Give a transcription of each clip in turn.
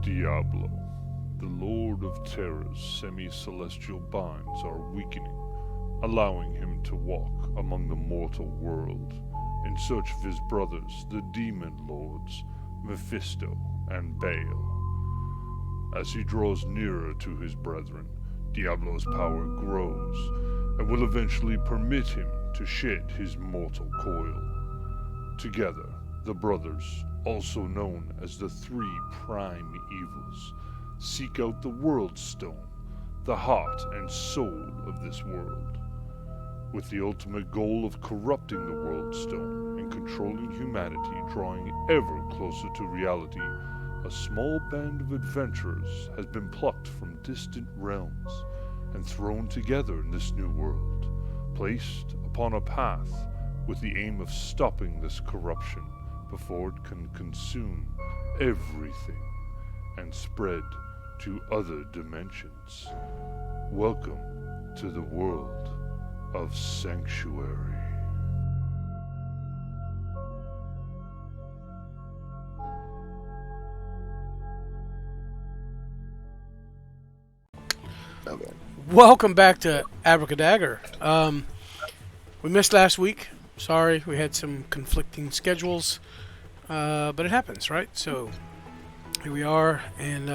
Diablo, the Lord of Terror's semi-celestial binds are weakening, allowing him to walk among the mortal world in search of his brothers, the demon lords, Mephisto and Baal. As he draws nearer to his brethren, Diablo's power grows and will eventually permit him to shed his mortal coil. Together, the brothers, also known as the Three Prime Evils, seek out the World Stone, the heart and soul of this world, with the ultimate goal of corrupting the World Stone and controlling humanity, drawing ever closer to reality. A small band of adventurers has been plucked from distant realms and thrown together in this new world, placed upon a path with the aim of stopping this corruption before it can consume everything and spread to other dimensions. Welcome to the world of Sanctuary. Okay. Welcome back to Abracadagger. We missed last week. Sorry, we had some conflicting schedules, but it happens, right? So here we are, and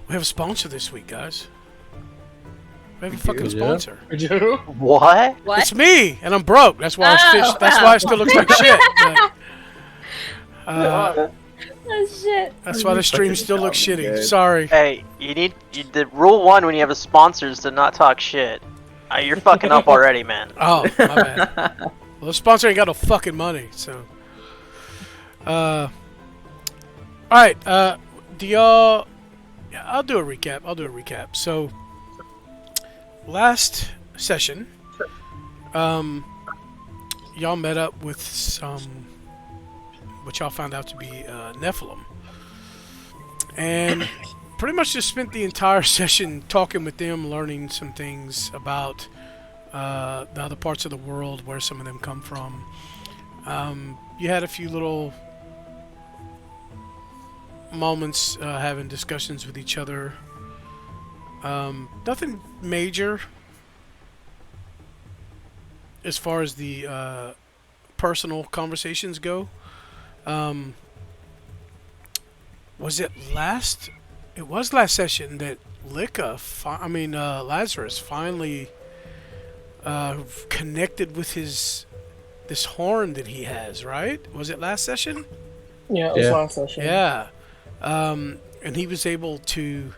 we have a sponsor this week, guys. We have a fucking sponsor. We do? What? It's me, and I'm broke. That's why that's why it still looks like shit. But, Oh shit. that's why the stream still looks shitty. Sorry. Hey, the rule one when you have a sponsor is to not talk shit. You're fucking up already, man. Oh, my bad. Well, the sponsor ain't got no fucking money, so. Alright, do y'all. Yeah, I'll do a recap. So, last session, y'all met up with some. What y'all found out to be Nephilim. And pretty much just spent the entire session talking with them, learning some things about the other parts of the world, where some of them come from. You had a few little moments having discussions with each other. Nothing major as far as the personal conversations go. Was it last? It was last session that Lazarus finally connected with this horn that he has, right? Was it last session? Yeah, it was last session. Yeah. And he was able to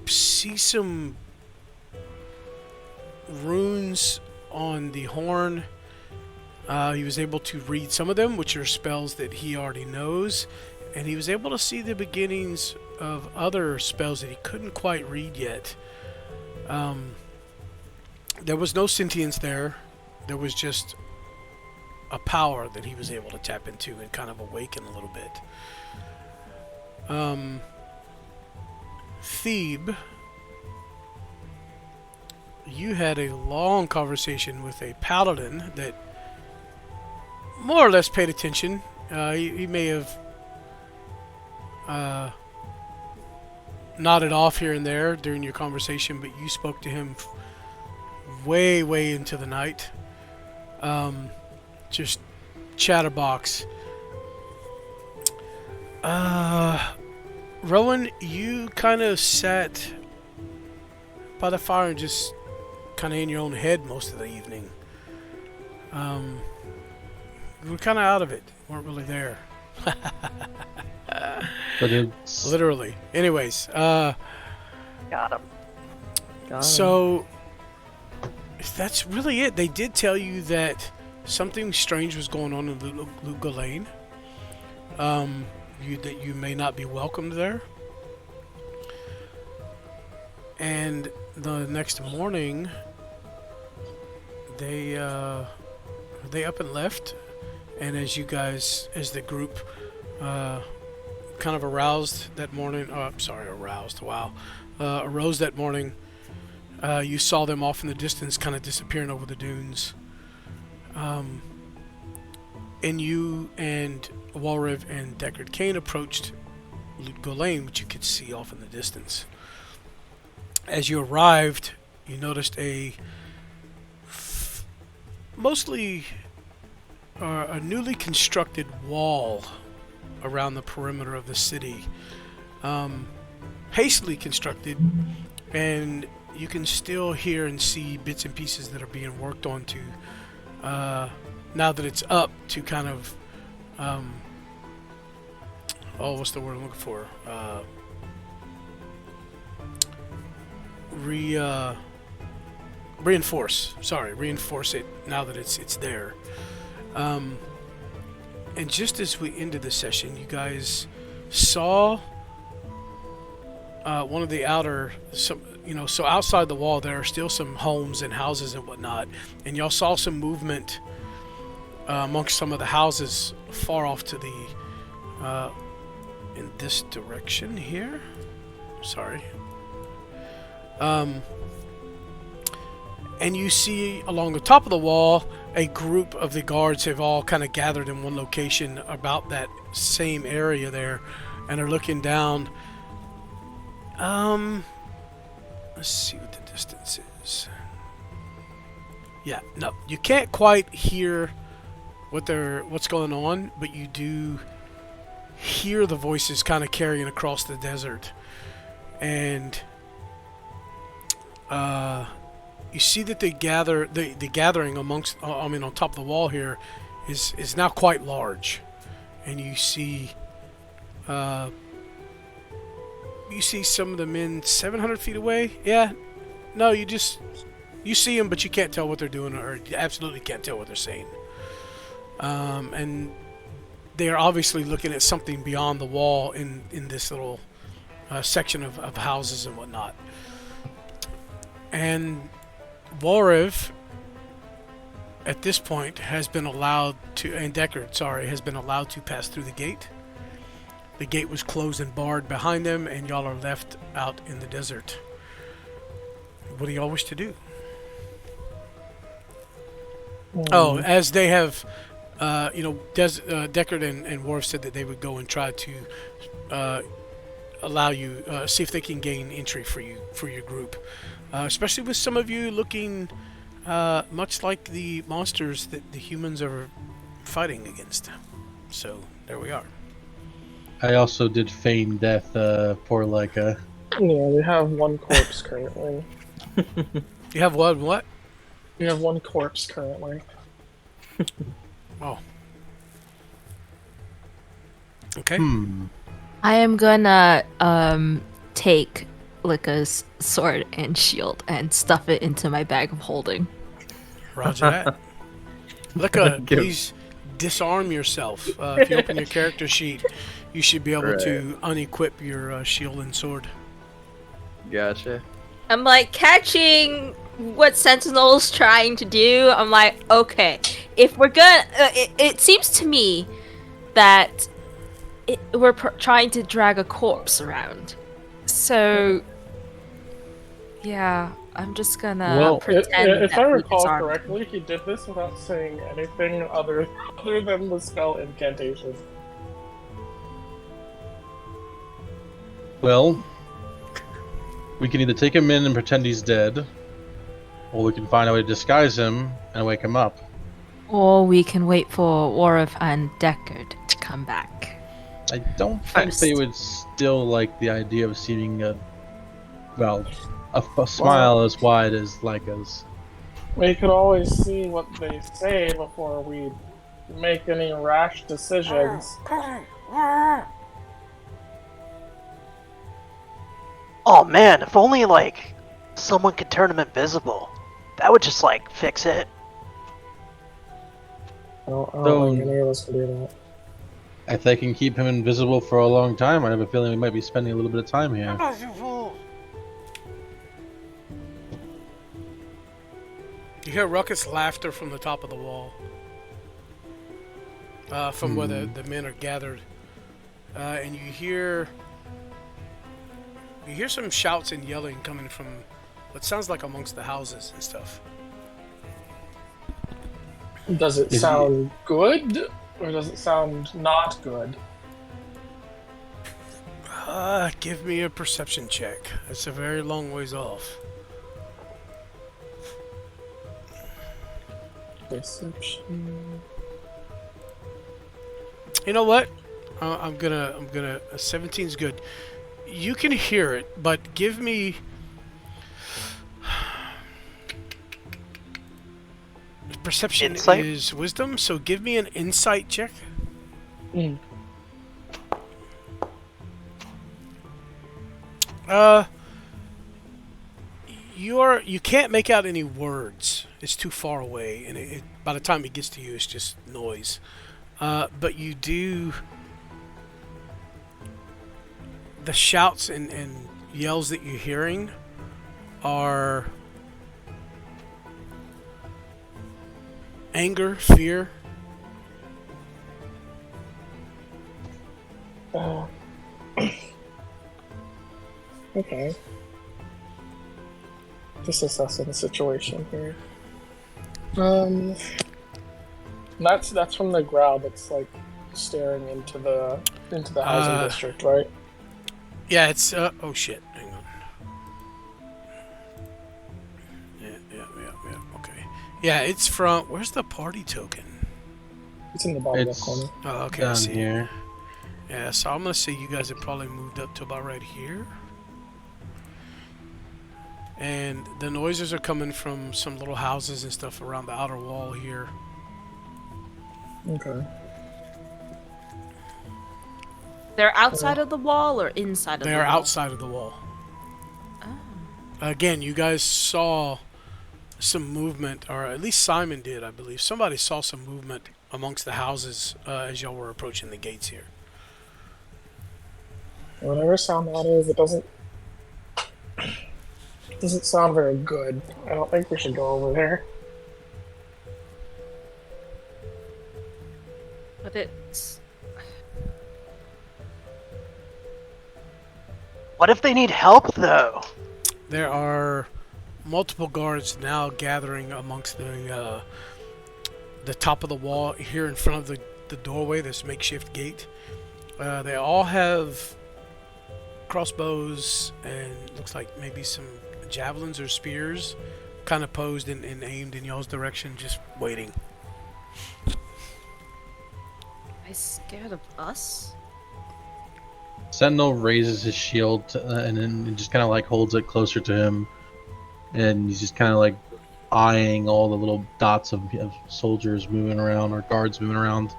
see some runes on the horn. He was able to read some of them, which are spells that he already knows, and he was able to see the beginnings of other spells that he couldn't quite read yet. There was no sentience there. There was just a power that he was able to tap into and kind of awaken a little bit. Thebe, you had a long conversation with a paladin that more or less paid attention. He may have nodded off here and there during your conversation, but you spoke to him way into the night. Just chatterbox. Rowan, you kind of sat by the fire and just kind of in your own head most of the evening. We were kind of out of it. Weren't really there. Literally. Anyways, Got him. So that's really it. They did tell you that something strange was going on in Lut Gholein. That you may not be welcomed there. And the next morning, they up and left. And as you guys, as the group, kind of arose that morning. Arose that morning. You saw them off in the distance, kind of disappearing over the dunes. and you and Walriv and Deckard Cain approached Lut Gholein, which you could see off in the distance. As you arrived, you noticed mostly a newly constructed wall around the perimeter of the city, hastily constructed, and you can still hear and see bits and pieces that are being worked on to now that it's up to kind of what's the word I'm looking for? Reinforce it now that it's there. And just as we ended the session, you guys saw one of the so outside the wall there are still some homes and houses and whatnot, and y'all saw some movement amongst some of the houses far off to the in this direction here. Sorry. And you see along the top of the wall a group of the guards have all kind of gathered in one location about that same area there, and are looking down. Let's see what the distance is. Yeah, no, you can't quite hear what's going on, but you do hear the voices kind of carrying across the desert, and you see that the gathering amongst, on top of the wall here is now quite large, and you see some of the men 700 feet away. Yeah, no, you see them, but you can't tell what they're doing, or you absolutely can't tell what they're saying. And they are obviously looking at something beyond the wall in this little section of houses and whatnot. And Walriv, at this point, has been allowed to, and Deckard, has been allowed to pass through the gate. The gate was closed and barred behind them, and y'all are left out in the desert. What do y'all wish to do? Oh, as they have, Deckard and Worf said that they would go and try to allow you, see if they can gain entry for your group, especially with some of you looking much like the monsters that the humans are fighting against. So there we are. I also did feign death for like a. Yeah, we have one corpse currently. You have what? We have one corpse currently. Oh. Okay. I am gonna take like a sword and shield and stuff it into my bag of holding. Roger that. Licka, please disarm yourself. If you open your character sheet, you should be able to unequip your shield and sword. Gotcha. I'm like catching what Sentinel's trying to do. I'm like, okay, if we're gonna, it seems to me that we're trying to drag a corpse around. So, yeah, I'm just gonna pretend. If I recall correctly, he did this without saying anything other than the spell incantation. Well, we can either take him in and pretend he's dead, or we can find a way to disguise him and wake him up. Or we can wait for Worf and Deckard to come back. I don't think they would still like the idea of seeing a smile as wide as Leica's. We could always see what they say before we make any rash decisions. Oh man, if only like someone could turn him invisible. That would just like fix it. I don't think any of us can do that. If they can keep him invisible for a long time, I have a feeling we might be spending a little bit of time here. You hear ruckus laughter from the top of the wall, from where the men are gathered, and you hear some shouts and yelling coming from what sounds like amongst the houses and stuff. Does it sound good Or does it sound not good? Give me a perception check. It's a very long ways off. Perception. You know what? I'm gonna. 17's good. You can hear it, but give me. Perception Insight? is wisdom, so give me an insight check. Mm. You can't make out any words. It's too far away, and by the time it gets to you, it's just noise. But you do. The shouts and yells that you're hearing are anger, fear. Okay. Just assessing the situation here. That's from the ground. It's like staring into the housing district, right? Yeah, it's oh shit. Hang on. Yeah. Okay. Yeah, it's from. Where's the party token? It's in the bottom It's left corner. Oh, okay. I down see. here. Yeah, so I'm gonna say you guys have probably moved up to about right here. And the noises are coming from some little houses and stuff around the outer wall here. Okay. They're outside of the wall or inside of the They wall? are outside of the wall. Again, you guys saw some movement, or at least Simon did, I believe. Somebody saw some movement amongst the houses as y'all were approaching the gates here. Whatever sound that is, it doesn't sound very good. I don't think we should go over there. But it's... What if they need help, though? There are multiple guards now gathering amongst the top of the wall here in front of the doorway, this makeshift gate. They all have crossbows and looks like maybe some javelins or spears kind of posed and aimed in y'all's direction, just waiting. Are you scared of us? Sentinel raises his shield and then just kind of like holds it closer to him, and he's just kind of like eyeing all the little dots of soldiers moving around or guards moving around.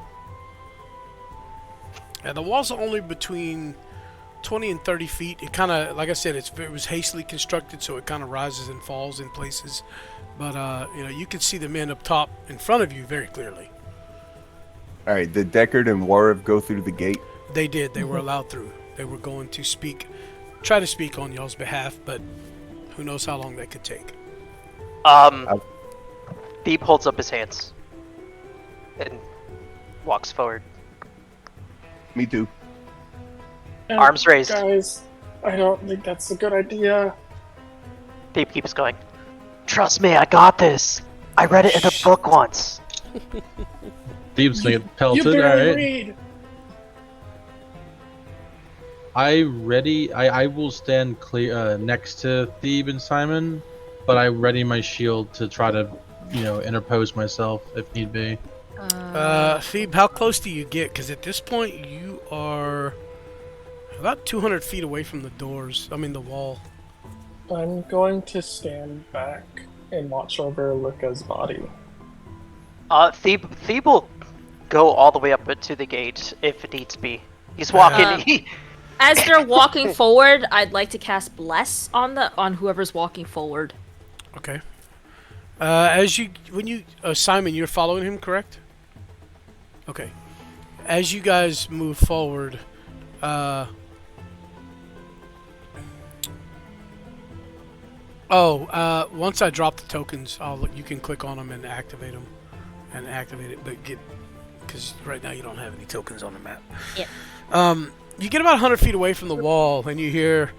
And the walls are only between 20 and 30 feet. It kind of, like I said, it was hastily constructed, so it kind of rises and falls in places. But you can see the men up top in front of you very clearly. All right, did Deckard and Warriv go through the gate? They did. They were allowed through. They were going to try to speak on y'all's behalf, but who knows how long that could take. Thieb holds up his hands and walks forward. Me too. Arms raised. Guys, I don't think that's a good idea. Thieb keeps going. Trust me, I got this. I read it in a book once. Thieves get You pelted. All barely right. read. I will stand clear next to Thebe and Simon, but I ready my shield to try to, interpose myself if need be. Phoebe, how close do you get? Because at this point, you are about 200 feet away from the the wall. I'm going to stand back and watch over Luca's body. Thieb will go all the way up to the gate if it needs be. He's walking. As they're walking forward, I'd like to cast Bless on whoever's walking forward. Okay. Simon, you're following him, correct? Okay. As you guys move forward, once I drop the tokens, you can click on them and activate them, but because right now you don't have any tokens on the map. Yeah. You get about 100 feet away from the wall, and you hear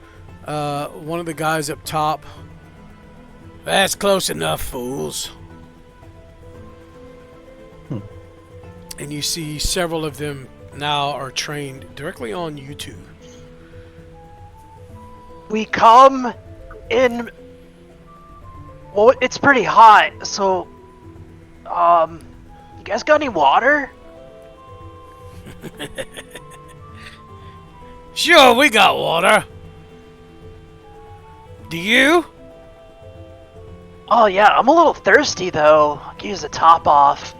one of the guys up top. That's close enough, fools. And you see several of them now are trained directly on you two. We come in. Well, it's pretty hot, so. You guys got any water? Sure, we got water. Do you? Oh yeah, I'm a little thirsty though. I could use the top off.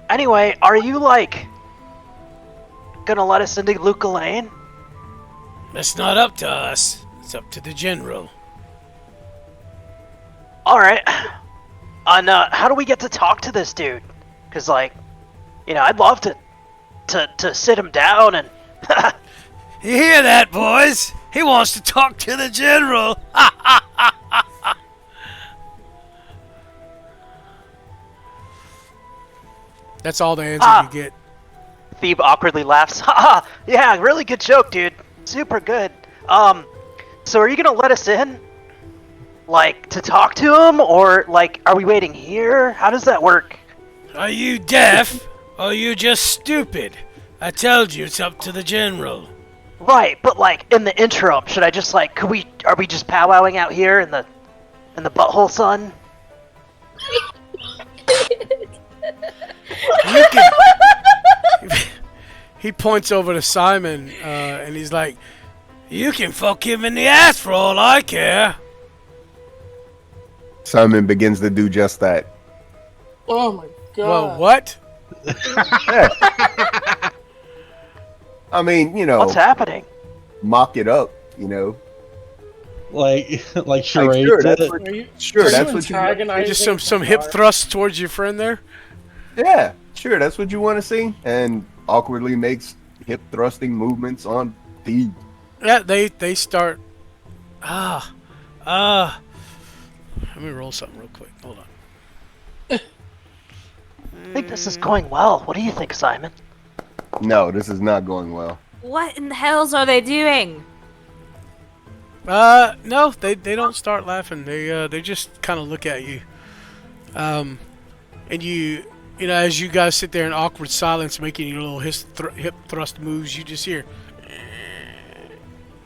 Anyway, are you like gonna let us into Lut Gholein? That's not up to us. It's up to the general. All right. And how do we get to talk to this dude? Cause like, I'd love to sit him down and. You hear that, boys? He wants to talk to the general. That's all the answer you get. Thebe awkwardly laughs. Haha, yeah, really good joke, dude. Super good. So are you gonna let us in? Like, to talk to him? Or, like, are we waiting here? How does that work? Are you deaf? Or are you just stupid? I told you it's up to the general. Right, but like, in the interim, should I just like, are we just powwowing out here in the butthole sun? You can... He points over to Simon, and he's like, you can fuck him in the ass for all I care. Simon begins to do just that. Oh my god. Well, what? I mean, What's happening? mock it up, Like Like, charades. sure, that's what, Are you, sure, are that's you what you. antagonizing Just some hip Picard? thrusts towards your friend there? Yeah, sure, that's what you want to see, and awkwardly makes hip thrusting movements on the. Yeah, they start. Let me roll something real quick. Hold on. I think this is going well. What do you think, Simon? No, this is not going well. What in the hells are they doing? No, they don't start laughing. They just kind of look at you. And as you guys sit there in awkward silence, making your little hip thrust moves, you just hear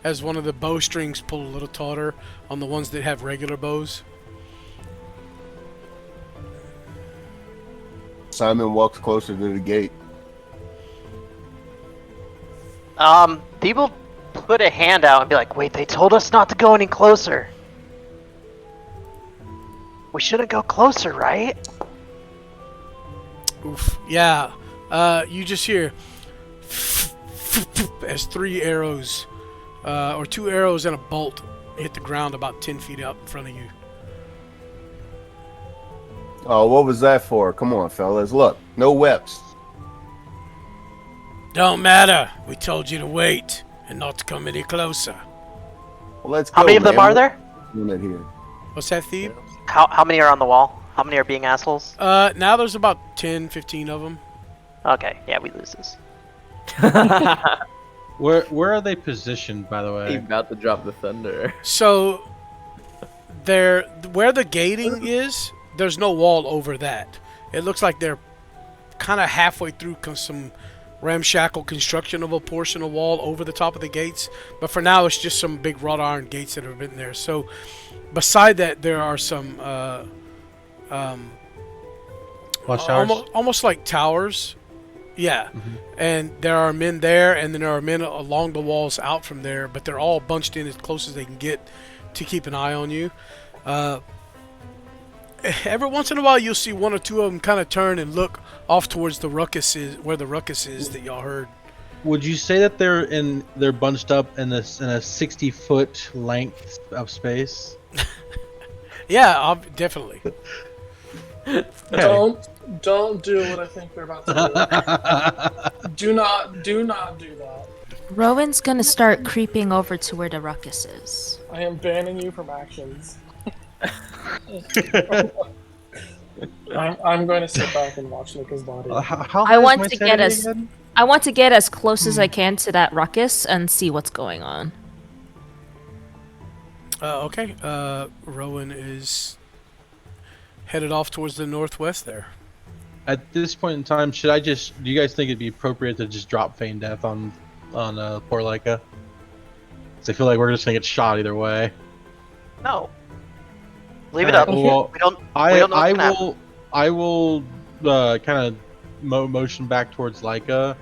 as one of the bowstrings pull a little tauter on the ones that have regular bows. Simon walks closer to the gate. Thebe will put a hand out and be like, wait, they told us not to go any closer. We shouldn't go closer, right? Oof. Yeah. You just hear as 3 arrows, or 2 arrows and a bolt hit the ground about 10 feet up in front of you. Oh, what was that for? Come on, fellas. Look, no whips. Don't matter. We told you to wait and not to come any closer. Well, let's go. How many of them man. are there? We're here. What's that, Thebe? How many are on the wall? How many are being assholes? Now there's about 10, 15 of them. Okay, yeah, we lose this. Where are they positioned, by the He way? about to drop the thunder. So, where the gating is, there's no wall over that. It looks like they're kind of halfway through some ramshackle construction of a portion of wall over the top of the gates. But for now, it's just some big wrought iron gates that have been there. So, beside that, there are some Watchtowers? almost like towers. Yeah. And there are men there, and then there are men along the walls out from there, but they're all bunched in as close as they can get to keep an eye on you. Every once in a while, you'll see 1 or 2 of them kind of turn and look off towards the ruckus where the ruckus is that y'all heard. Would you say that they're bunched up in a 60-foot length of space? Yeah, definitely. Don't do what I think they're about to do. Do not do that. Rowan's gonna start creeping over to where the ruckus is. I am banning you from actions. I'm going to sit back and watch Luca's body. How I high is want my to get sanity us. again? I want to get as close as I can to that ruckus and see what's going on. Okay. Rowan is headed off towards the northwest there. At this point in time, should I just? Do you guys think it'd be appropriate to just drop feign death on poor Leica? 'Cause I feel like we're just gonna get shot either way. No. Leave it up. Well, We don't know I what's gonna happen. will kind of motion back towards Leica,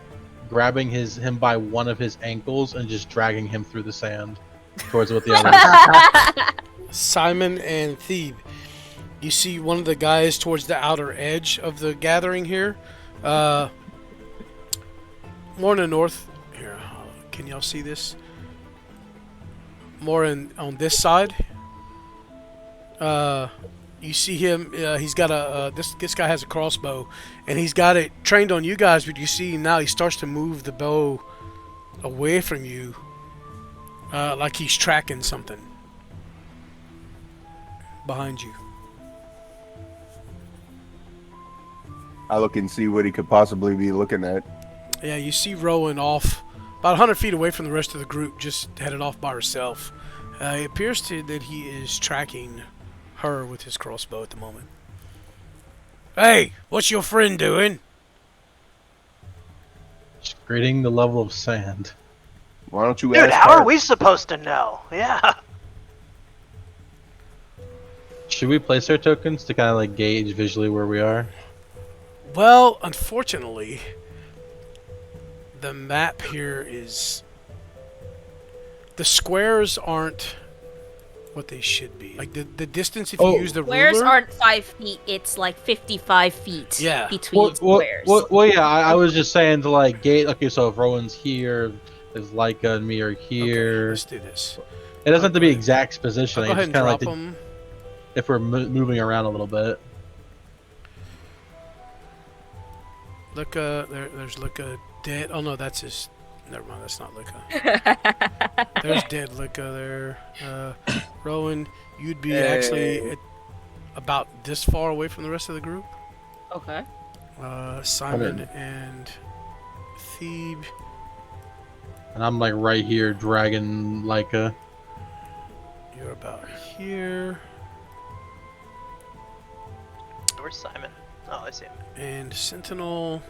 grabbing him by one of his ankles and just dragging him through the sand towards what the other. Simon and Thebe, you see one of the guys towards the outer edge of the gathering here. More in the north. Here, can y'all see this? More on this side. You see him. He's got this guy has a crossbow, and he's got it trained on you guys. But you see now he starts to move the bow away from you, like he's tracking something behind you. I look and see what he could possibly be looking at. Yeah, you see Rowan off about 100 feet away from the rest of the group, just headed off by herself. It appears that he is tracking her with his crossbow at the moment. Hey, what's your friend doing? Grading the level of sand. Why don't you Dude, ask how her? are we supposed to know? Yeah. Should we place our tokens to kind of like gauge visually where we are? Well, unfortunately, the map here is... The squares aren't what they should be. Like, the distance if you use the Squares ruler... aren't 5 feet, it's like 55 feet Yeah. between squares. Well, yeah, I was just saying to like gauge. Okay, so if Rowan's here, if Leica and me are Okay, here, let's do this. it doesn't have to be exact positioning. Go ahead It's and kind of drop like them. if we're moving around a little bit. There's Luca dead. Oh no, that's his. Never mind, that's not Luca. There's dead Luca there. Rowan, you'd be actually about this far away from the rest of the group. Okay. Simon and Thebe. And I'm like right here dragging Leica. You're about here. Where's Simon? Oh, I see him. And Sentinel,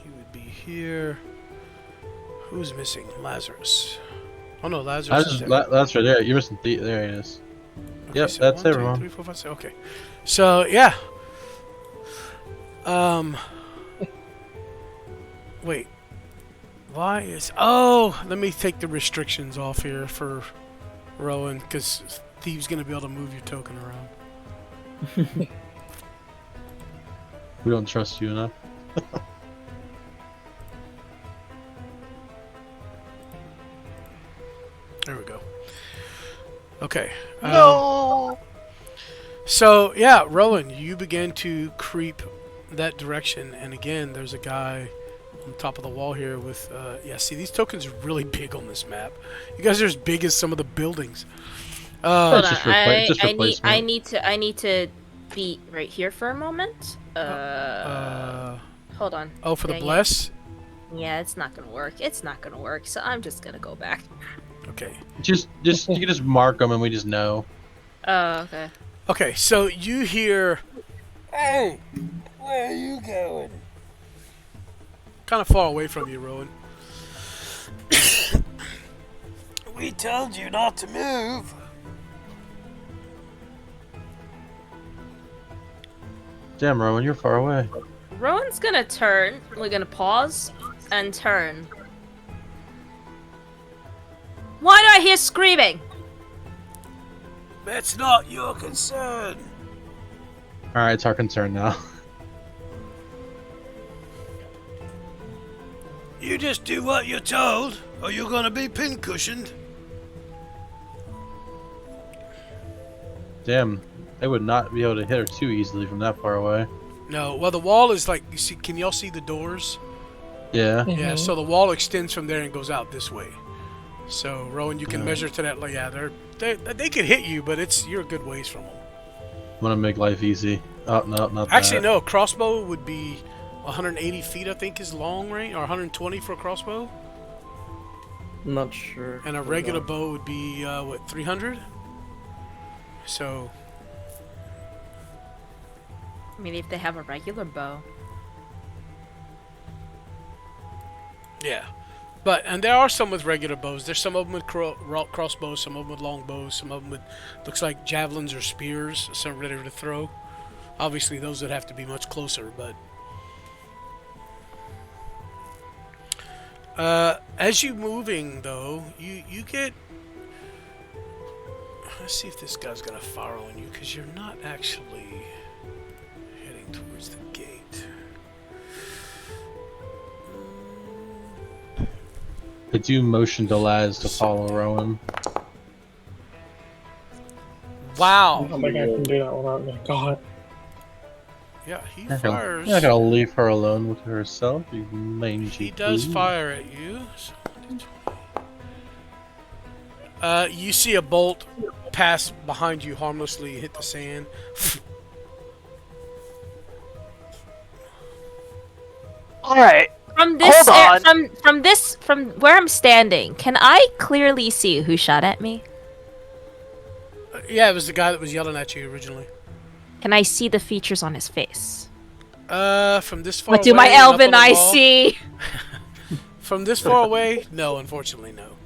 he would be here. Who's missing? Lazarus. Oh no, Lazarus is there. That's right there. You're missing there he is. Okay, Yep, so that's 1, 2, everyone. 3, 4, 5, 6. Okay. So yeah. Wait. Why is... Oh! Let me take the restrictions off here for Rowan, because Steve's going to be able to move your token around. We don't trust you enough. There we go. Okay. No! So, yeah, Rowan, you begin to creep that direction, and again, there's a guy on top of the wall here with, yeah, see, these tokens are really big on this map. You guys are as big as some of the buildings. Hold just on, replacement. I need to be right here for a moment. Hold on. Oh, for the Dang it. bless? Yeah, it's not gonna work. It's not gonna work. So I'm just gonna go back. Okay. You can just mark them and we just know. Oh, okay. Okay, so you hear, "Hey, where are you going?" Kind of far away from you, Rowan. We told you not to move. Damn, Rowan, you're far away. Rowan's gonna turn. We're gonna pause and turn. Why do I hear screaming? That's not your concern. Alright, it's our concern now. You just do what you're told, or you're gonna be pincushioned. Damn, they would not be able to hit her too easily from that far away. No, well, the wall is like, you see, can y'all see the doors? Yeah. Yeah, so the wall extends from there and goes out this way. So, Rowan, you can measure to that. Like, yeah, they could hit you, but you're a good ways from them. I'm gonna make life easy. Oh, no, not Actually, that. no, a crossbow would be 180 feet, I think, is long range, or 120 for a crossbow. I'm not sure. And a regular bow would be, 300? So, Maybe if they have a regular bow. Yeah. And there are some with regular bows. There's some of them with crossbows, some of them with long bows, some of them with looks like javelins or spears, some ready to throw. Obviously, those would have to be much closer, but as you moving though, you get. Let's see if this guy's gonna fire on you because you're not actually heading towards the gate. Could you motion to Laz to follow Rowan? I Wow. don't think I can do that without getting caught. Yeah, he You're fires. not gonna leave her alone with herself, you mangy. He does fool. fire at you. You see a bolt pass behind you harmlessly, hit the sand. All right. From this, Hold on. from where I'm standing, can I clearly see who shot at me? Yeah, it was the guy that was yelling at you originally. Can I see the features on his face? From this far What do away my and up elven on the eyes wall- see? From this far away, no, unfortunately, no.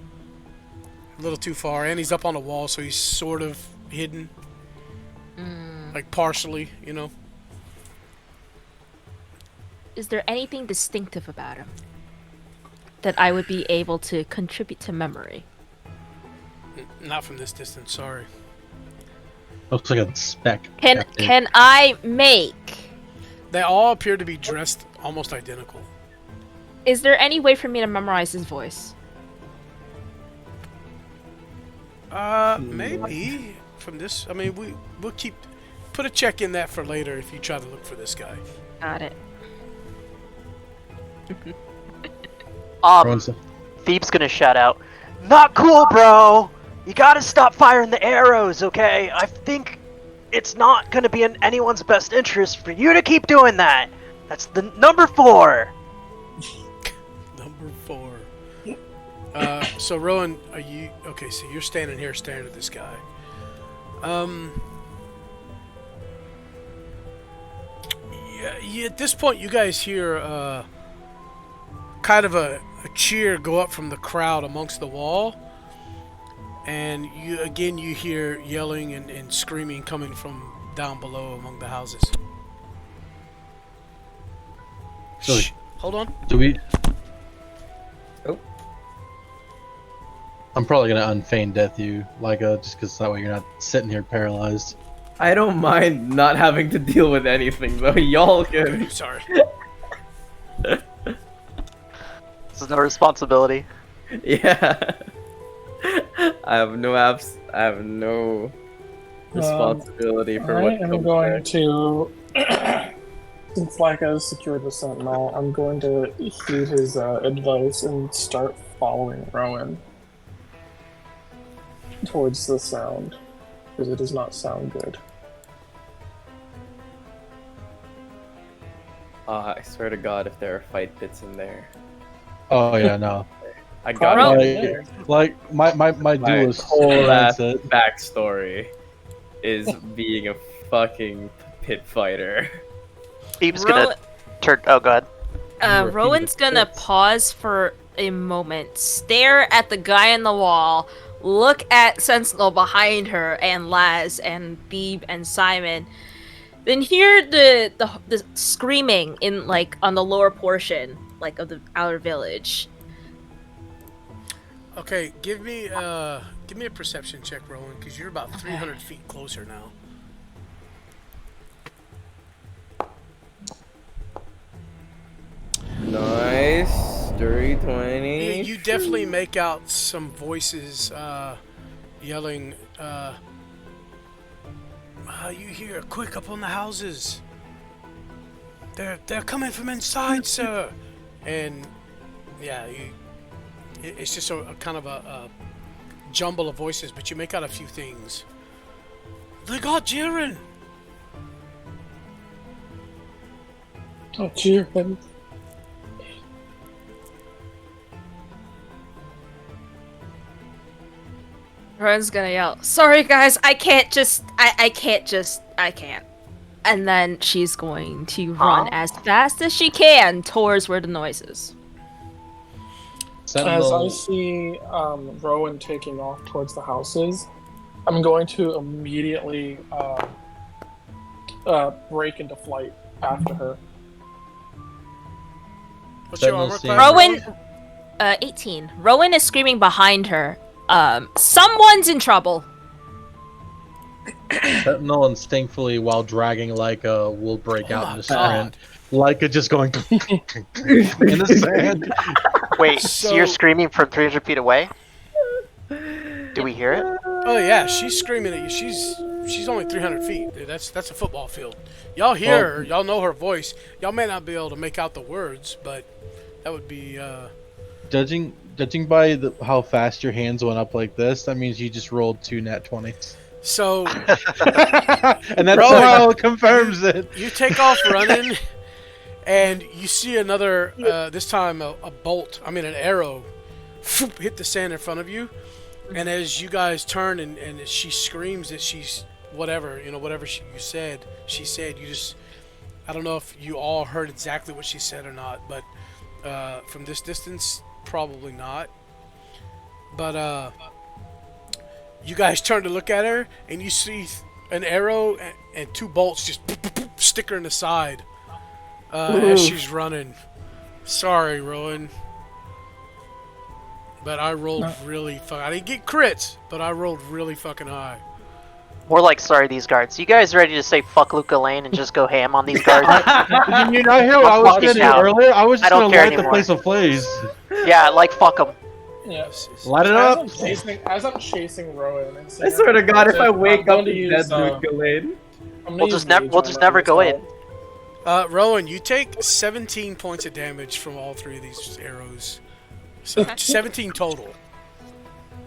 A little too far, and he's up on a wall, so he's sort of hidden. Like partially, you know. Is there anything distinctive about him that I would be able to contribute to memory? Not from this distance, sorry. Looks like a speck. Can I make? They all appear to be dressed almost identical. Is there any way for me to memorize his voice? Maybe from this. I mean, we'll put a check in that for later if you try to look for this guy. Got it. Rowan's- Phoebe's gonna shout out, "Not cool, bro! You gotta stop firing the arrows, okay? I think it's not gonna be in anyone's best interest for you to keep doing that. That's the number 4." Number 4. So Rowan, are you okay? So you're standing here staring at this guy. Yeah. At this point, you guys hear kind of a cheer go up from the crowd amongst the wall, and you hear yelling and screaming coming from down below among the houses. So- Shh, hold on. Do we? Oh. I'm probably gonna unfeign death you, just because that way you're not sitting here paralyzed. I don't mind not having to deal with anything though. Y'all can. Sorry. This is no responsibility. Yeah. I have no responsibility for I what am comes going next. to, since Black has secured the Sentinel, I'm going to heed his advice and start following Rowan towards the sound, because it does not sound good. I swear to God, if there are fight pits in there, Oh yeah, no. I got Bro. Like my my duelist whole ass mindset. backstory is being a fucking pit fighter. Phoebe's gonna turn. Oh, go ahead. Repeated Rowan's gonna pits. pause for a moment, stare at the guy on the wall, look at Sentinel behind her, and Laz, and Beeb, and Simon. Then hear the screaming in on the lower portion, of the outer village. Okay, give me a perception check, Rowan, because you're about 300 feet closer now. Nice, dirty 20. You definitely make out some voices yelling. You hear, "Quick, up on the houses! They're coming from inside, sir!" And yeah, it's just a kind of a jumble of voices, but you make out a few things. They got Jiren! Oh, cheer him. Rowan's gonna yell, "Sorry guys, I can't." And then she's going to run as fast as she can towards where the noise is. As I Sentinel. see Rowan taking off towards the houses, I'm going to immediately break into flight after her. What's your Sentinel armor seeing- class? Rowan, 18. Rowan is screaming behind her. Someone's in trouble. Sentinel instinctfully, while dragging Leica, will break out my into God. sprint. Leica just going in the sand. Wait, so So- you're screaming from 300 feet away? Do we hear it? Oh yeah, she's screaming at you. She's only 300 feet. Dude, that's a football field. Y'all hear her. Y'all know her voice. Y'all may not be able to make out the words, but that would be. Judging by how fast your hands went up like this, that means you just rolled 2 nat 20s. So And that's Rowan, how it confirms it. you take off running, and you see another. This time, an arrow, hit the sand in front of you. And as you guys turn and she screams that she's whatever you said, she said, you just, I don't know if you all heard exactly what she said or not, but from this distance, probably not. But you guys turn to look at her, and you see an arrow and 2 bolts just stick her in the side as she's running. Sorry, Rowan. But I rolled really I didn't get crits, but I rolled really fucking high. More like, sorry, these guards. You guys ready to say fuck Lut Gholein and just go ham on these guards? Did you not hear what I was going to do Out. earlier? I was I just don't going to care light the anymore. place ablaze. Yeah, like, fuck them. Yes. Light it As up. I'm chasing Rowan, and I swear to God, if I I'm wake going up to in use, dead Lut Gholein. We'll just never go in. Rowan, you take 17 points of damage from all 3 of these arrows. So 17 total.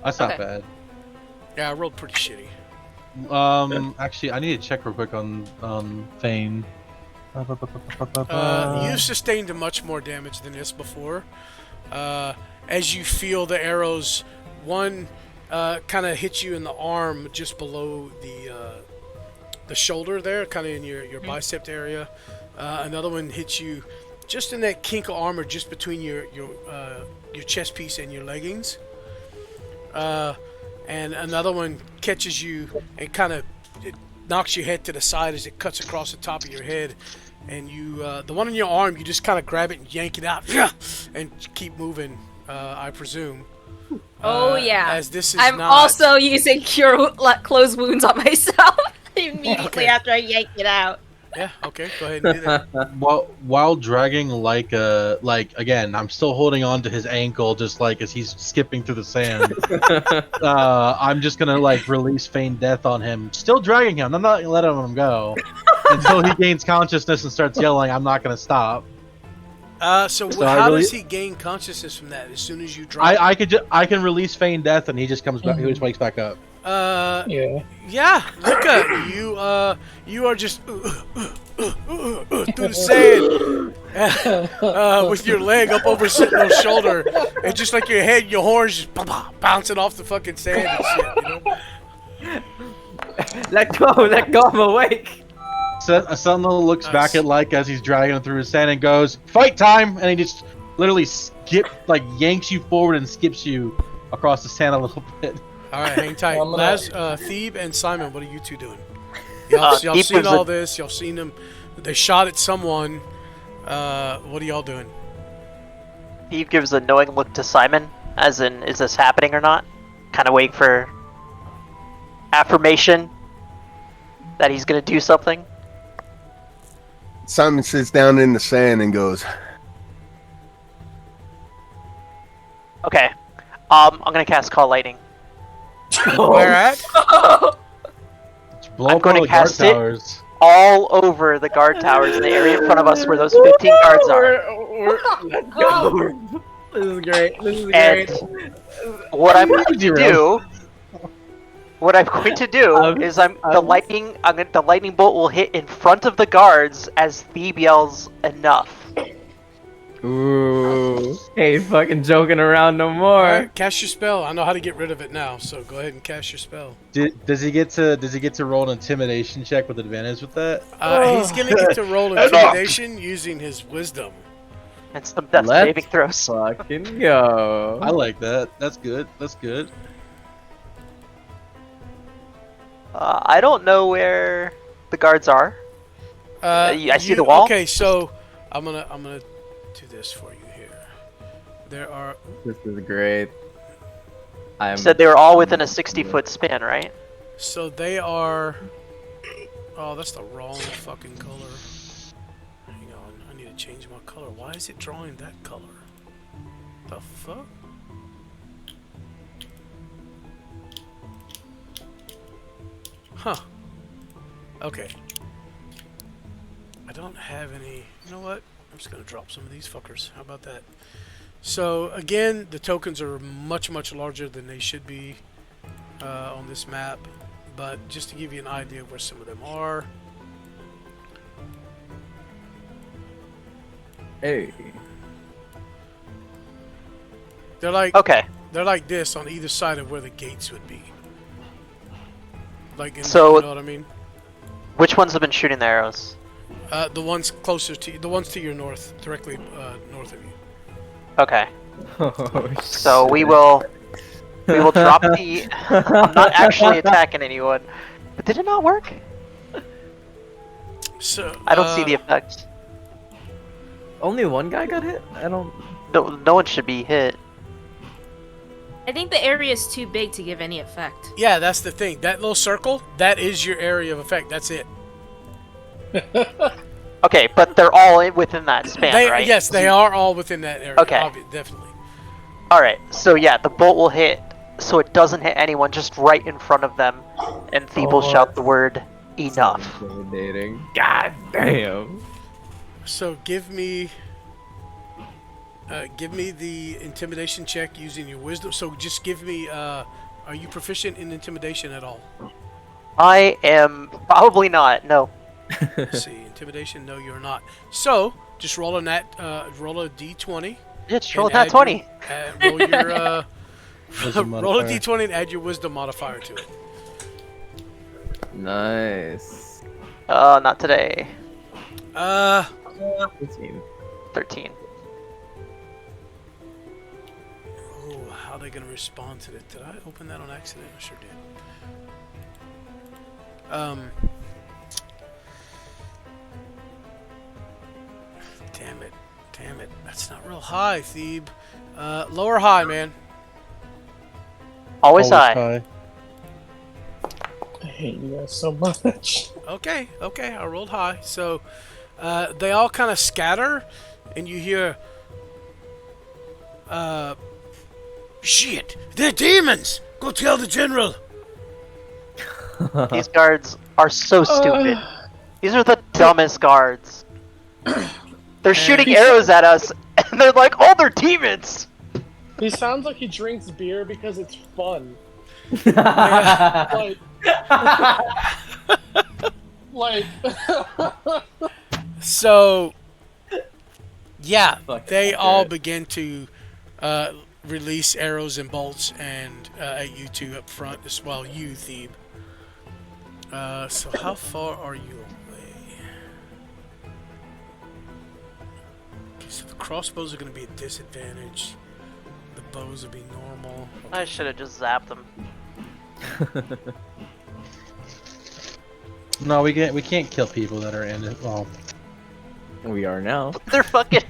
That's not Okay. bad. Yeah, I rolled pretty shitty. Actually, I need to check real quick on Thane. You sustained much more damage than this before. As you feel the arrows, one kind of hits you in the arm just below the shoulder there, kind of in your bicep area. Another one hits you just in that kink of armor just between your chest piece and your leggings. And another one catches you and kind of knocks your head to the side as it cuts across the top of your head. And you, the one on your arm, you just kind of grab it and yank it out, and keep moving. I presume. Oh yeah. As this is I'm not... also using cure closed wounds on myself immediately Okay. after I yank it out. Yeah. Okay. Go ahead and do that. While dragging again, I'm still holding on to his ankle, just like as he's skipping through the sand. I'm just gonna release feign death on him, still dragging him. I'm not letting him go until he gains consciousness and starts yelling. I'm not gonna stop. So So how I really- does he gain consciousness from that? As soon as you drop. I can release feign death and he just comes back. He just wakes back up. Yeah. Yeah, Luca, you are just through the sand with your leg up over Sentinel's shoulder, and just like your head, your horns just bouncing off the fucking sand and shit. You know? Let go, I'm awake. Sentinel looks Nice. back at as he's dragging him through his sand and goes, "Fight time!" And he just literally yanks you forward and skips you across the sand a little bit. All right, hang tight. I'm gonna- Laz, Thebe, and Simon, what are you two doing? Y'all Thebe seen was all a- this? Y'all seen them? They shot at someone. What are y'all doing? Steve gives a knowing look to Simon, as in, is this happening or not? Kind of waiting for affirmation that he's gonna do something. Simon sits down in the sand and goes, Okay. I'm gonna cast Call Lightning. Where at? Blow I'm up gonna all the guard cast it. towers. All over the guard towers in the area in front of us where those 15 guards are. This is great. This is And great. what I'm going to Derail. do, is the lightning bolt will hit in front of the guards as Thebe yells enough. Ooh. Ain't fucking joking around no more. All right, cast your spell. I know how to get rid of it now, so go ahead and cast your spell. Does he get to roll an intimidation check with advantage with that? He's gonna get to roll intimidation using his wisdom. And some death Let's saving throws. fucking go. I like that. That's good. That's good. I don't know where the guards are. I see the wall. Okay, so I'm gonna do this for you here. There are. This is great. You said they were all within a 60-foot span, right? So they are. Oh, that's the wrong fucking color. Hang on, I need to change my color. Why is it drawing that color? The fuck? Huh. Okay. I don't have any. You know what? I'm just gonna drop some of these fuckers. How about that? So again, the tokens are much larger than they should be on this map. But just to give you an idea of where some of them are. Hey. They're like Okay. They're like this on either side of where the gates would be. Like, So- you know what I mean? Which ones have been shooting the arrows? The ones closer to you, the ones to your north, directly north of you. Okay. Oh, So we shit. will drop the. I'm not actually attacking anyone. But did it not work? So I don't see the effect. Only one guy got hit? I don't. No one should be hit. I think the area is too big to give any effect. Yeah, that's the thing. That little circle, that is your area of effect. That's it. Okay, but they're all within that span, right? Yes, they are all within that area. Okay. Definitely. All right. So yeah, the bolt will hit, so it doesn't hit anyone, just right in front of them, and Thebe will shout the word enough. Intimidating. God damn. So give me the intimidation check using your wisdom. So just give me. Are you proficient in intimidation at all? I am probably not. No. Let's see, intimidation. No, you're not. So just roll a d20. Just roll and that add 20. Roll your Wisdom roll a modifier. d20 and add your wisdom modifier to it. Nice. Not today. 15. 13. Oh, how are they gonna respond to it? Did I open that on accident? I sure did. Damn it. That's not real high, Thebe. Lower high, man. Always high. I hate you guys so much. Okay, I rolled high. So, they all kind of scatter, and you hear, shit, they're demons! Go tell the general! These guards are so stupid. These are the dumbest guards. They're shooting arrows at us, and they're like, oh, they're demons! He sounds like he drinks beer because it's fun. Like, So, yeah, Fucking they all accurate. begin to release arrows and bolts and at you two up front as well, you, Thebe. So how far are you away? Okay, so the crossbows are going to be a disadvantage. The bows will be normal. I should have just zapped them. No, we can't kill people that are in it. Well, We are now. They're fucking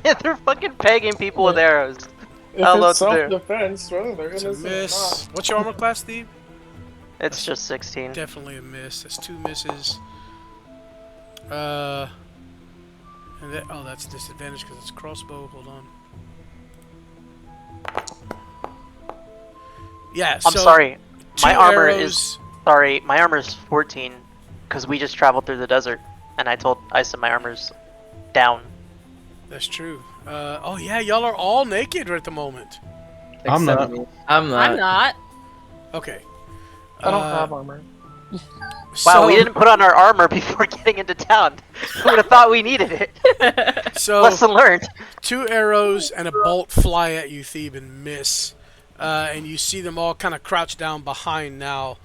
pegging people with arrows. if I'll load it's to do. self-defense, whether they're It's gonna a say miss. What's your armor class, Steve? It's just 16. Definitely a miss. That's 2 misses. And that's disadvantage because it's crossbow. Hold on. Yeah. I'm so sorry. My two armor arrows- is sorry. My armor is 14 because we just traveled through the desert, and I said my armor's down. That's true. Oh yeah, y'all are all naked at the moment. I'm Except not. me. I'm not. I'm not. Okay. I don't have armor. Wow, we didn't put on our armor before getting into town. Who would have thought we needed it? So Lesson learned. 2 arrows and a bolt fly at you, Thebe, and miss. And you see them all kind of crouch down behind now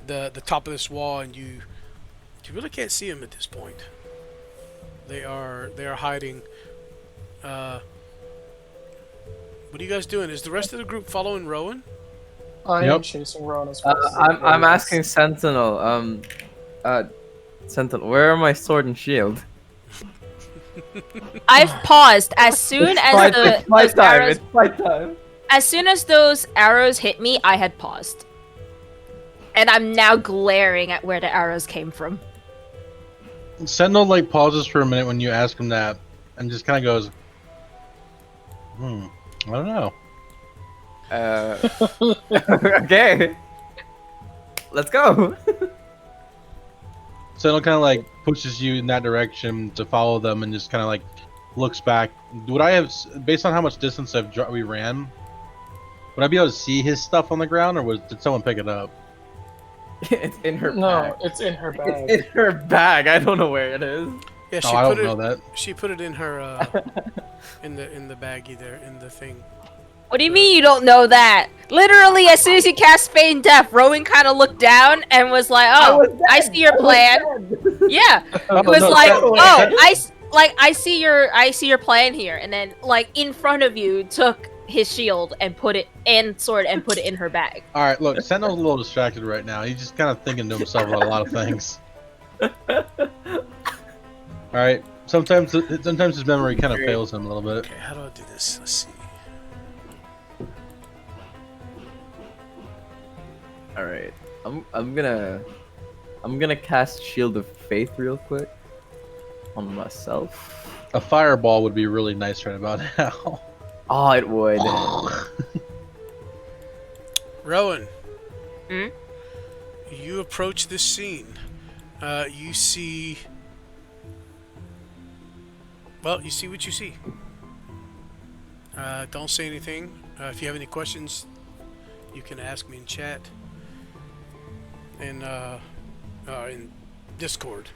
the top of this wall, and you really can't see them at this point. They are hiding What are you guys doing? Is the rest of the group following Rowan? I am Yep. chasing Rowan as fast as I I'm can. asking Sentinel. Sentinel, where are my sword and shield? I've paused as soon as It's my those time. arrows. It's my time. As soon as those arrows hit me, I had paused, and I'm now glaring at where the arrows came from. Sentinel like pauses for a minute when you ask him that, and just kind of goes, I don't know. Okay. Let's go. Sentinel kind of like pushes you in that direction to follow them, and just kind of like looks back. Would I have, based on how much distance we ran, would I be able to see his stuff on the ground, or did someone pick it up? It's in her No, bag. it's in her bag. It's in her bag. I don't know where it is. Yeah, Oh, I don't know that. She put it in her in the baggie there in the thing. What do you mean you don't know that? Literally, as soon as you cast Feign Death, Rowan kind of looked down and was like, "Oh, I see your plan." Yeah, it was no, like, no. "Oh, I see your plan here," and then like in front of you took his shield and put it and sword and put it in her bag. All right, look, Sentinel's a little distracted right now. He's just kind of thinking to himself about a lot of things. All right, sometimes his memory kind of fails him a little bit. Okay, how do I do this? Let's see. All right. I'm gonna cast Shield of Faith real quick on myself. A fireball would be really nice right about now. Oh, it would. Rowan. Hmm? You approach this scene. You see. Well, you see what you see. Don't say anything. If you have any questions, you can ask me in chat. In Discord.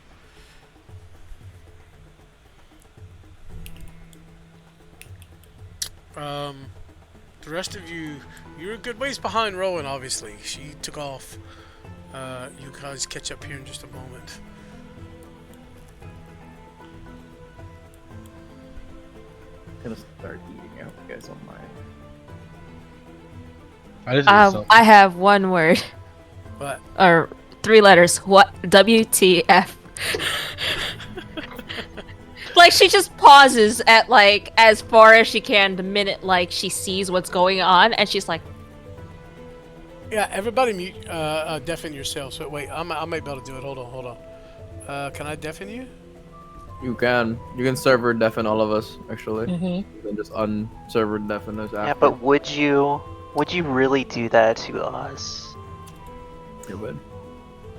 The rest of you, you're a good ways behind Rowan, obviously. She took off. You guys catch up here in just a moment. I'm gonna start eating. I hope you guys don't mind. I just need something. I have one word What? or 3 letters. What? WTF? Like she just pauses at like as far as she can the minute like she sees what's going on, and she's like, Yeah, everybody mute, deafen yourselves. But wait, I might be able to do it. Hold on. Can I deafen you? You can server deafen all of us actually. Mm-hmm. Then just un-server deafen us after. Yeah, but would you really do that to us? It would.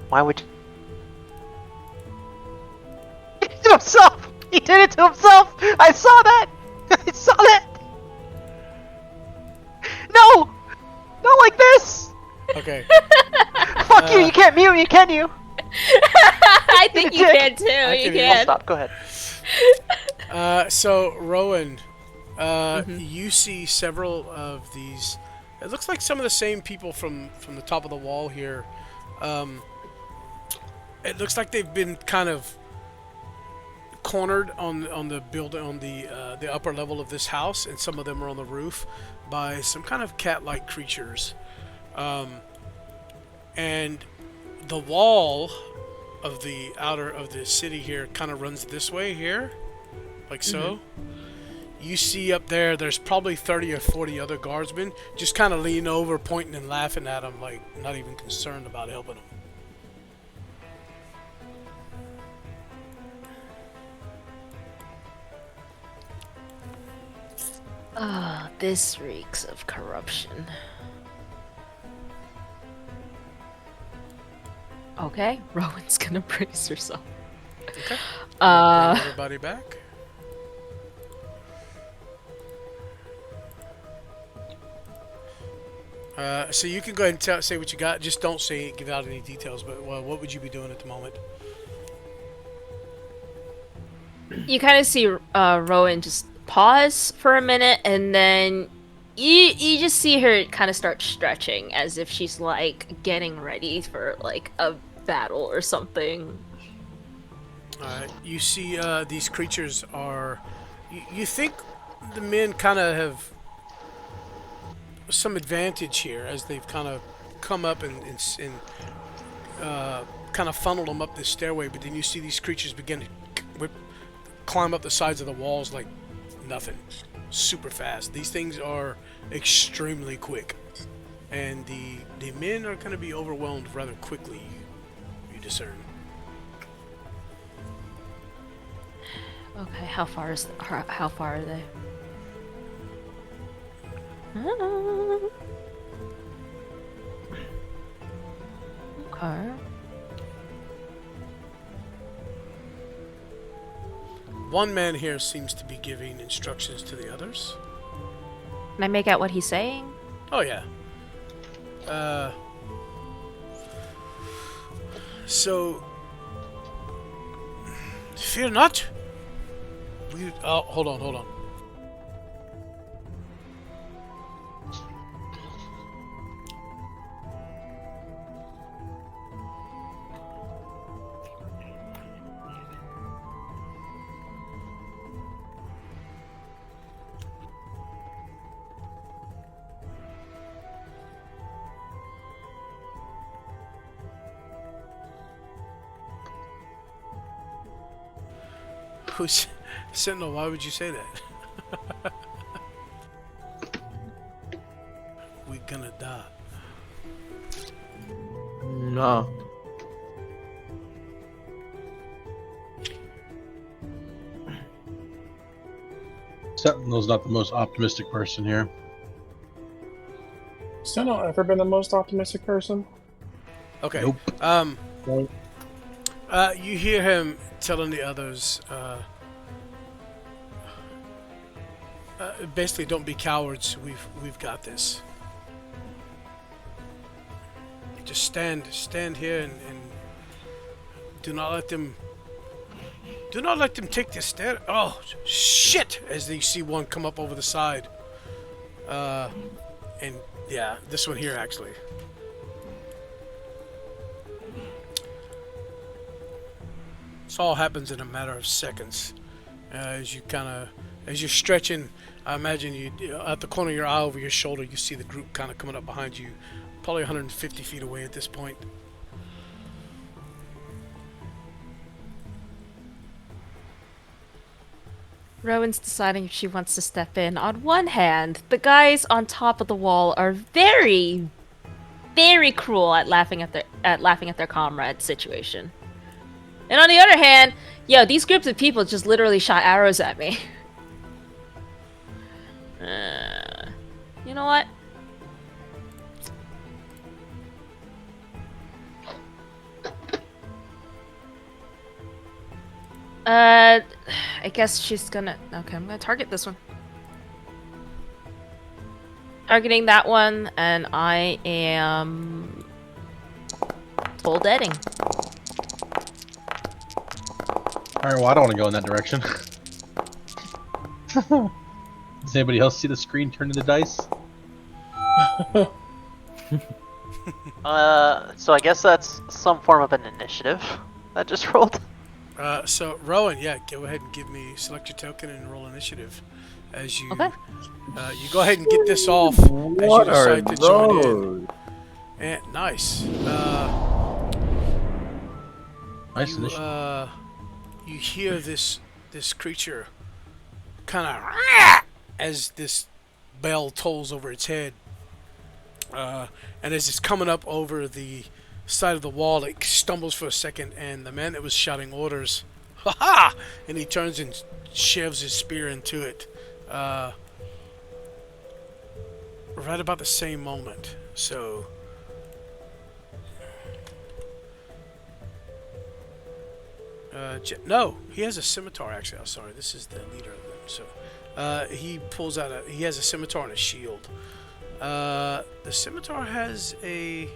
Why would you? He did it to himself! He did it to himself! I saw that! I saw that! No! Not like this! Okay. Fuck you, you can't mute me, can you? I think you can too. I You can- I'll can. stop, go ahead. So Rowan, you see several of these. It looks like some of the same people from the top of the wall here. It looks like they've been kind of cornered on the building on the upper level of this house, and some of them are on the roof by some kind of cat-like creatures. And the wall of the outer of the city here kind of runs this way here, like so. You see up there, there's probably 30 or 40 other guardsmen just kind of leaning over, pointing and laughing at them, like not even concerned about helping them. Ah, this reeks of corruption. Okay, Rowan's gonna brace herself. Okay. Uh, Bring everybody back. So you can go ahead and say what you got. Just don't give out any details. But what would you be doing at the moment? you kind of see Rowan just pause for a minute, and then you just see her kind of start stretching as if she's like getting ready for like a battle or something. You see these creatures are. You think the men kind of have some advantage here as they've kind of come up and kind of funneled them up this stairway. But then you see these creatures begin to climb up the sides of the walls like nothing, super fast. These things are extremely quick, and the men are going to be overwhelmed rather quickly. You discern. Okay, how far are they? Okay. One man here seems to be giving instructions to the others. Can I make out what he's saying? Oh yeah. So fear not. Hold on. Who's Sentinel? Why would you say that? We're gonna die. No. Sentinel's not the most optimistic person here. Sentinel ever been the most optimistic person? Okay. Nope. You hear him telling the others, basically, don't be cowards. We've got this. Just stand here and do not let them take this stair. Oh shit! As they see one come up over the side, and yeah, this one here actually. This all happens in a matter of seconds. As you're stretching, I imagine you at the corner of your eye over your shoulder, you see the group kind of coming up behind you, probably 150 feet away at this point. Rowan's deciding if she wants to step in. On one hand, the guys on top of the wall are very, very cruel at laughing at their comrade's situation. And on the other hand, yo, these groups of people just literally shot arrows at me. You know what? I guess she's gonna... Okay, I'm gonna target this one. Targeting that one, and I am... full deading. Alright, well, I don't want to go in that direction. Does anybody else see the screen turn into dice? So I guess that's some form of an initiative that just rolled. So Rowan, yeah, go ahead and select your token and roll initiative. As you, Okay. You go ahead and get this off as you What are decide to join in. those? And nice. Nice initiative. You hear this creature kind of as this bell tolls over its head, and as it's coming up over the side of the wall, it stumbles for a second, and the man that was shouting orders, ha ha, and he turns and shoves his spear into it. Right about the same moment. So no, he has a scimitar actually. I'm sorry, this is the leader of them. So he pulls out he has a scimitar and a shield. The scimitar has a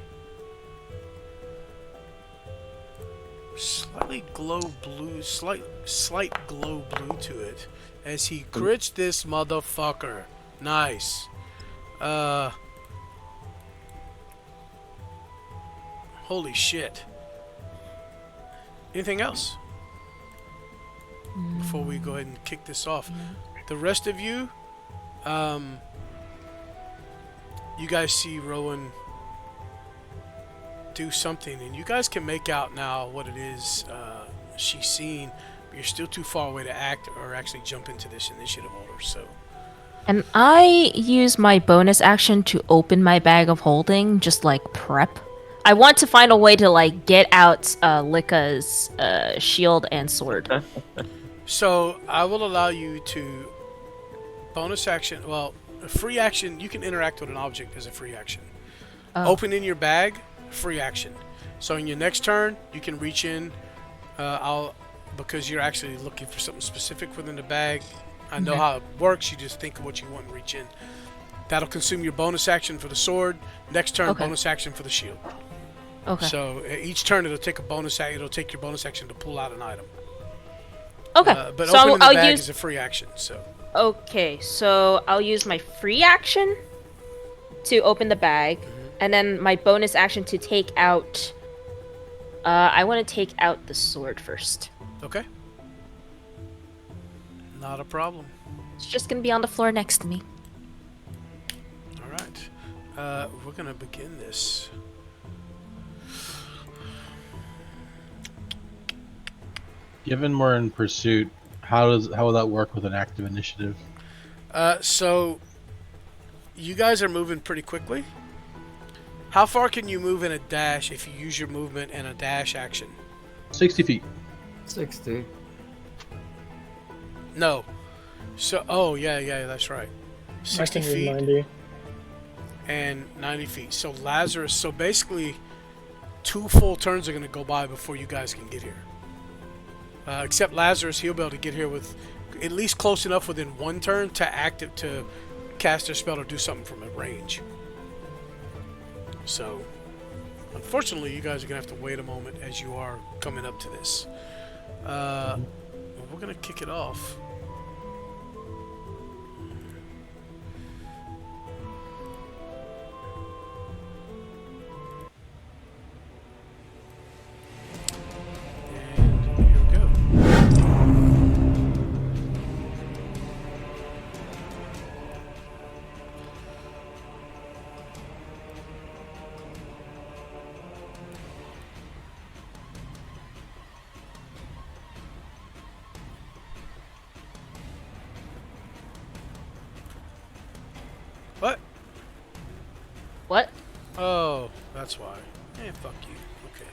slight glow blue to it as he crits this motherfucker. Nice. Holy shit. Anything else? Before we go ahead and kick this off. The rest of you, you guys see Rowan do something, and you guys can make out now what it is she's seen, but you're still too far away to act or actually jump into this initiative order. So, And I use my bonus action to open my bag of holding, just like prep. I want to find a way to like get out Lika's shield and sword. so I will allow you to bonus action. Well, a free action. You can interact with an object as a free action. Opening your bag, free action. So in your next turn, you can reach in. Because you're actually looking for something specific within the bag. I know how it works. You just think of what you want and reach in. That'll consume your bonus action for the sword. Next turn, bonus action for the shield. Okay. So each turn, it'll take a bonus. It'll take your bonus action to pull out an item. Okay. But so opening the I'll bag use. is a free action. So. Okay, so I'll use my free action to open the bag, and then my bonus action to take out. I want to take out the sword first. Okay. Not a problem. It's just gonna be on the floor next to me. All right. We're gonna begin this. Given we're in pursuit, how will that work with an active initiative? So you guys are moving pretty quickly. How far can you move in a dash if you use your movement and a dash action? 60 feet. 60. No. So, oh, yeah, that's right. I 60 can do feet 90. and 90 feet. So Lazarus, so basically 2 full turns are going to go by before you guys can get here. Except Lazarus, he'll be able to get here with at least close enough within 1 turn to cast their spell or do something from a range. So, unfortunately, you guys are going to have to wait a moment as you are coming up to this. We're going to kick it off. And here we go. What? What? Oh, that's why. Fuck you. Okay.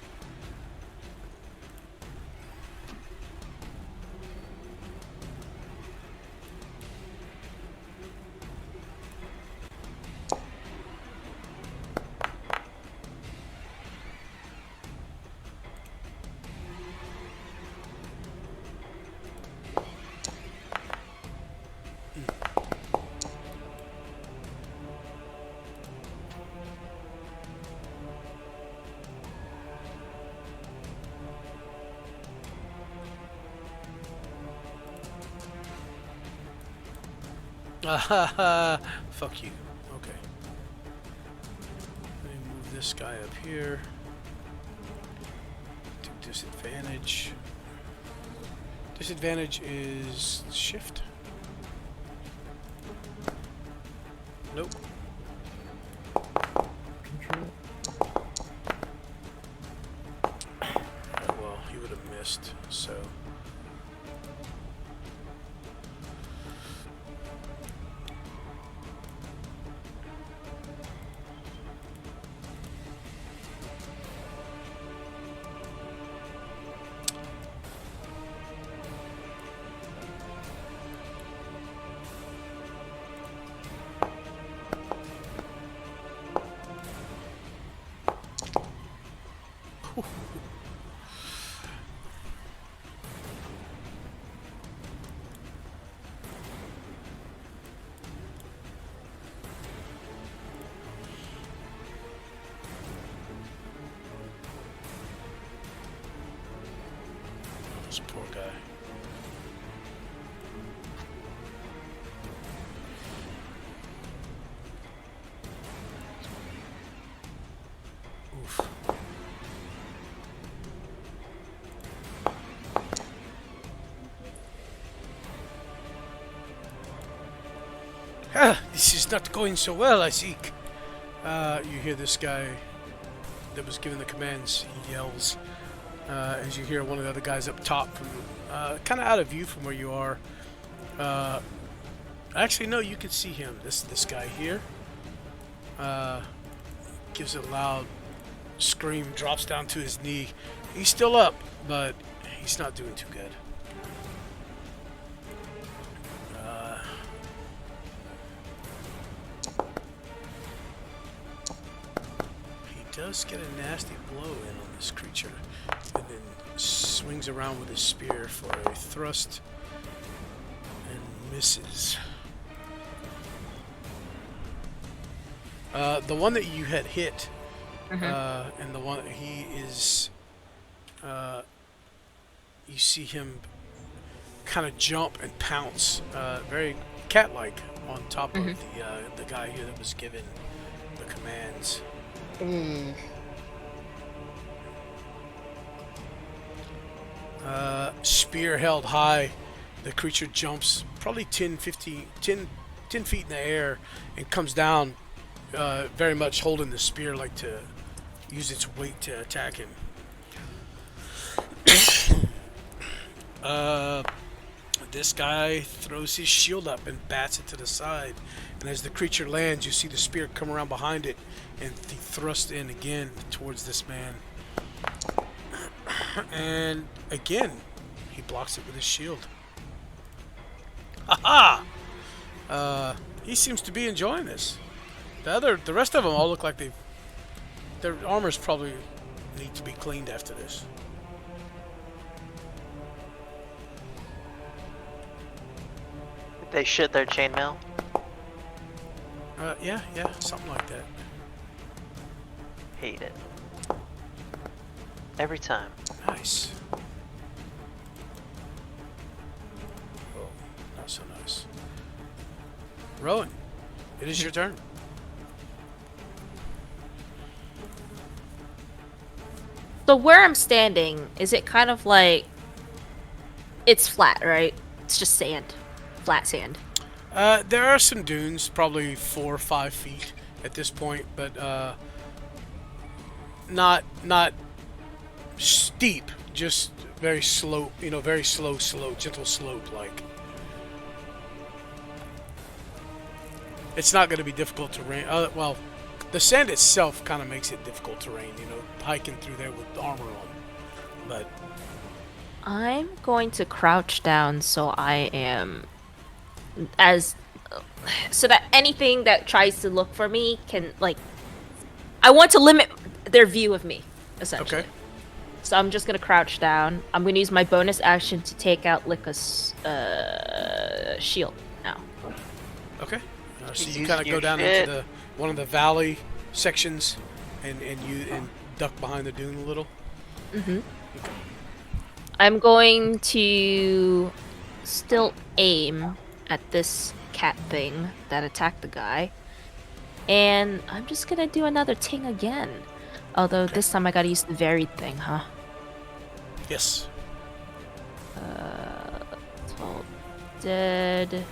Fuck you. Okay. Let me move this guy up here. Take disadvantage. Disadvantage is shift. Nope. Well, he would have missed, so. This poor guy. Oof. This is not going so well, I think. You hear this guy that was given the commands. He yells as you hear one of the other guys up top, from kind of out of view from where you are. Actually, no, you can see him. This guy here gives a loud scream, drops down to his knee. He's still up, but he's not doing too good. He does get a nasty blow in on this creature, and then swings around with his spear for a thrust and misses. The one that you had hit, and the one he is, you see him kind of jump and pounce, very cat-like, on top of the guy here that was given the commands. Spear held high, the creature jumps probably 10 feet in the air and comes down, very much holding the spear like to use its weight to attack him. This guy throws his shield up and bats it to the side, and as the creature lands, you see the spear come around behind it and he thrusts in again towards this man. And again, he blocks it with his shield. Ha ha! He seems to be enjoying this. The rest of them all look like their armors probably need to be cleaned after this. They shit their chainmail. Yeah, something like that. Hate it. Every time. Nice. Oh, not so nice. Rowan, it is your turn. So where I'm standing, is it kind of like it's flat, right? It's just sand, flat sand. There are some dunes, probably 4 or 5 feet at this point, but not steep, just very slow, very slow, gentle slope like. It's not going to be difficult terrain. Well, the sand itself kind of makes it difficult terrain, hiking through there with armor on. But I'm going to crouch down so that anything that tries to look for me can, like, I want to limit their view of me, essentially. okay. So I'm just gonna crouch down. I'm gonna use my bonus action to take out Lika's shield now. Okay. So He's you kind of using go your down shit. into one of the valley sections, and duck behind the dune a little. I'm going to still aim at this cat thing that attacked the guy, and I'm just gonna do another ting again. Although this time I gotta use the varied thing, huh? Yes. 12 dead.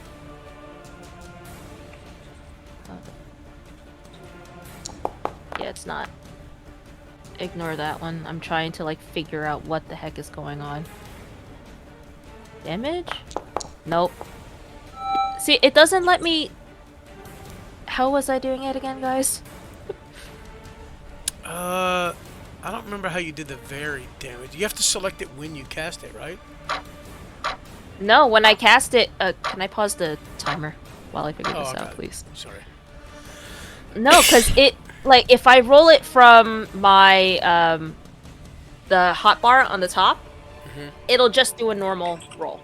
Yeah, it's not. Ignore that one. I'm trying to figure out what the heck is going on. Damage? Nope. See, it doesn't let me... How was I doing it again, guys? I don't remember how you did the varied damage. You have to select it when you cast it, right? No, when I cast it... can I pause the timer while I figure this okay. out, please? Sorry. No, because it... if I roll it from my, the hotbar on the top, it'll just do a normal roll.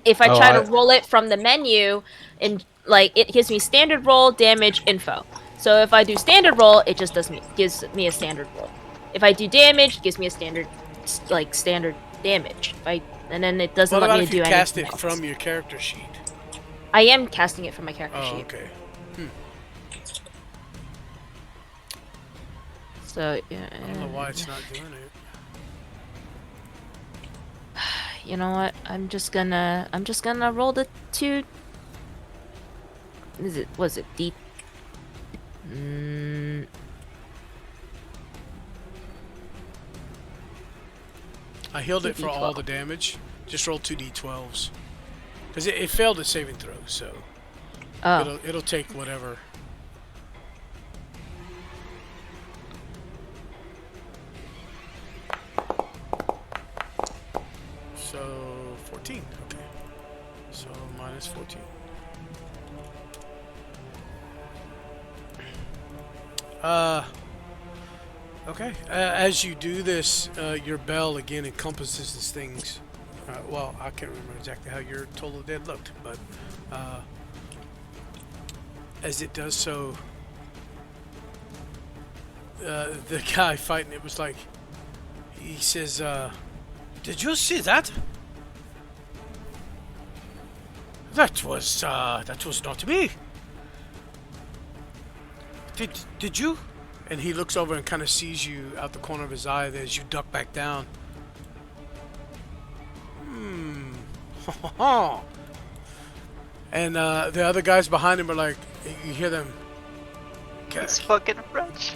If I try to roll it from the menu, and it gives me standard roll, damage, info. So if I do standard roll, it just gives me a standard roll. If I do damage, it gives me a standard, standard damage. And then it doesn't let me do anything. What about if you cast it else. from your character sheet? I am casting it from my character sheet. Oh, okay. So yeah. I don't know why it's not doing it. You know what? I'm just gonna roll the two. Was it I healed it for all 2d12. the damage. Just roll 2d12s. Because it failed its saving throw, so Oh. it'll take whatever. So 14. Okay. So minus 14. Okay. As you do this, your bell again encompasses these things. Well, I can't remember exactly how your Toll of the Dead looked, but as it does so, the guy fighting it was like, he says, "Did you see that? That was not me. Did you?" And he looks over and kind of sees you out the corner of his eye as you duck back down. And the other guys behind him are like, you hear them. It's fucking French.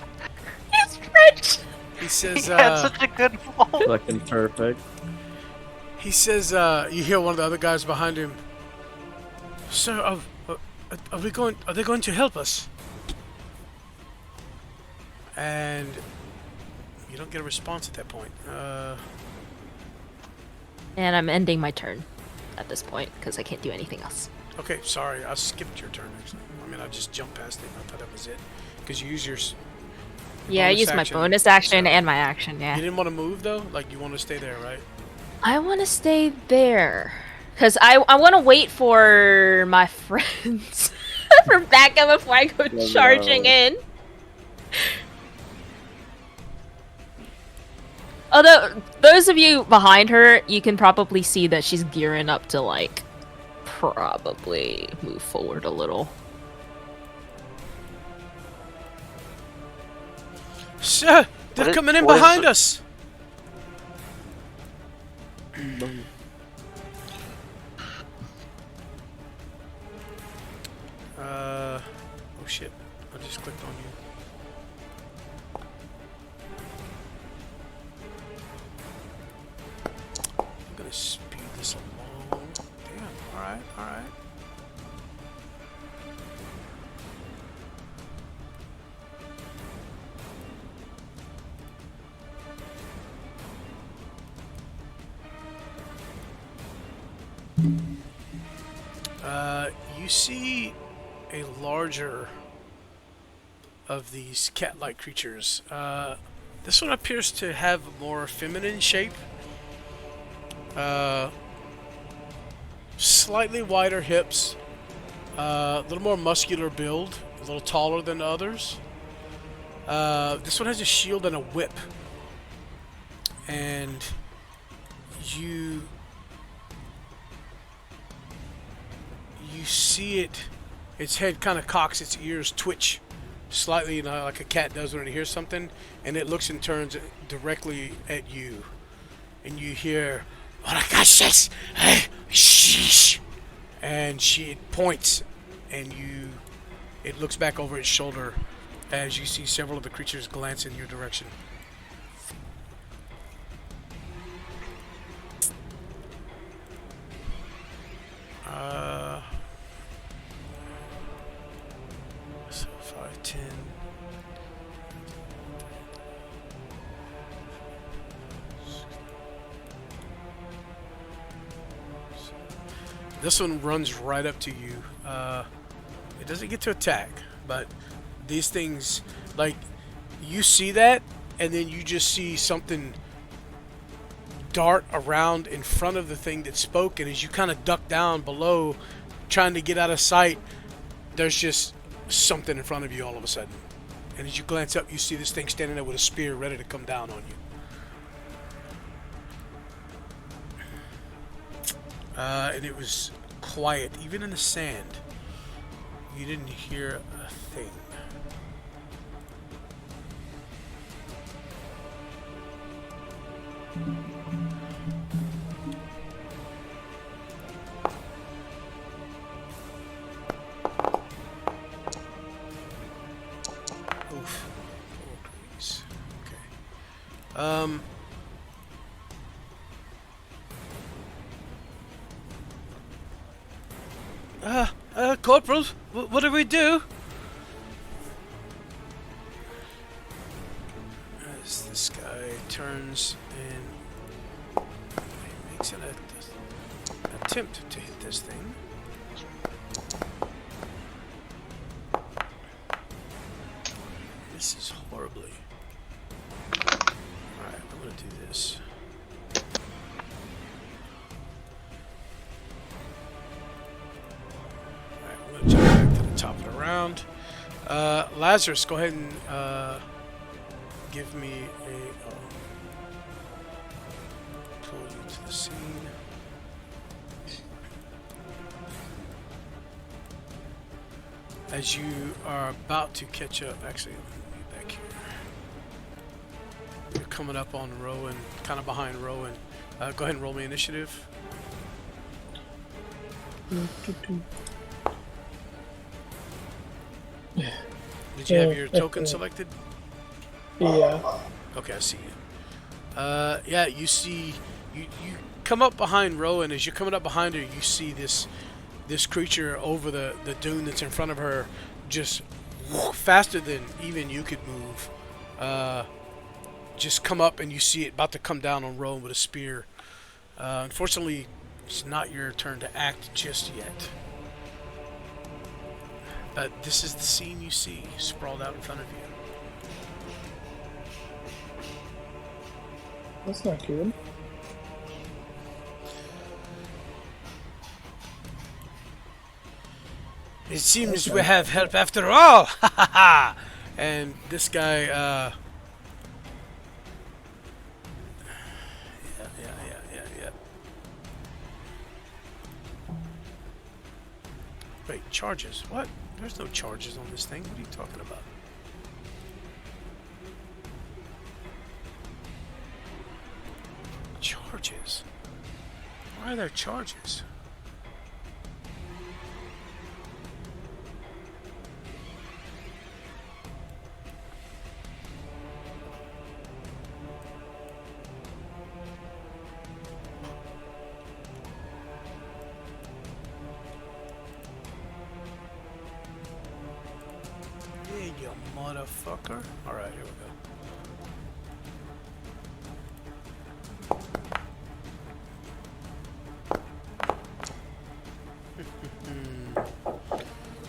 It's French! He says, He had such a good moment. Fucking perfect. he says, you hear one of the other guys behind him. Sir, are they going to help us? And you don't get a response at that point. And I'm ending my turn at this point because I can't do anything else. Okay, sorry, I skipped your turn actually. I mean, I just jumped past it. I thought that was it. Because you use your Yeah, I bonus used my action, bonus action so- and my action, yeah. You didn't want to move though? Like you want to stay there, right? I want to stay there. Because I want to wait for my friends for backup before I go No, charging no. in. Although, those of you behind her, you can probably see that she's gearing up to, like, probably move forward a little. Sir, they're What is- coming in what is behind the- us. Oh shit! I just clicked on you. I'm gonna speed this along. Damn. All right. All right. You see a larger of these cat-like creatures. This one appears to have a more feminine shape. Slightly wider hips. A little more muscular build. A little taller than the others. This one has a shield and a whip. And you see its head kind of cocks, its ears twitch slightly, like a cat does when it hears something, and it looks and turns directly at you, and you hear, "Orakasis, sheesh," and she points, and it looks back over its shoulder as you see several of the creatures glance in your direction. So 5, 10. This one runs right up to you. It doesn't get to attack, but these things, like, you see that, and then you just see something dart around in front of the thing that spoke, and as you kind of duck down below, trying to get out of sight, there's just something in front of you all of a sudden. And as you glance up, you see this thing standing there with a spear ready to come down on you. And it was quiet, even in the sand. You didn't hear a thing. Corporal, what do we do? As this guy turns and makes an attempt to hit this thing. This is horribly. Alright, I'm gonna do this. Alright, I'm gonna jump back to the top of the round. Lazarus, go ahead and give me a pull you to the scene. As you are about to catch up, actually, let me get back here. You're coming up on Rowan, kind of behind Rowan. Go ahead and roll me initiative. Did you have your token selected? Yeah. Okay, I see you. Yeah, you see, you come up behind Rowan. As you're coming up behind her, you see this creature over the dune that's in front of her, just faster than even you could move. Just come up and you see it about to come down on Rowan with a spear. Unfortunately, it's not your turn to act just yet. But this is the scene you see sprawled out in front of you. That's not good. It seems we have help after all! Ha ha ha! And this guy, yeah. Wait, charges? What? There's no charges on this thing. What are you talking about? Charges? Why are there charges? Yeah, you motherfucker. Alright, here we go.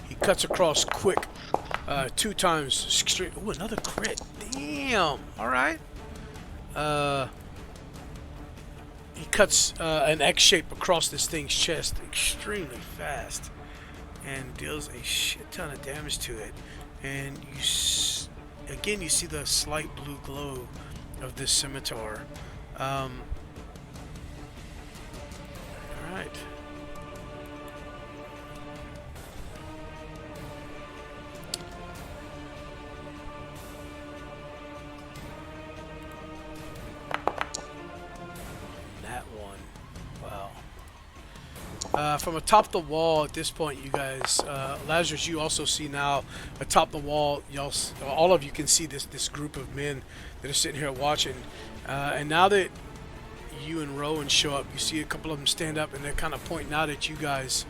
He cuts across quick, 2 times. Extreme. Ooh, another crit. Damn. All right. He cuts an X shape across this thing's chest, extremely fast, and deals a shit ton of damage to it. And you, again, you see the slight blue glow of this scimitar. All right. From atop the wall at this point, you guys, Lazarus, you also see now atop the wall, all of you can see this group of men that are sitting here watching. And now that you and Rowan show up, you see a couple of them stand up and they're kind of pointing out at you guys.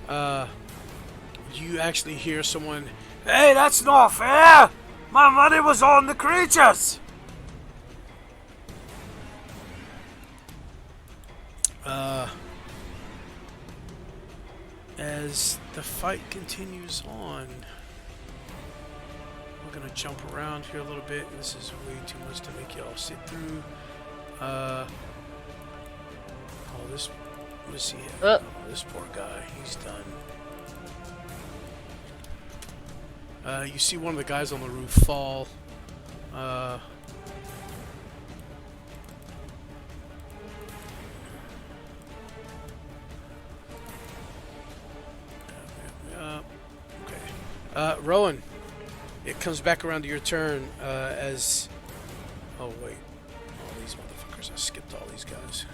You actually hear someone, "Hey, that's not fair! My money was on the creatures!" As the fight continues on, we're gonna jump around here a little bit. This is way too much to make y'all sit through. Oh, this. What does he have? Oh, this poor guy. He's done. You see one of the guys on the roof fall. Rowan, it comes back around to your turn as... Oh, wait. All these motherfuckers. I skipped all these guys.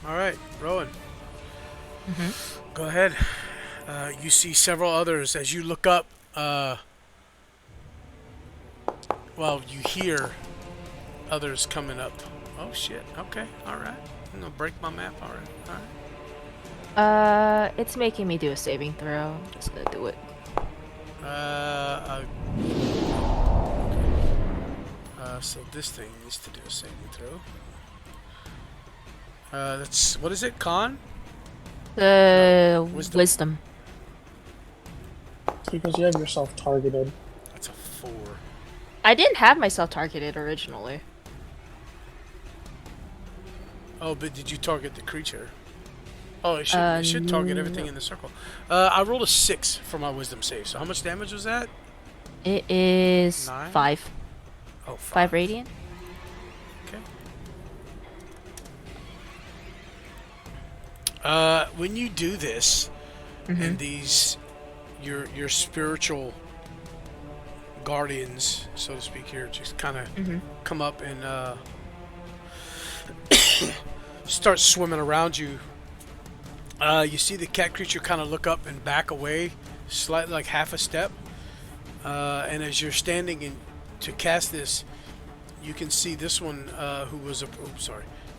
Alright, Rowan. Go ahead. You see several others as you look up. well, you hear others coming up. Oh shit. Okay. All right. I'm gonna break my map. All right. All right. It's making me do a saving throw. I'm just gonna do it. So this thing needs to do a saving throw. That's what is it? Con? Wisdom. Because you have yourself targeted. That's a 4. I didn't have myself targeted originally. Oh, but did you target the creature? Oh, it should target everything in the circle. I rolled a 6 for my wisdom save. So how much damage was that? It is 9? 5. Oh, 5 radiant. Okay. When you do this, and these your spiritual guardians, so to speak, here just kind of come up and start swimming around you. You see the cat creature kind of look up and back away, slightly, like half a step. And as you're standing in to cast this, you can see this one who was You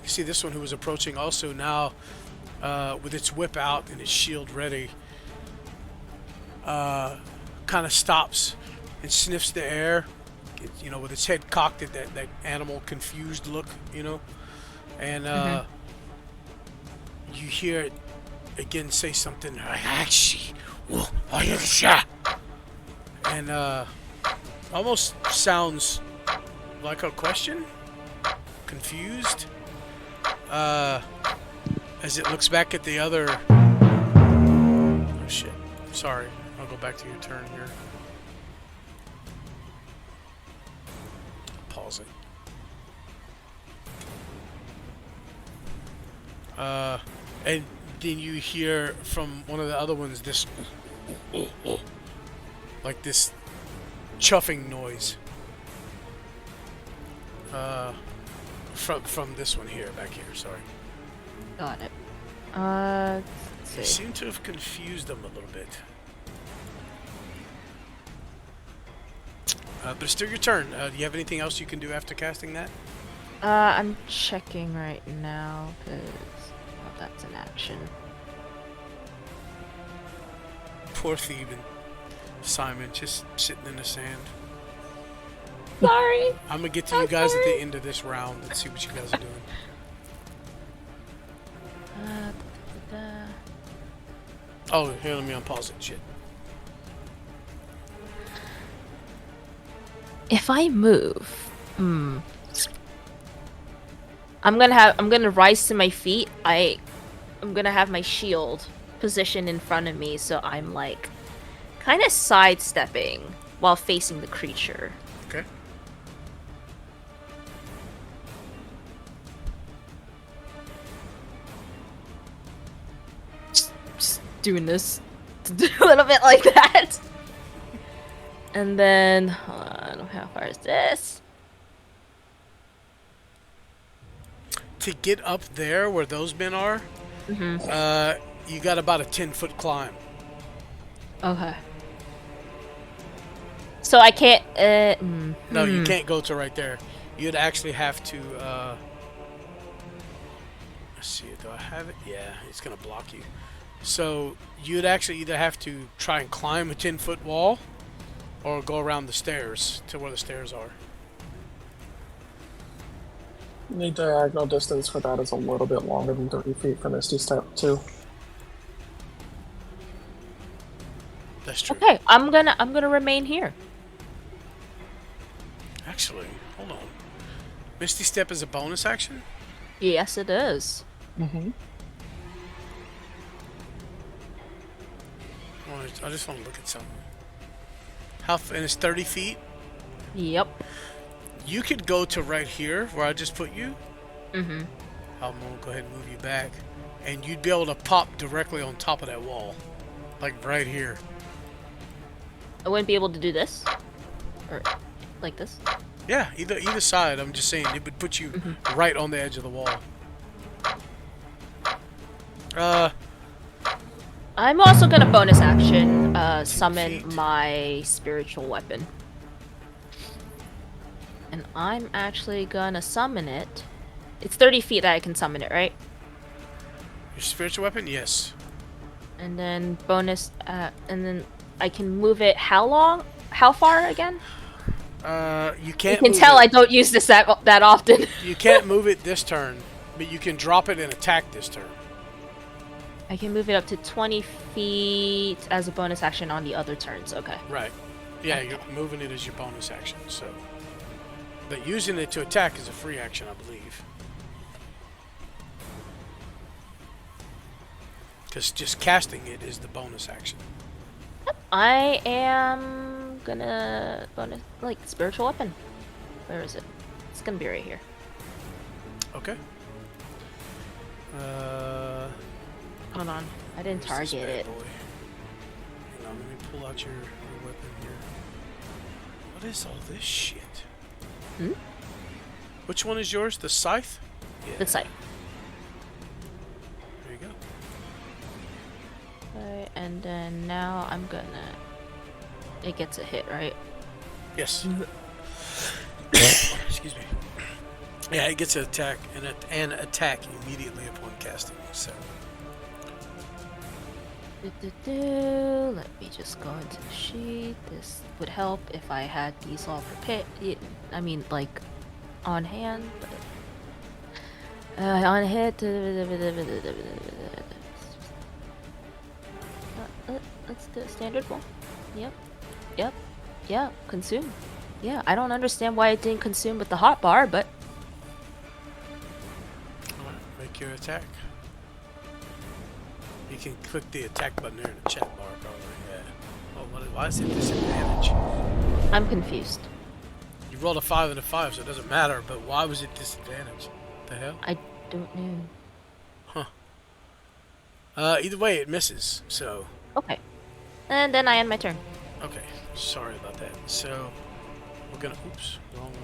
see this one who was approaching also now with its whip out and its shield ready. Kind of stops and sniffs the air, with its head cocked at that animal confused look, and you hear it again say something, and almost sounds like a question, confused, as it looks back at the other. Oh shit, sorry, I'll go back to your turn here. Pause it. And then you hear from one of the other ones this like this chuffing noise from this one here, back here, sorry. Got it. Let's You see. seem to have confused them a little bit. But it's still your turn. Do you have anything else you can do after casting that? I'm checking right now because that's an action. Poor Thebe and Simon just sitting in the sand. Sorry. I'm gonna get to you guys at the end of this round and see what you guys are doing. Oh, here, let me unpause it. Shit. If I move, I'm gonna rise to my feet. I'm gonna have my shield positioned in front of me, so I'm like kind of sidestepping while facing the creature. Okay. Just doing this a little bit like that. And then, hold on, how far is this? To get up there where those men are, you got about a 10-foot climb. Okay. So I can't. No, you can't go to right there. You'd actually have to. Let's see. Do I have it? Yeah, it's gonna block you. So you'd actually either have to try and climb a 10-foot wall, or go around the stairs to where the stairs are. The diagonal distance for that is a little bit longer than 30 feet for Misty Step, too. That's true. Okay, I'm gonna remain here. Actually, hold on. Misty Step is a bonus action? Yes, it is. Mm-hmm. I just want to look at something. And it's 30 feet? Yep. You could go to right here, where I just put you. Mm-hmm. I'm gonna go ahead and move you back. And you'd be able to pop directly on top of that wall. Like right here. I wouldn't be able to do this, or like this. Yeah, either side. I'm just saying, it would put you right on the edge of the wall. I'm also gonna bonus action summon my spiritual weapon. And I'm actually gonna summon it. It's 30 feet that I can summon it, right? Your spiritual weapon? Yes. And then bonus, and then I can move it how long? How far again? You can't. You can tell I don't use this that often. You can't move it this turn, but you can drop it and attack this turn. I can move it up to 20 feet as a bonus action on the other turns. Okay. Right. Yeah, you're moving it as your bonus action. So, but using it to attack is a free action, I believe. Because just casting it is the bonus action. I am gonna bonus spiritual weapon. Where is it? It's gonna be right here. Okay. Hold on, I didn't Where's target this it. bad boy? Hang on, let me pull out your weapon here. What is all this shit? Hmm? Which one is yours? The scythe? Yeah. The site. There you go. Right, and then now I'm gonna. It gets a hit, right? Yes. Excuse me. Yeah, it gets an attack and attack immediately upon casting. So. Let me just go into the sheet. This would help if I had these all prepared. I mean, like, on hand. But, on hand. Let's do a standard one. Yep. Yep. Yeah. Consume. Yeah. I don't understand why it didn't consume with the hot bar, but. Alright, make your attack. You can click the attack button there in the chat bar, probably. Yeah. Oh, why is it disadvantage? I'm confused. You rolled a 5 and a 5, so it doesn't matter, but why was it disadvantage? What the hell? I don't know. Huh. Either way, it misses, so. Okay. And then I end my turn. Okay, sorry about that. So, we're gonna. Oops, wrong one.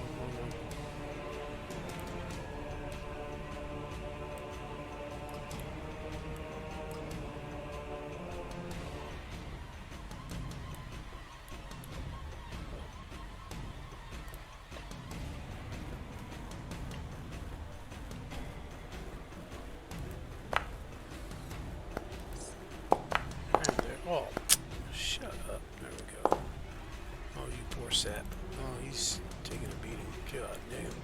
Oh, shut up. There we go. Oh, you poor sap. Oh, he's taking a beating. God damn.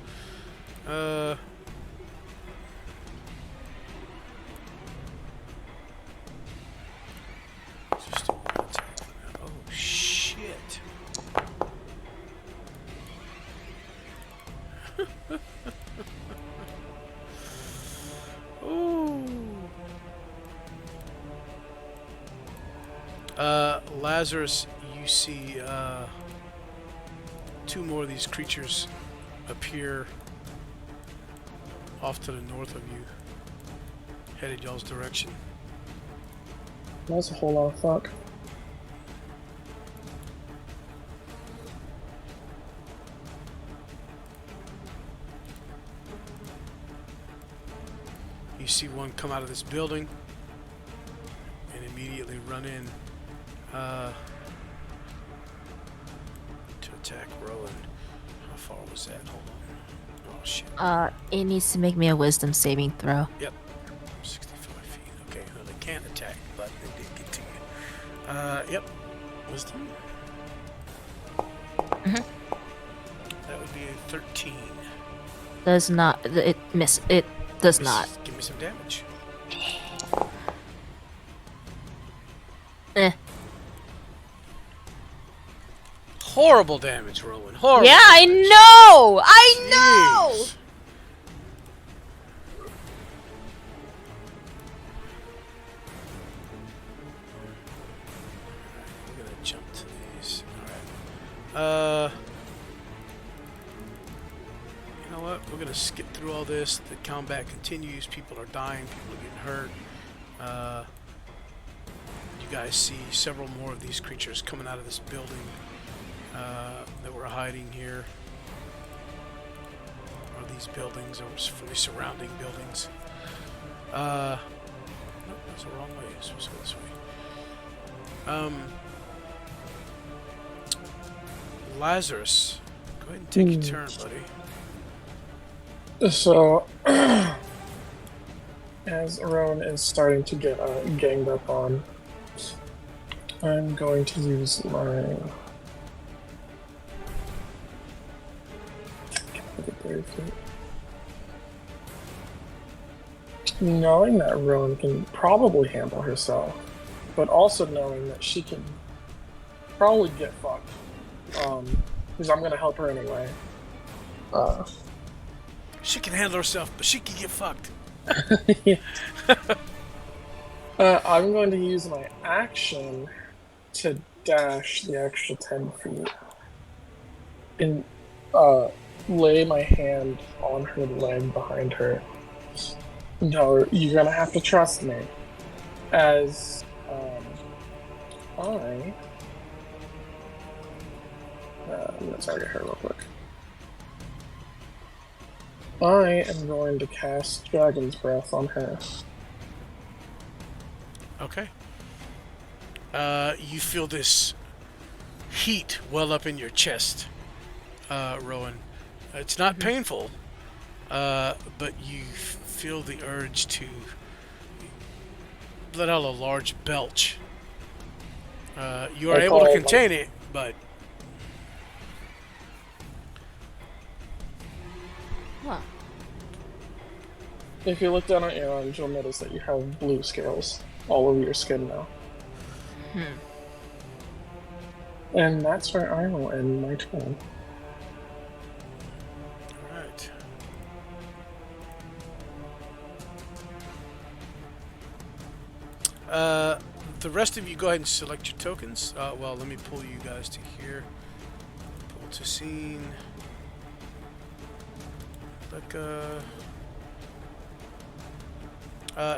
Just a one attack. Oh, shit. Ooh. Lazarus, you see two more of these creatures appear off to the north of you, headed y'all's direction. That's a whole lot of fuck. You see one come out of this building and immediately run in to attack Rowan. How far was that? Hold on. Oh shit. It needs to make me a wisdom saving throw. Yep. 65 feet. Okay, no, they can't attack, but they did get to you. Yep. Wisdom. That would be a 13. Does not. It miss. It does not. Give me some damage. Eh. Horrible damage, Rowan. Horrible. Yeah, I damage. know. I know. Jeez. We're gonna jump to these. Alright. You know what? We're gonna skip through all this. The combat continues. People are dying. People are getting hurt. You guys see several more of these creatures coming out of this building that were hiding here. Or these buildings, or from the surrounding buildings. Nope, that's the wrong way. It's supposed to go this way. Lazarus, go ahead and take your turn, buddy. So, as Rowan is starting to get ganged up on, I'm going to use my. Knowing that Rowan can probably handle herself, but also knowing that she can probably get fucked, because I'm going to help her anyway. She can handle herself, but she can get fucked. I'm going to use my action to dash the extra 10 feet and lay my hand on her leg behind her. No, you're gonna have to trust me. As I'm gonna target her real quick. I am going to cast Dragon's Breath on her. Okay. You feel this heat well up in your chest, Rowan. It's not painful, but you feel the urge to let out a large belch. You are able to contain it, but... Huh. If you look down at your arms, you'll notice that you have blue scales all over your skin now. And that's where I will end my turn. Alright. The rest of you go ahead and select your tokens. Well, let me pull you guys to here. Pull to scene.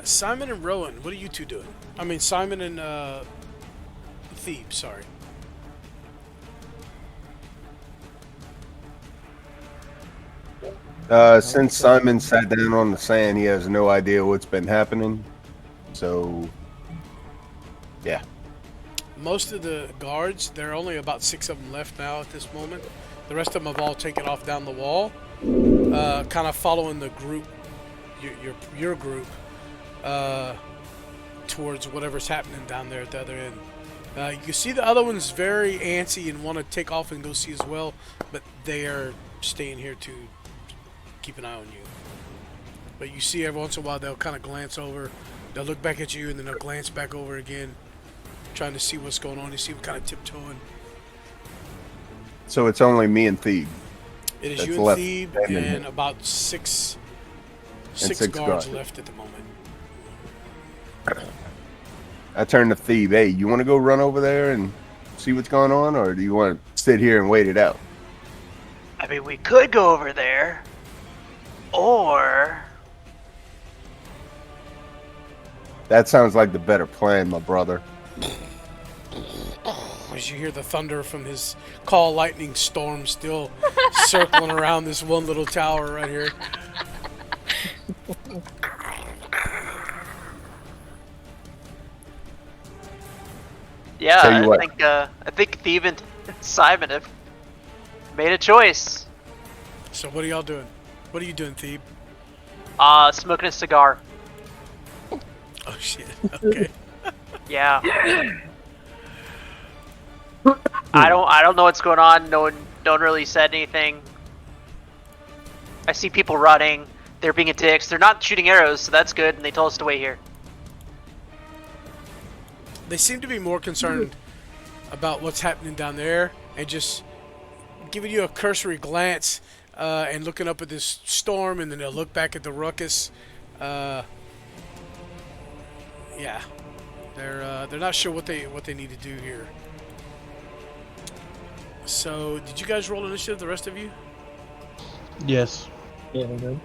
Simon and Rowan, what are you two doing? I mean, Simon and Thebes, sorry. Since Simon sat down on the sand, he has no idea what's been happening. So, yeah. Most of the guards, there are only about 6 of them left now at this moment. The rest of them have all taken off down the wall, kind of following the group, your group, towards whatever's happening down there at the other end. You can see the other ones very antsy and want to take off and go see as well, but they are staying here to keep an eye on you. But you see every once in a while they'll kind of glance over, they'll look back at you, and then they'll glance back over again, trying to see what's going on. You see them kind of tiptoeing. So it's only me and Thebe. It is that's you and left Thebe and about six guards left at the moment. I turn to Thebe. Hey, you want to go run over there and see what's going on, or do you want to sit here and wait it out? I mean, we could go over there, or... That sounds like the better plan, my brother. As you hear the thunder from his call lightning storm still circling around this one little tower right here. Yeah, I think Thebe and Simon have made a choice. So what are y'all doing? What are you doing, Thebe? Smoking a cigar. Oh shit. Okay. Yeah. I don't know what's going on. No one really said anything. I see people running. They're being dicks. They're not shooting arrows, so that's good. And they told us to wait here. They seem to be more concerned about what's happening down there and just giving you a cursory glance and looking up at this storm, and then they'll look back at the ruckus. Yeah, they're not sure what they need to do here. So, did you guys roll initiative, the rest of you? Yes. Yeah, we did.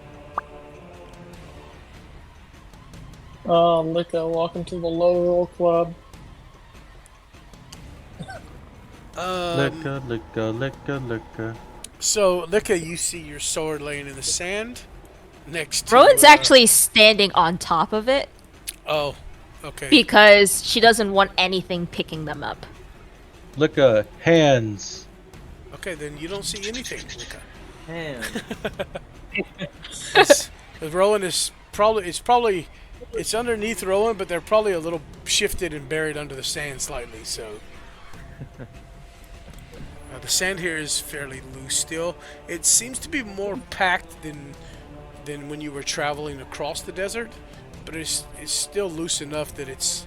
Licka, welcome to the Low Roll Club. Licka. So, Licka, you see your sword laying in the sand next to... Rowan's actually standing on top of it. Oh. Okay. because she doesn't want anything picking them up. Look, hands. Okay, then you don't see anything, Luca. Man. It's, Rowan is probably it's underneath Rowan, but they're probably a little shifted and buried under the sand slightly. So the sand here is fairly loose still. It seems to be more packed than when you were traveling across the desert, but it's still loose enough that it's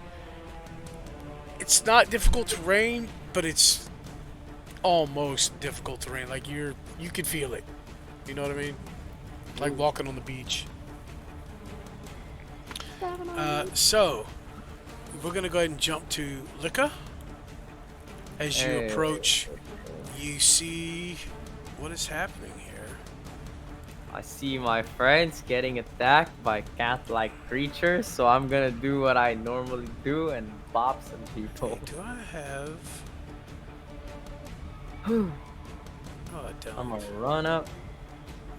not difficult terrain, but it's almost difficult terrain. Like you could feel it. You know what I mean? Like walking on the beach. So we're gonna go ahead and jump to Lika. As you approach, you see what is happening here. I see my friends getting attacked by cat-like creatures, so I'm gonna do what I normally do and bop some people. Okay, do I have? Oh, I don't. I'm gonna run up,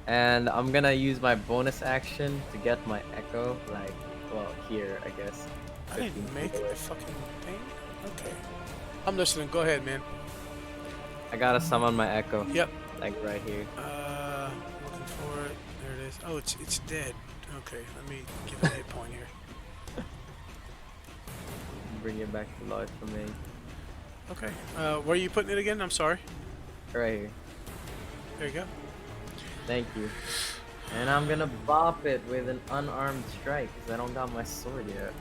and I'm gonna use my bonus action to get my echo, like, well, here, I guess. I didn't 15 make feet away. the fucking thing. Okay, I'm listening. Go ahead, man. I gotta summon my echo, Yep. like right here. Looking for it. There it is. Oh, it's dead. Okay, let me give it a hit point here. Bring it back to life for me. Okay. Where are you putting it again? I'm sorry. Right here. There you go. Thank you. And I'm gonna bop it with an unarmed strike, because I don't got my sword yet.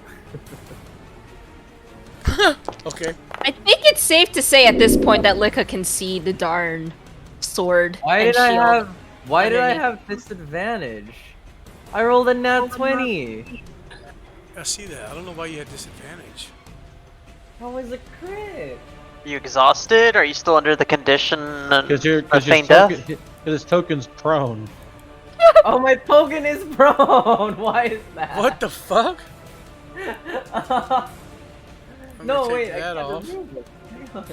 Okay. I think it's safe to say at this point that Lika can see the darn sword Why and did I shield. have underneath. disadvantage? I rolled a nat 20. I see that. I don't know why you had disadvantage. How was a crit? Are you exhausted? Are you still under the condition Because of feign death? his token's prone. Oh, my token is prone. Why is that? What the fuck? I'm No, gonna wait. take I that can't off. remove it. Hang on.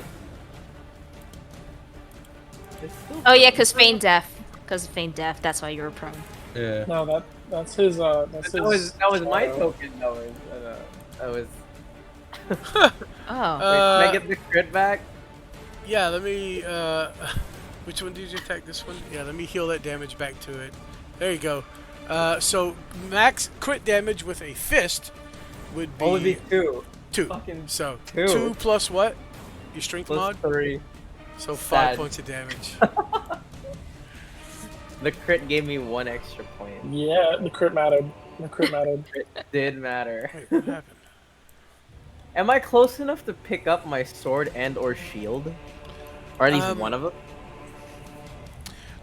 It's still Oh yeah, prone. because feign death. Because of feign death, that's why you were prone. Yeah. No, that's his. That's his. That was my shadow. token. That was. Oh. Wait, can I get the crit back? Yeah, let me, which one did you attack? This one? Yeah, let me heal that damage back to it. There you go. So, max crit damage with a fist would be Only 2. 2. Fucking So, 2. 2 plus what? Your strength Plus mod? 3. So, 5 sad. points of damage. The crit gave me 1 extra point. Yeah, the crit mattered. The crit mattered. It did matter. Wait, what happened? Am I close enough to pick up my sword and or shield? Or at least one of them?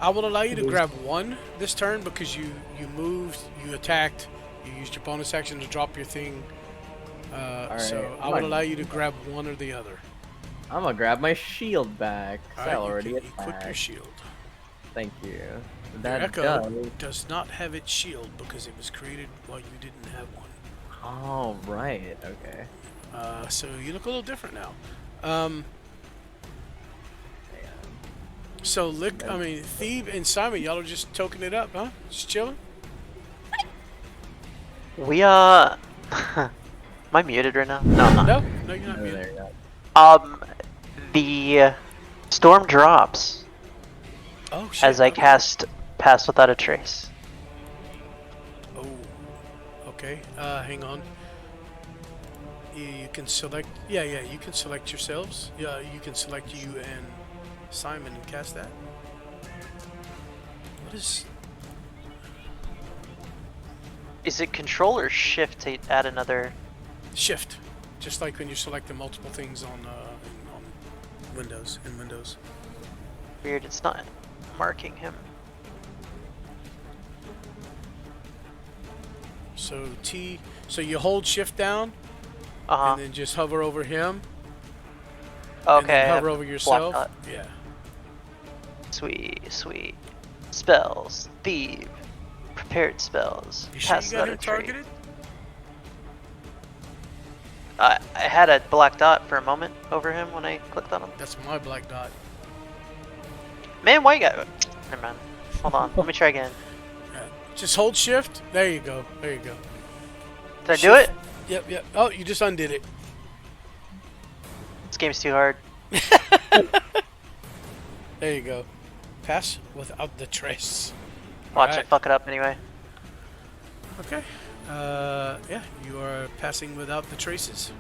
I will allow you to grab 1 this turn because you moved, you attacked, you used your bonus action to drop your thing. So, I will allow you to grab 1 or the other. I'm gonna grab my shield back. 'Cause I Alright, already you can equip your attacked. shield. Thank you. Your That Echo does. does not have its shield because it was created while you didn't have one. Oh, right. Okay. So you look a little different now. So Thebe and Simon, y'all are just toking it up, huh? Just chilling? We Am I muted right now? No, I'm not. No, you're not Oh, muted. there you go. The storm drops Oh shit. as I okay. cast Pass Without a Trace. Oh. Okay. Hang on. You can select. Yeah. You can select yourselves. Yeah. You can select you and Simon and cast that. What is? Is it Control or Shift to add another? Shift, just like when you're selecting multiple things on Windows. In Windows. Weird, it's not marking him. So so you hold Shift down, and then just hover over him. And Okay. then I hover have over block yourself. dot. Yeah. Sweet. Spells. Thief. Prepared spells. You sure you Pass got Without him a Trace. targeted? I had a black dot for a moment over him when I clicked on him. That's my black dot. Man, why you got? Never mind. Hold on. Let me try again. Yeah. Just hold Shift. There you go. Did I do it? Yep. Oh, you just undid it. This game's too hard. There you go. Pass without the trace. Watch Alright. it fuck it up anyway. Okay. Yeah, you are passing without the traces.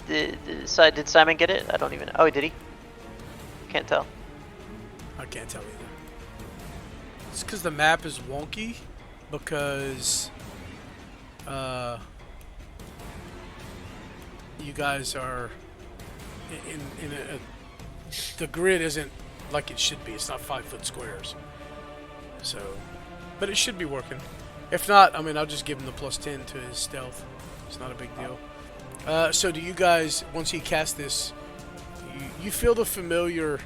Did Simon get it? I don't even know. Oh, did he? Can't tell. I can't tell either. It's because the map is wonky. Because you guys are in a the grid isn't like it should be. It's not 5-foot squares. So, but it should be working. If not, I mean, I'll just give him the +10 to his stealth. It's not a big deal. So do you guys, once he casts this, you feel the familiar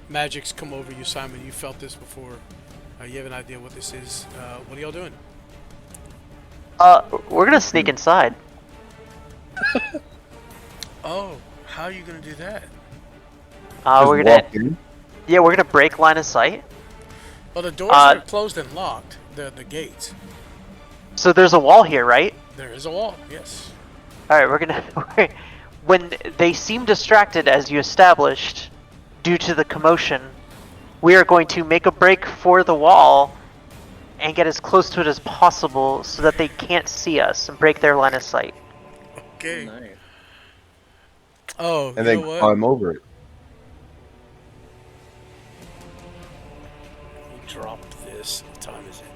magics come over you, Simon? You felt this before. You have an idea what this is. What are y'all doing? We're gonna sneak inside. Oh, how are you gonna do that? We're gonna. Yeah, we're gonna break line of sight. Well, the doors are closed and locked. The gates. So there's a wall here, right? There is a wall. Yes. All right, we're gonna. When they seem distracted, as you established, due to the commotion, we are going to make a break for the wall and get as close to it as possible so that they can't see us and break their line of sight. Okay. Nice. Oh, And you then know what? climb over it. He dropped this. What time is it?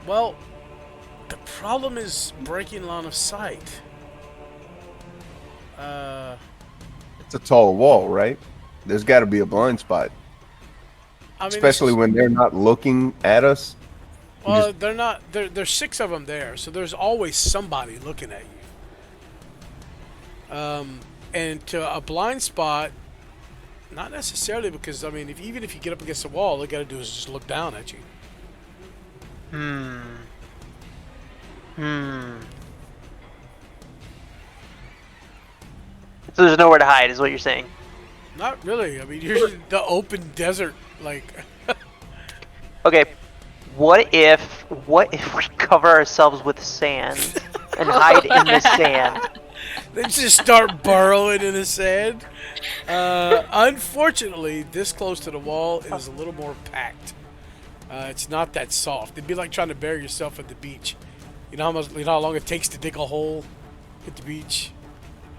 Well, the problem is breaking line of sight. It's a tall wall, right? There's got to be a blind spot, I mean, especially when they're not looking at us. Well, they're not. There's 6 of them there, so there's always somebody looking at you. And to a blind spot, not necessarily, because I mean, even if you get up against the wall, all you got to do is just look down at you. So there's nowhere to hide, is what you're saying. Not really. I mean, you're in the open desert, like. Okay, what if we cover ourselves with sand and hide in the sand? They just start burrowing in the sand. Unfortunately, this close to the wall is a little more packed. It's not that soft. It'd be like trying to bury yourself at the beach. You know how long it takes to dig a hole at the beach.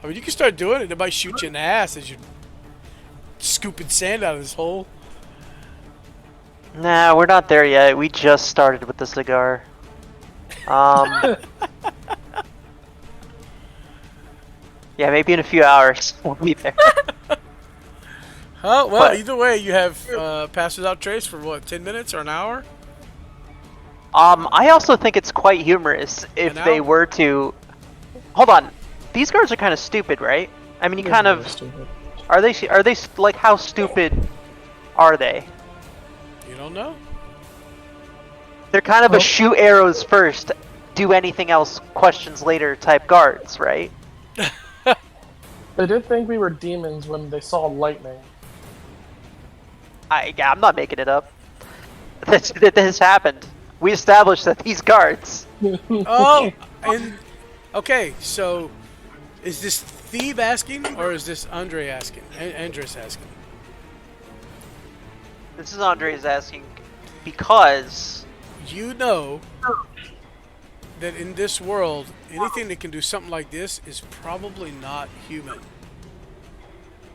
I mean, you can start doing it. It might shoot you in the ass as you're scooping sand out of this hole. Nah, we're not there yet. We just started with the cigar. Yeah, maybe in a few hours we'll be there. Oh, well, But- either way, you have pass without trace for what, 10 minutes or an hour? I also think it's quite humorous if An they hour? were to. Hold on, these guards are kind of stupid, right? I mean, you kind Really of stupid. are they like how stupid are they? You don't know? They're kind of a Well- shoot arrows first, do anything else, questions later type guards, right? They did think we were demons when they saw lightning. I'm not making it up. That this happened. We established that these guards. Oh, and okay, so is this Thebe asking or is this Andre asking? Andres asking. This is Andre's asking because You know that in this world, anything that can do something like this is probably not human.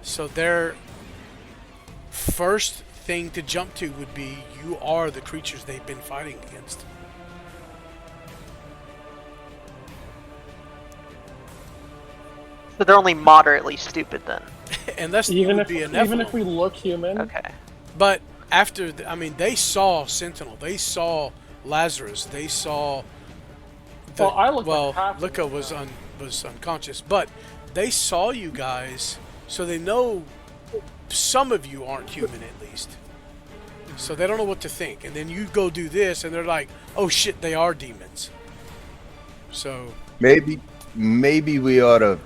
So their first thing to jump to would be you are the creatures they've been fighting against. so they're only moderately stupid then. And that's Even would if be a even if Nephilim. we look human, Okay. But after, I mean, they saw Sentinel, they saw Lazarus, they saw. Well, I looked like half of Lika them. was unconscious, but they saw you guys, so they know some of you aren't human at least. So they don't know what to think, and then you go do this, and they're like, "Oh shit, they are demons." So Maybe we ought to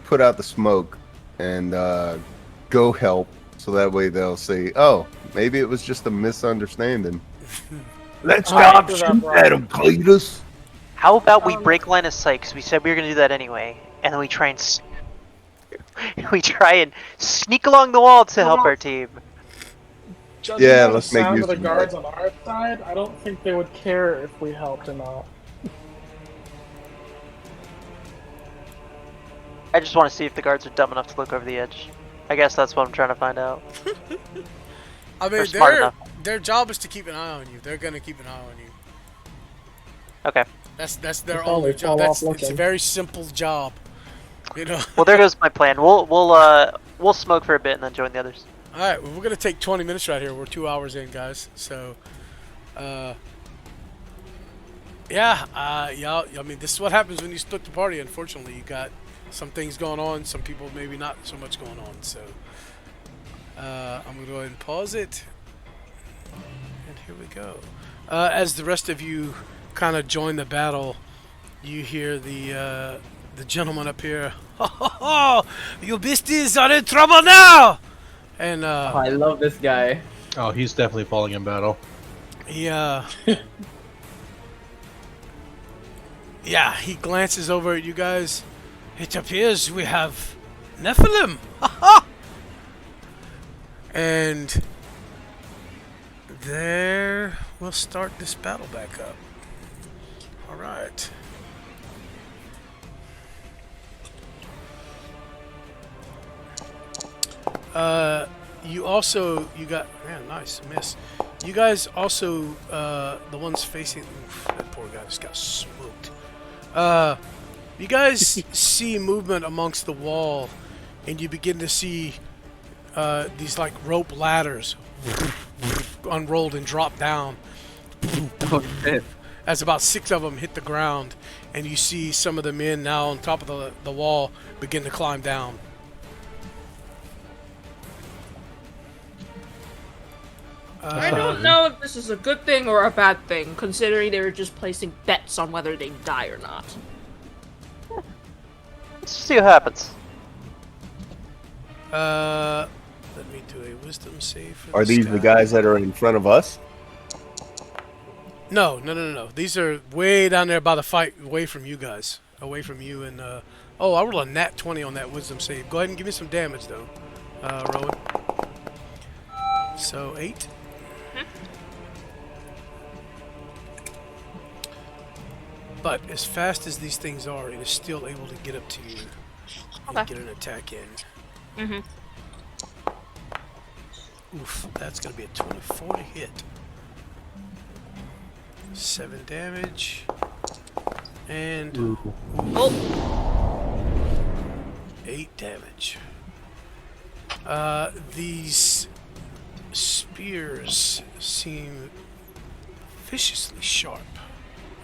put out the smoke and go help, so that way they'll say, "Oh, maybe it was just a misunderstanding." Let's Alright, stop shooting at him, Cletus. How about we break line of sight? Because we said we were gonna do that anyway, and then we try and sneak along the wall to help our team. Judging Yeah, by the let's make sound use of the of guards that. on our side, I don't think they would care if we helped or not. I just want to see if the guards are dumb enough to look over the edge. I guess that's what I'm trying to find out. I mean, They're smart enough. their job is to keep an eye on you. They're gonna keep an eye on you. Okay. That's their They'll probably only job. fall off It's a looking. very simple job. You know. Well, there goes my plan. We'll smoke for a bit and then join the others. All right, well, we're gonna take 20 minutes right here. We're 2 hours in, guys. So, yeah, I mean, this is what happens when you split the party. Unfortunately, you got some things going on, some people maybe not so much going on. So, I'm gonna go ahead and pause it, and here we go. As the rest of you kind of join the battle, you hear the gentleman up here. Ho ho ho! You beasties are in trouble now! And Oh, I love this guy. Oh, he's definitely falling in battle. yeah, he glances over at you guys. It appears we have Nephilim. And there we'll start this battle back up. All right. You got, man, nice miss. You guys also, the ones facing, oof, that poor guy just got smoked. You guys see movement amongst the wall, and you begin to see these like rope ladders unrolled and drop down. Oh shit. As about 6 of them hit the ground, and you see some of the men now on top of the wall begin to climb down. I don't know if this is a good thing or a bad thing, considering they were just placing bets on whether they die or not. Let's see what happens. Let me do a wisdom save. For Are these guy. the guys that are in front of us? No. These are way down there by the fight, away from you guys, away from you and. Oh, I rolled a nat 20 on that wisdom save. Go ahead and give me some damage though, Rowan. So 8. But as fast as these things are, it is still able to get up to you and Okay. get an attack in. Mm-hmm. Oof, that's gonna be a 24 to hit. 7 damage. And Oh, 8 damage. These spears seem viciously sharp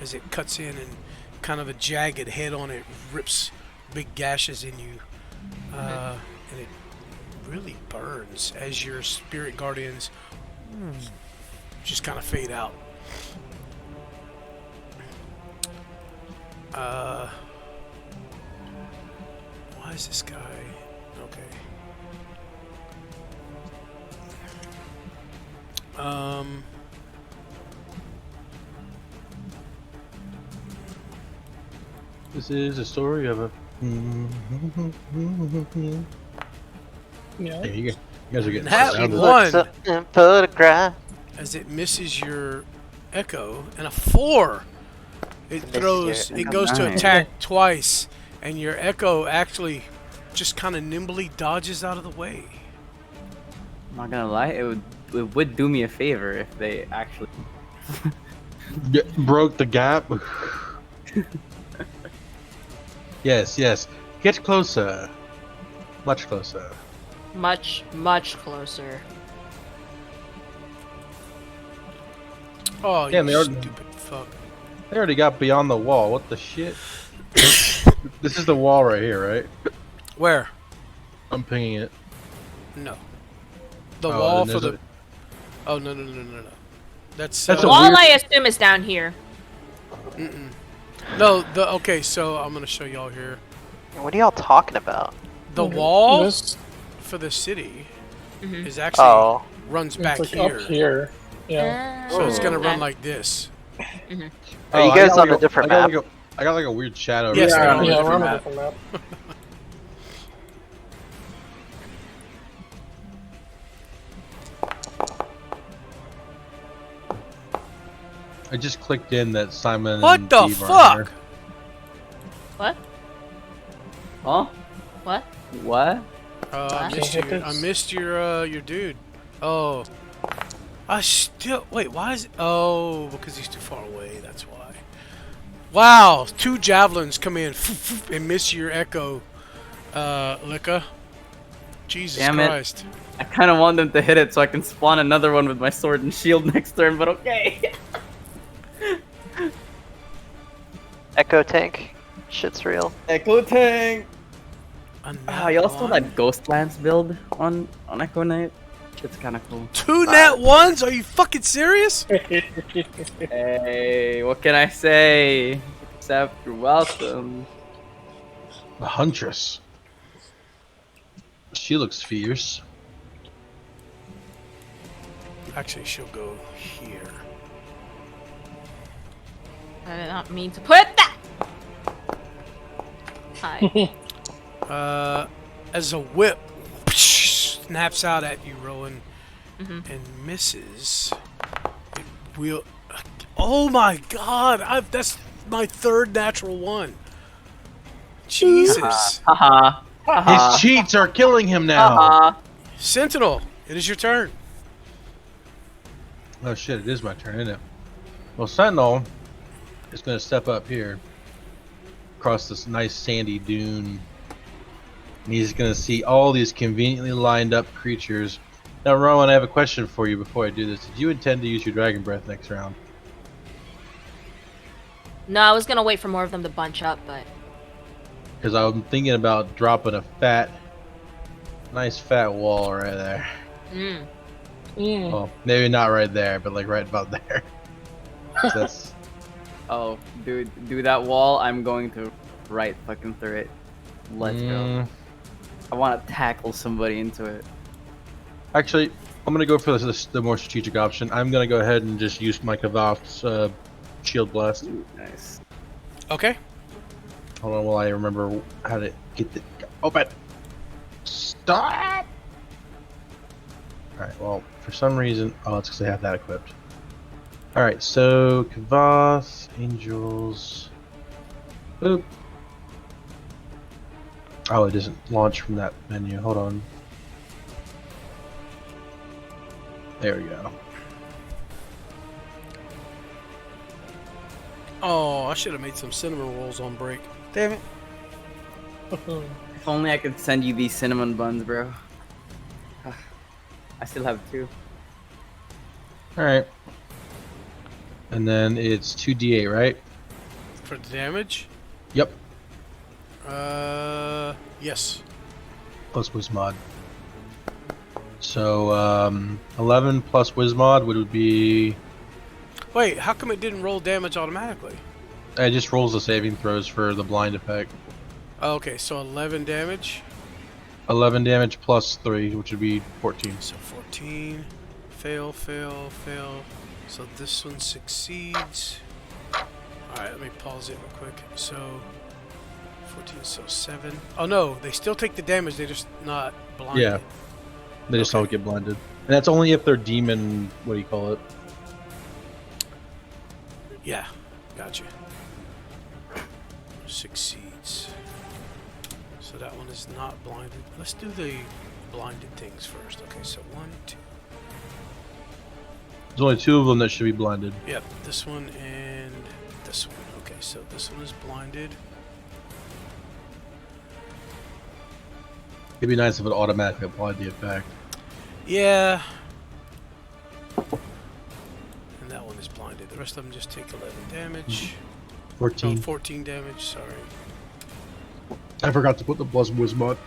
as it cuts in, and kind of a jagged head on it rips big gashes in you. And it really burns as your spirit guardians just kind of fade out. Why is this guy? Okay. This is a story of a. Yeah. Hey, you guys are getting That surrounded. one. Looks up and photograph. As it misses your echo, and a 4. It Misses throws. your It echo. goes to Nice. attack twice, and your echo actually just kind of nimbly dodges out of the way. I'm not gonna lie, it would do me a favor if they actually. Broke the gap. Yes. Get closer. Much closer. much, much closer. Oh, Damn, you they are- stupid fuck! They already got beyond the wall. What the shit? This is the wall right here, right? Where? I'm pinging it. No. The Oh, wall then for there's the. Oh no. That's That's a All weird- I assume is down here. no. The okay. So I'm gonna show y'all here. What are y'all talking about? The wall This, for the city Mhm. is actually Oh, runs it's back like here. up here. Yeah. So it's gonna Okay. run like this. Are you I guys got on like a different I got map? I got like a weird shadow. Yes, right they're there. on a Yeah, we're different on a map. different map. I just clicked in that Simon What and the Steve aren't fuck? here. What? Huh? What? What? I What? missed you. I missed your dude. Oh. I still wait. Why is it? Oh, because he's too far away. That's why. Wow, 2 javelins come in and miss your echo, Licka. Jesus Damn it. Christ. I kind of want them to hit it so I can spawn another one with my sword and shield next turn, but okay. Echo tank. Shit's real. Echo Tank. A Ah, nat y'all saw one? that Ghost Lance build on Echo Knight? It's kind of cool. 2 nat ones? Are you fucking serious? Hey, what can I say? Except you're welcome. The Huntress. She looks fierce. Actually, she'll go here. I did not mean to put that. Hi. As a whip snaps out at you, Rowan, and misses. It will. Oh my God! That's my 3rd natural one. Jesus. Haha. His cheats are killing him now. Sentinel, it is your turn. Oh shit! It is my turn, isn't it? Well, Sentinel is going to step up here across this nice sandy dune. And he's going to see all these conveniently lined up creatures. Now, Rowan, I have a question for you before I do this. Did you intend to use your Dragon Breath next round? No, I was gonna wait for more of them to bunch up, but Because I'm thinking about dropping a nice fat wall right there. Well, maybe not right there, but like right about there. So that's Oh, dude, do that wall. I'm going to right fucking through it. Let's go. I want to tackle somebody into it. Actually, I'm gonna go for the more strategic option. I'm gonna go ahead and just use my Kavath's shield blast. Ooh, nice. Okay. Hold on while I remember how to get the open. Stop! Alright, well, for some reason... Oh, it's because I have that equipped. Alright, so... Kavath, Angels... Boop. Oh, it doesn't launch from that menu. Hold on. There we go. Oh, I should have made some cinnamon rolls on break. Damn it. If only I could send you these cinnamon buns, bro. I still have 2. Alright. And then it's 2d8, right? For the damage? Yep. Yes. Plus Wismod. So, 11 plus Wismod would be... Wait, how come it didn't roll damage automatically? It just rolls the saving throws for the blind effect. Okay, so 11 damage. 11 damage plus 3, which would be 14. So 14. Fail, fail, fail. So this one succeeds. Alright, let me pause it real quick. So 14, so 7. Oh no, they still take the damage, they're just not blinded. Yeah. They just all get blinded. And that's only if they're demon, what do you call it? Yeah, gotcha. Succeeds. So that one is not blinded. Let's do the blinded things first. Okay, so 1, 2. There's only 2 of them that should be blinded. Yep, this one and this one. Okay, so this one is blinded. It'd be nice if it automatically applied the effect. Yeah. And that one is blinded. The rest of them just take 11 damage. 14. Oh, 14 damage, sorry. I forgot to put the plus Wismod.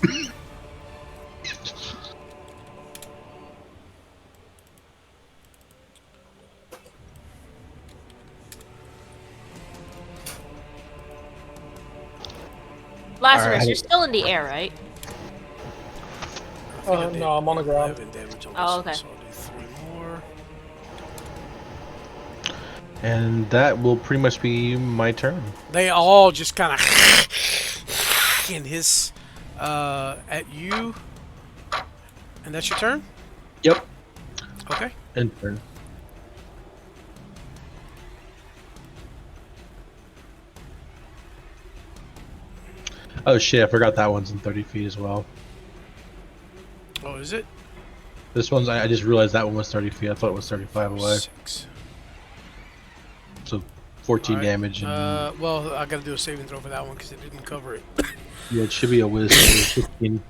Lazarus, Alright. you're still in the air, right? I think I did No, I'm on the ground. 11 damage on this Oh, one, okay. so I'll do 3 more. And that will pretty much be my turn. They all just kind of and hiss at you, and that's your turn. Yep. Okay. End turn. Oh shit, I forgot that one's in 30 feet as well. Oh, is it? This one's, I just realized that one was 30 feet. I thought it was 35 away. 6. So 14 All right. damage. And, Well, I gotta do a saving throw for that one because it didn't cover it. yeah, it should be a whiz. 15.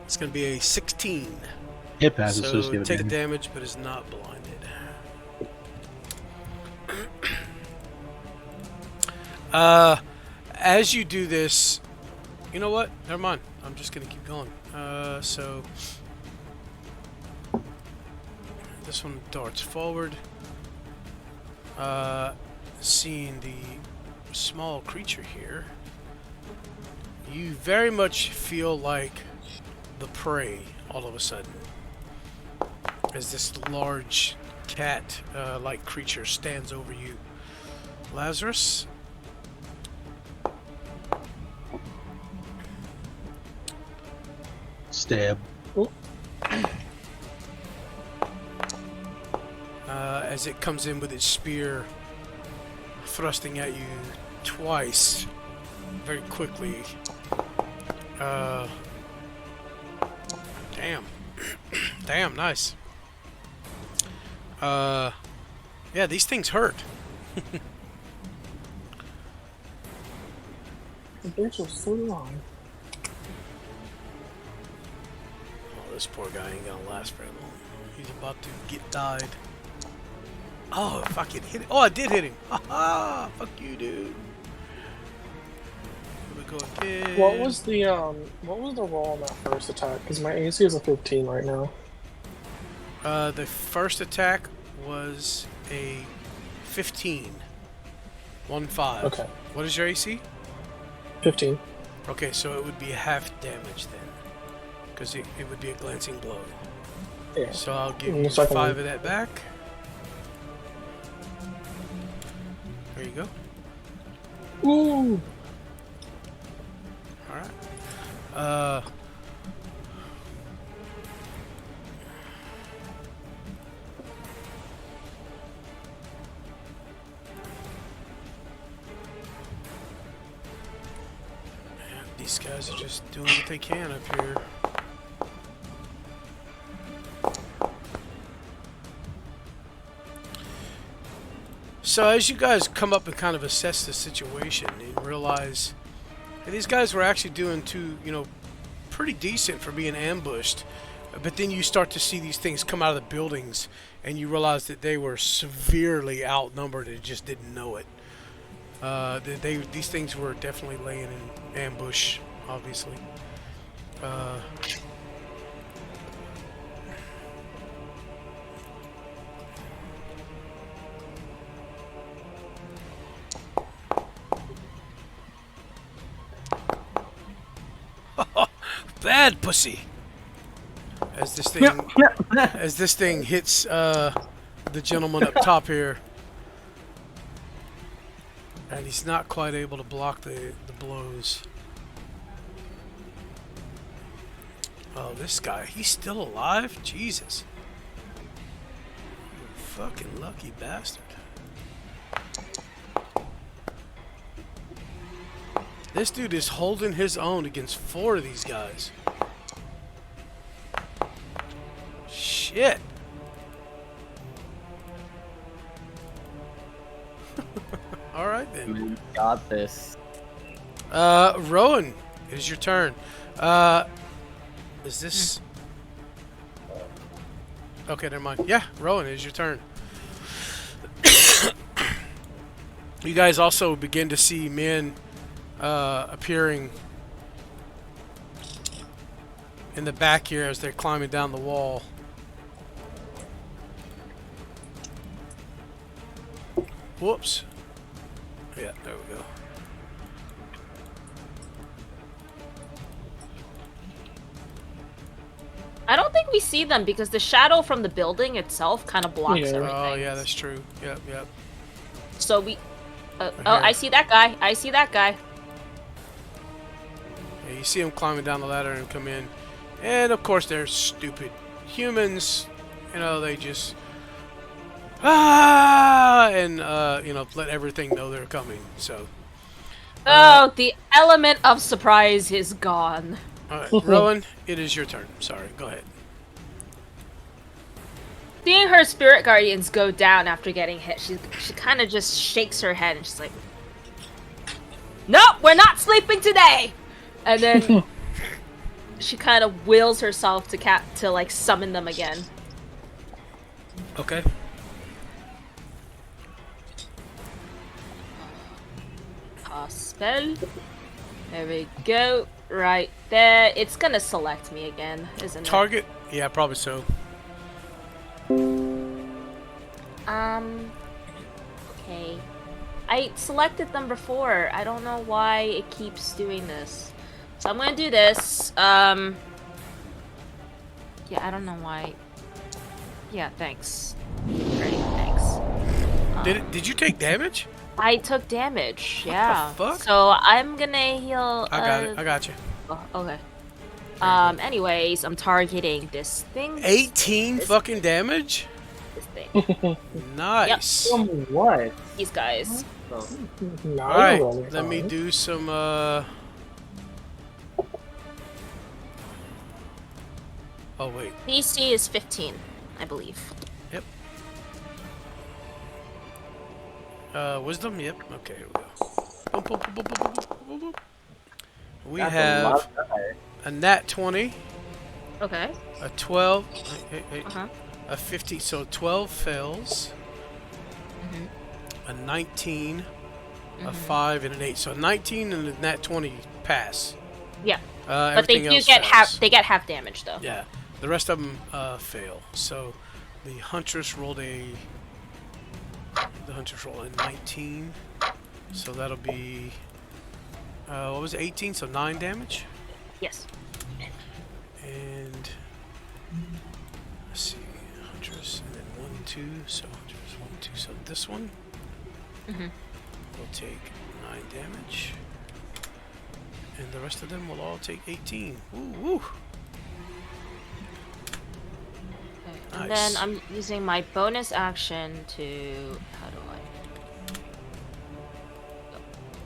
It's gonna be a 16. It passes, so just So give it take the damage. damage, but is not blinded. As you do this, you know what? Never mind. I'm just gonna keep going. So this one darts forward. Seeing the small creature here, you very much feel like the prey all of a sudden, as this large cat like creature stands over you. Lazarus, Stab. as it comes in with its spear, thrusting at you twice, very quickly. Damn. Damn, nice. Yeah, these things hurt. The bitch was so long. Oh, this poor guy ain't gonna last very long. He's about to get died. Oh, fuck it, hit it. Oh, I did hit him. Haha, fuck you, dude. Here we go again. What was the roll on that first attack? Because my AC is a 15 right now. The first attack was a 15. 1-5. Okay. What is your AC? 15. Okay, so it would be half damage then. Because it would be a glancing blow. Yeah. So I'll give And you the second 5 one. of that back. There you go. Ooh. Alright. These guys are just doing what they can up here. So as you guys come up and kind of assess the situation and realize that these guys were actually doing pretty decent for being ambushed, but then you start to see these things come out of the buildings and you realize that they were severely outnumbered and just didn't know it. These things were definitely laying in ambush, obviously. Bad pussy. As this thing hits the gentleman up top here. And he's not quite able to block the blows. Oh, this guy, he's still alive? Jesus. You fucking lucky bastard. This dude is holding his own against 4 of these guys. Shit. Alright then. We got this. Rowan, it is your turn. Is this... Okay, never mind. Yeah, Rowan, it is your turn. You guys also begin to see men appearing in the back here as they're climbing down the wall. Whoops. Yeah, there we go. I don't think we see them because the shadow from the building itself kind of blocks Yeah. everything. Oh yeah, that's true. Yep, yep. So we. Oh, here. I see that guy. I see that guy. Yeah, you see them climbing down the ladder and come in, and of course they're stupid humans. You know, they just and you know, let everything know they're coming. So. Oh, the element of surprise is gone. All right, Rowan, it is your turn. Sorry, go ahead. Seeing her spirit guardians go down after getting hit, she kind of just shakes her head and she's like, "Nope, we're not sleeping today." And then she kind of wills herself to like summon them again. Okay. Cast spell. There we go. Right there. It's gonna select me again, isn't it? Target? Yeah, probably so. Okay. I selected them before. I don't know why it keeps doing this. So I'm gonna do this. Yeah, I don't know why. Yeah, thanks. Great, thanks. Did you take damage? I took damage, yeah. fuck? So I'm gonna heal. I got it. I got you. Oh, okay. Anyways, I'm targeting this thing. 18 fucking damage? This thing. Nice. From what? These guys. Now Alright, you're rolling let me fine. do some Oh wait. DC is 15, I believe. Yep. Wisdom? Yep. Okay, here we go. Boom, boom, boom, boom, boom, boom, boom, boom. We That's a have lot better. a nat 20, Okay. a 12, Uh-huh. a 50, so 12 fails, Mm-hmm. a 19, a 5, and an 8. So 19 and a nat 20 pass. Yeah. But they Everything do else get fails. they get half damage though. Yeah, the rest of them fail. So the Huntress rolled a 19. So that'll be what was it, 18? So 9 damage. Yes. And let's see, Huntress, and then 1, 2. So Huntress 1, 2. So this one will take 9 damage, and the rest of them will all take 18. Woo woo. Okay. And Nice. then I'm using my bonus action to how do I?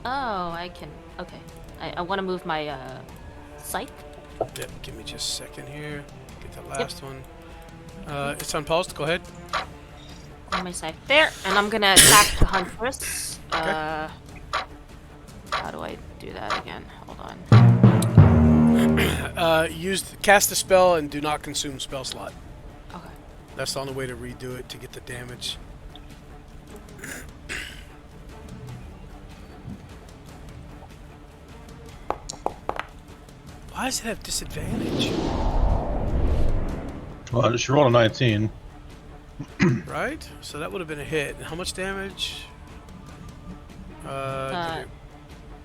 Oh, I can. Okay. I want to move my scythe. Yep, give me just a second here. Get the last one. It's unpaused. Go ahead. On my scythe there, and I'm gonna attack the huntress. Okay. How do I do that again? Hold on. Cast a spell and do not consume spell slot. Okay. That's the only way to redo it to get the damage. Why does it have disadvantage? Well, she rolled a 19. Right? So that would have been a hit. How much damage?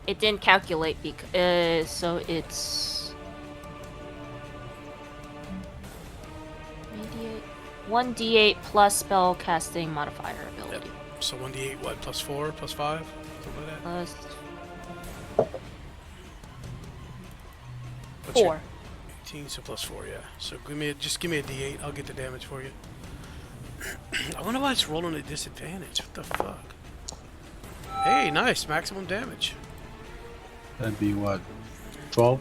It didn't calculate because so it's 1d8 plus spell casting modifier ability. So 1d8, what? Plus 4? Plus 5? Something like that? Plus What's your- 4. 18, so plus 4, yeah. So just give me a d8. I'll get the damage for you. I wonder why it's rolling at disadvantage. What the fuck? Hey, nice. Maximum damage. That'd be what? 12?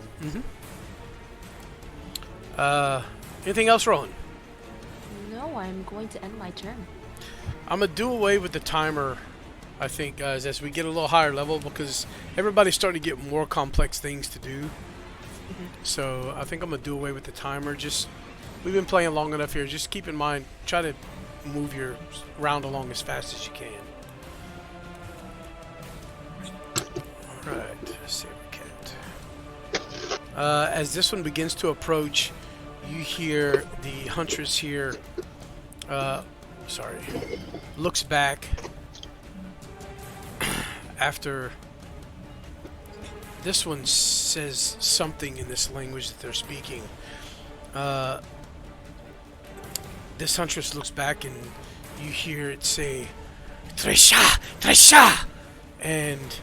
Anything else rolling? No, I'm going to end my turn. I'm going to do away with the timer, I think, guys, as we get a little higher level, because everybody's starting to get more complex things to do. So I think I'm going to do away with the timer. Just, we've been playing long enough here. Just keep in mind, try to move your round along as fast as you can. Alright, let's see if we can. As this one begins to approach, you hear the Huntress here, looks back after this one says something in this language that they're speaking. this huntress looks back and you hear it say, Tresha! Tresha! And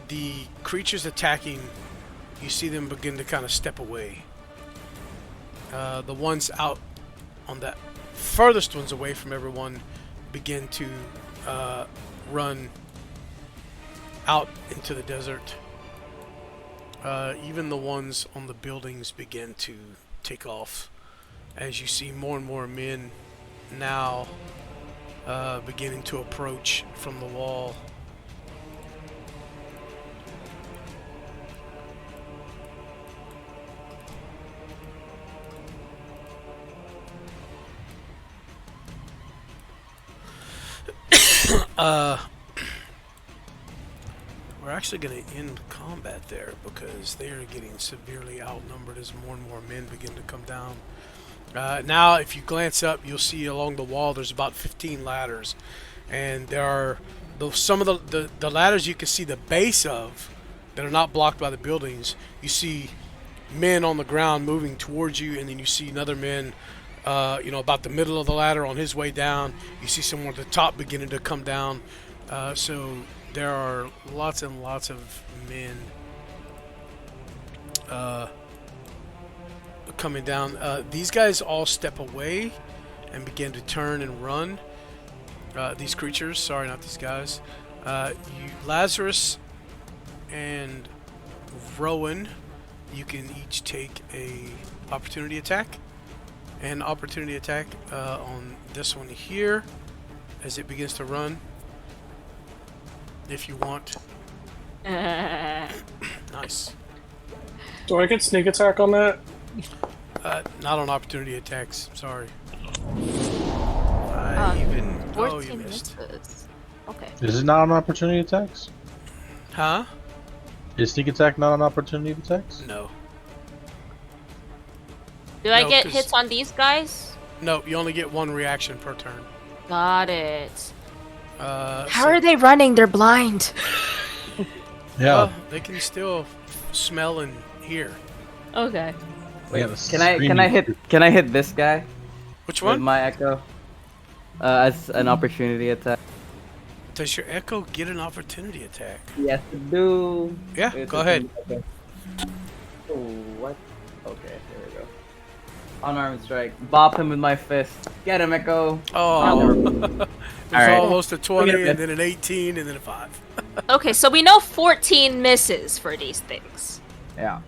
the creatures attacking, you see them begin to kind of step away. The ones out on that furthest ones away from everyone begin to run out into the desert. Even the ones on the buildings begin to take off as you see more and more men now beginning to approach from the wall. We're actually going to end combat there because they are getting severely outnumbered as more and more men begin to come down. Now, if you glance up, you'll see along the wall there's about 15 ladders, and there are some of the ladders you can see the base of that are not blocked by the buildings. You see men on the ground moving towards you, and then you see another man about the middle of the ladder on his way down. You see someone at the top beginning to come down. So there are lots and lots of men coming down. These guys all step away and begin to turn and run. These creatures, sorry, not these guys. Lazarus and Rowan, you can each take a opportunity attack. An opportunity attack on this one here as it begins to run. If you want. Nice. Do I get sneak attack on that? Not on opportunity attacks. Sorry. Oh, you missed. Misses. Okay. Is it not on opportunity attacks? Huh? Is sneak attack not on opportunity attacks? No. Do I No, get 'cause- hits on these guys? No, you only get one reaction per turn. Got it. How So- are they running? They're blind. Yeah. Well, they can still smell and hear. Okay. Yeah, Can I hit this guy Which with one? my echo? As an opportunity attack. Does your echo get an opportunity attack? Yes, I do. Yeah, It's go a- ahead. Okay. Oh, what? Okay, there we go. Unarmed strike. Bop him with my fist. Get him, Echo. Oh, it's Alright. almost a 20, Look at and then an 18, and then a 5. Okay, so we know 14 misses for these things. Yeah.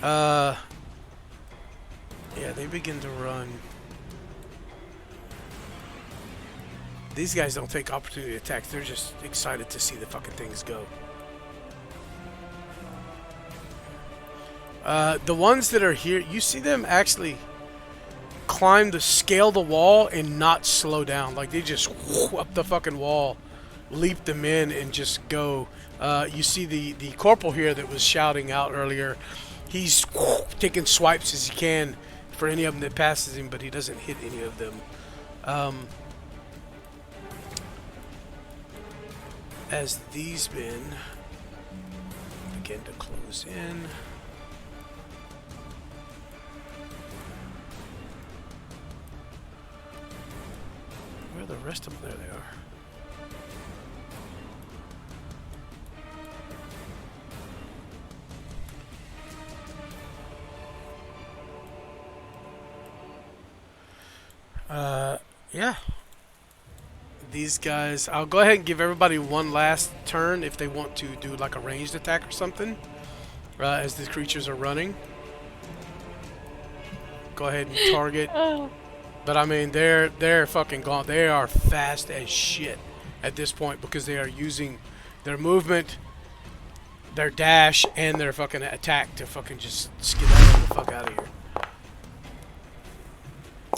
Yeah, they begin to run. These guys don't take opportunity attacks. They're just excited to see the fucking things go. The ones that are here, you see them actually scale the wall and not slow down. Like they just up the fucking wall, leap them in and just go. You see the corporal here that was shouting out earlier. He's taking swipes as he can for any of them that passes him, but he doesn't hit any of them. As these men begin to close in. Where are the rest of them? There they are. Yeah. These guys, I'll go ahead and give everybody one last turn if they want to do like a ranged attack or something as these creatures are running. Go ahead and target. But I mean, they're fucking gone. They are fast as shit at this point because they are using their movement, their dash, and their fucking attack to fucking just skedaddle the fuck out of here.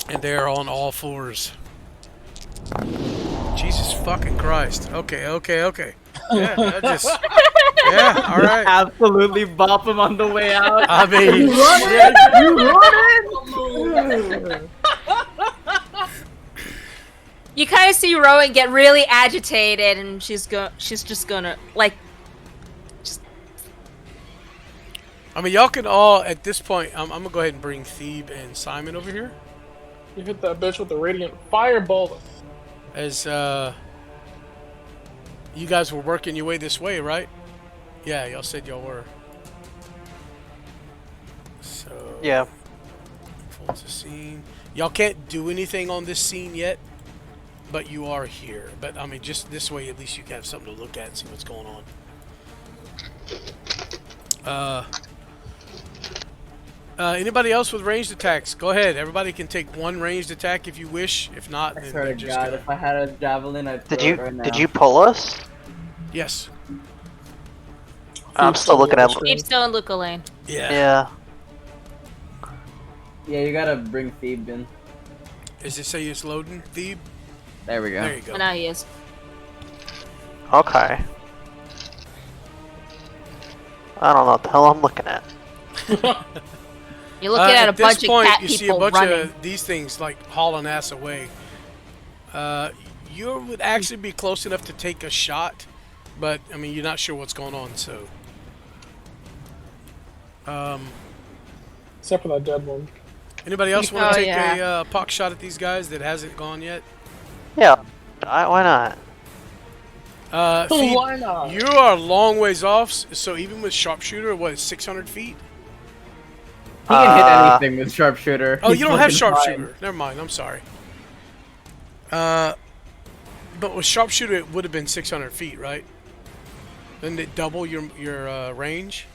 And they're on all fours. Jesus fucking Christ. Okay. Yeah, alright. Absolutely bop him on the way out. I mean, You kind of see Rowan get really agitated, and she's just gonna like. I mean, y'all can all at this point. I'm gonna go ahead and bring Thebe and Simon over here You hit that bitch with the radiant firebolt. as you guys were working your way this way, right? Yeah, y'all said y'all were. So Yeah. Unfolds the scene. Y'all can't do anything on this scene yet, but you are here. But I mean, just this way, at least you can have something to look at and see what's going on. Anybody else with ranged attacks? Go ahead. Everybody can take one ranged attack if you wish. If not, I then swear they're to just God, gonna... if I had a javelin, I'd throw Did you it right now. did you pull us? Yes. I'm still looking at. Steve's still in Lut Gholein. Yeah. Yeah. Yeah, you gotta bring Thebe in. Is it say it's loading, Thebe? There we go. There you go. Oh, now he is. Okay. I don't know what the hell I'm looking at. You're looking at a this bunch point, of cat you see a people bunch running. of these things like hauling ass away. You would actually be close enough to take a shot, but I mean, you're not sure what's going on, so. Except for that dead one. Anybody else want Oh, to take yeah. a pock shot at these guys that hasn't gone yet? Yeah. Why not? Thebe, Why not? you are a long ways off, so even with sharpshooter, what, 600 feet? He can hit Uh, anything with sharpshooter. Oh, He's you don't have fucking fine. sharpshooter. Never mind. I'm sorry. But with sharpshooter, it would have been 600 feet, right? Didn't it double your range?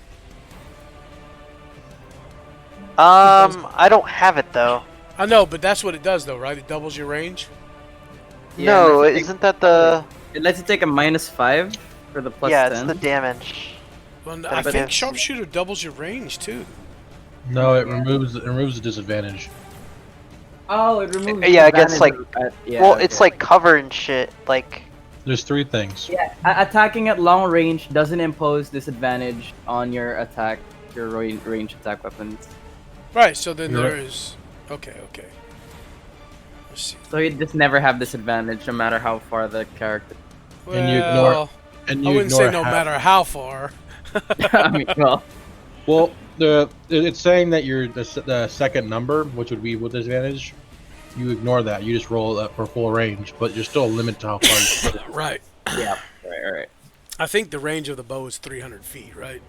I don't have it though. I know, but that's what it does, though, right? It doubles your range. Yeah, No, and I think isn't that the? It lets you take a -5 for the plus Yeah, 10. it's the damage. Well, But I it think gives- sharpshooter doubles your range too. No, it removes the disadvantage. Oh, it removes. Yeah, against, advantage like- at- yeah, well, okay. it's like cover and shit. Like, There's three things. Yeah, attacking at long range doesn't impose disadvantage on your attack, your range attack weapons. Right. So then You're there right. is. Okay. Okay. Let's see. So you just never have disadvantage no matter how far the character. And you ignore- Well, And I you wouldn't say ignore no half- matter how far. I mean, well, Well, it's saying that the second number, which would be with disadvantage, you ignore that. You just roll that for full range, but you're still limited to how far you can put it. Right. yeah, right. I think the range of the bow is 300 feet, right?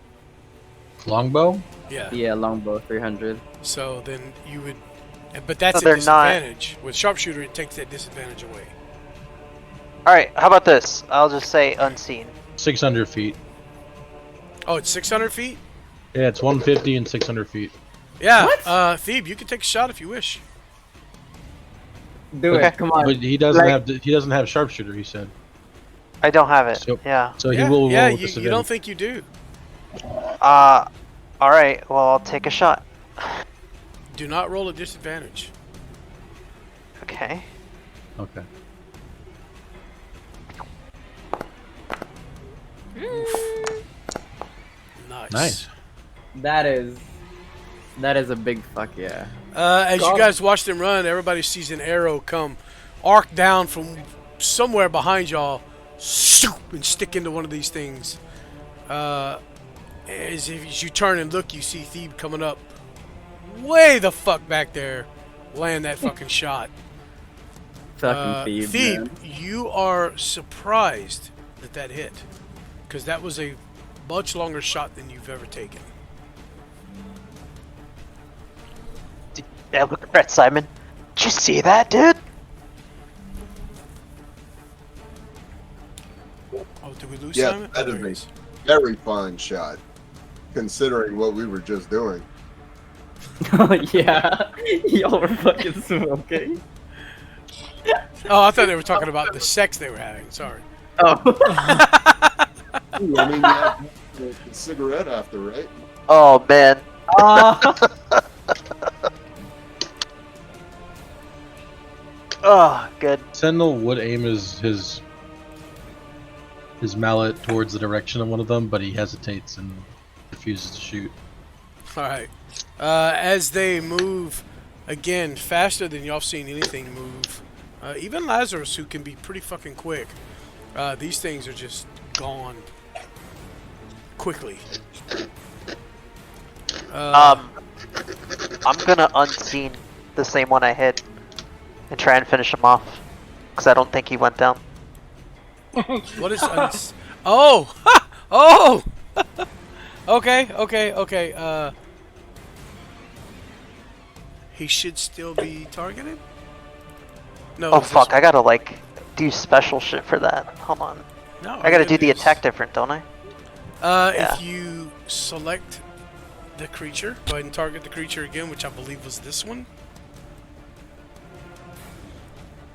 Longbow? Yeah. Yeah, longbow 300. So then you would, but that's So a they're not- disadvantage. With sharpshooter, it takes that disadvantage away. all right. How about this? I'll just say unseen. 600 feet. Oh, it's 600 feet. Yeah, it's 150 and 600 feet. Yeah. What? Thebe, you can take a shot if you wish. Do Okay. it, come on. But he doesn't Like- he doesn't have sharpshooter. He said I don't have it. So- Yeah. so. yeah. He will yeah. roll with You disadvantage. don't think you do? All right. Well, I'll take a shot. Do not roll a disadvantage. Okay. Okay. Nice. Nice. That is a big fuck yeah. As you God. guys watch them run, everybody sees an arrow come arc down from somewhere behind y'all, and stick into one of these things. As you turn and look, you see Thebe coming up way the fuck back there, land that fucking shot. Fucking Thebe. Thebe, Man. you are surprised that hit, because that was a much longer shot than you've ever taken. Yeah, look at Simon. Did you see that, dude? Oh, did we lose Yeah, Simon? that Oh, is there he me. is. Very fine shot, considering what we were just doing. yeah, y'all were fucking smoking. Oh, I thought they were talking about the sex they were having. Sorry. Oh. I mean, you have the cigarette after, right? Oh man. Oh, good. Sentinel would aim his mallet towards the direction of one of them, but he hesitates and refuses to shoot. All right. As they move, again, faster than y'all seen anything move, even Lazarus, who can be pretty fucking quick, these things are just gone quickly. I'm gonna unseen the same one I hit and try and finish him off because I don't think he went down. What is Oh! Ha! Oh! Okay. He should still be targeted? No. Oh fuck! I gotta like do special shit for that. Hold on. No. I gotta do the attack different, don't I? Yeah. If you select the creature, go ahead and target the creature again, which I believe was this one.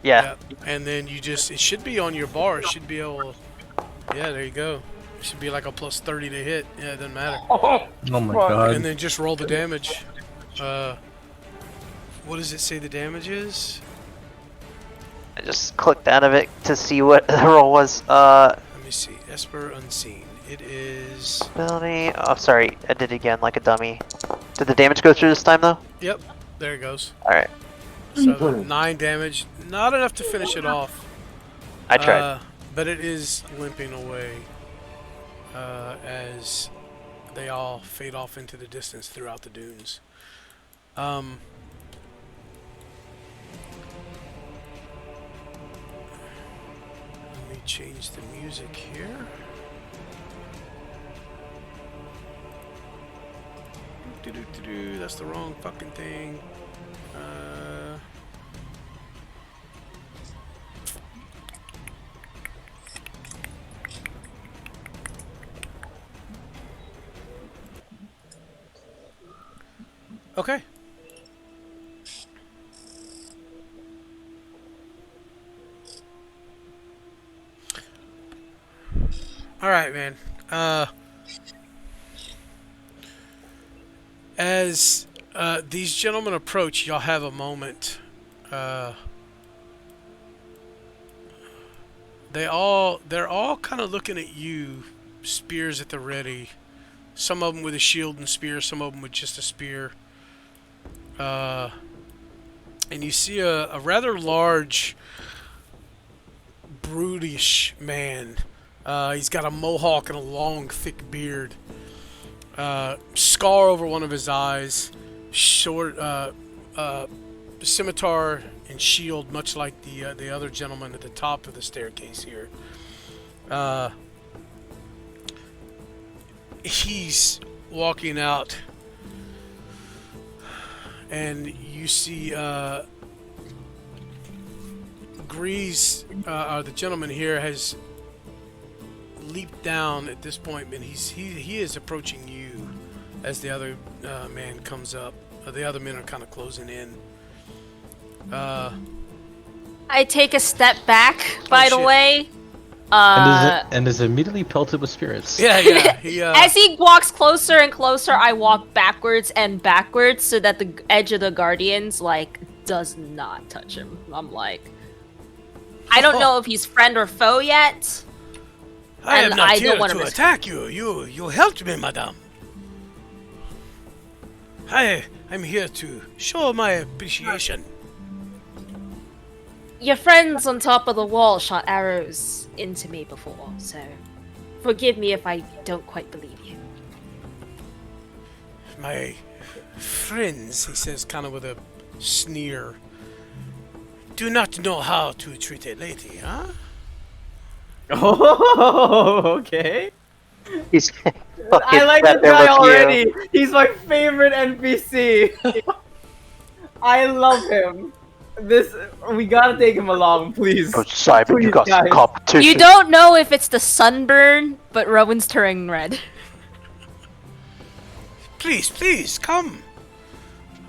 Yeah. And then you just, it should be on your bar. It should be able, yeah, there you go. It should be like a plus 30 to hit. Yeah, it doesn't matter. Oh my god. And then just roll the damage. What does it say the damage is? I just clicked out of it to see what the roll was. Let me see. Esper Unseen. It is... Ability. Oh, sorry. I did it again like a dummy. Did the damage go through this time, though? Yep. There it goes. Alright. So 9 damage. Not enough to finish it off. I tried. But it is limping away as they all fade off into the distance throughout the dunes. Let me change the music here. That's the wrong fucking thing. Okay. All right, man. As these gentlemen approach, y'all have a moment. They're all kind of looking at you, spears at the ready. Some of them with a shield and spear, some of them with just a spear. And you see a rather large, brutish man. He's got a mohawk and a long, thick beard. Scar over one of his eyes. Short scimitar and shield, much like the other gentleman at the top of the staircase here. He's walking out, and you see Grease, the gentleman here, has leaped down at this point, and he is approaching you as the other man comes up. The other men are kind of closing in. I take a step back, by the shit. way. And is immediately pelted with spirits. Yeah. As he walks closer and closer, I walk backwards and backwards so that the edge of the Guardians, like, does not touch him. I'm like... I don't know if he's friend or foe yet. I am and not I here don't want to to attack you. You helped me, madame. I'm here to show my appreciation. Your friends on top of the wall shot arrows into me before, so forgive me if I don't quite believe you. My friends, he says, kind of with a sneer, do not know how to treat a lady, huh? Oh, okay. He's I like this guy already. He's my favorite NPC. I love him. We gotta take him along, please. Oh, Simon, Please, you got some guys. competition. You don't know if it's the sunburn, but Rowan's turning red. Please, come.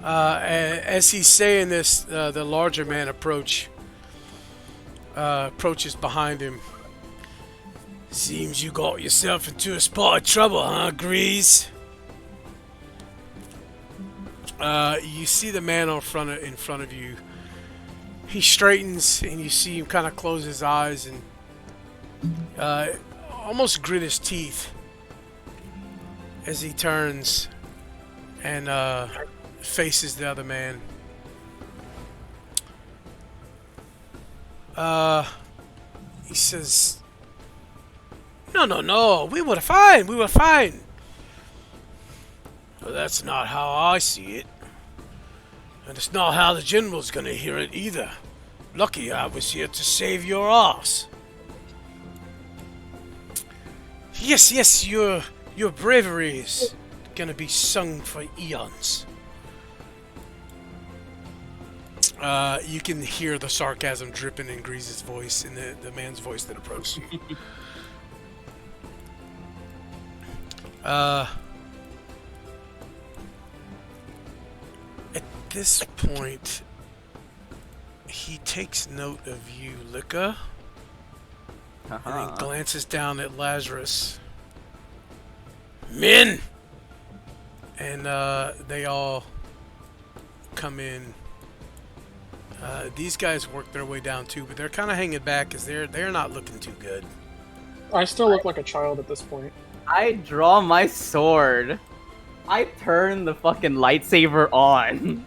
As he's saying this, the larger man approaches behind him. Seems you got yourself into a spot of trouble, huh, Grease? You see the man in front of you. He straightens, and you see him kind of close his eyes and almost grit his teeth as he turns and faces the other man. He says, No, we were fine. Well, that's not how I see it. And it's not how the general's gonna hear it either. Lucky I was here to save your ass. Yes, your bravery is gonna be sung for eons. You can hear the sarcasm dripping in Grease's voice, in the man's voice that approached you. At this point, he takes note of you, Licka, and he glances down at Lazarus. Men! And they all come in. These guys work their way down too, but they're kind of hanging back because they're not looking too good. I still look like a child at this point. I draw my sword. I turn the fucking lightsaber on.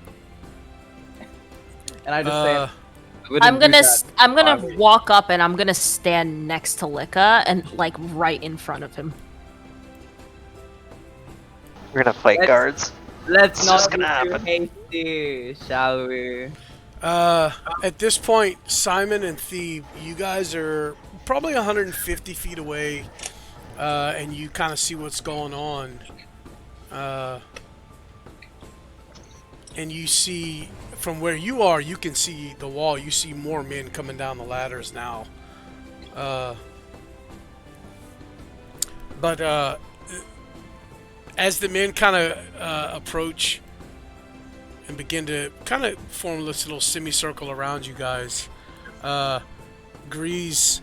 And I just say, I'm gonna walk up and I'm gonna stand next to Licka and like right in front of him. We're gonna fight guards. Let's It's not just be gonna too happen. hasty, shall we? At this point, Simon and Thebe, you guys are probably 150 feet away, and you kind of see what's going on. And you see, from where you are, you can see the wall. You see more men coming down the ladders now. But as the men kind of approach and begin to kind of form this little semicircle around you guys, Grease,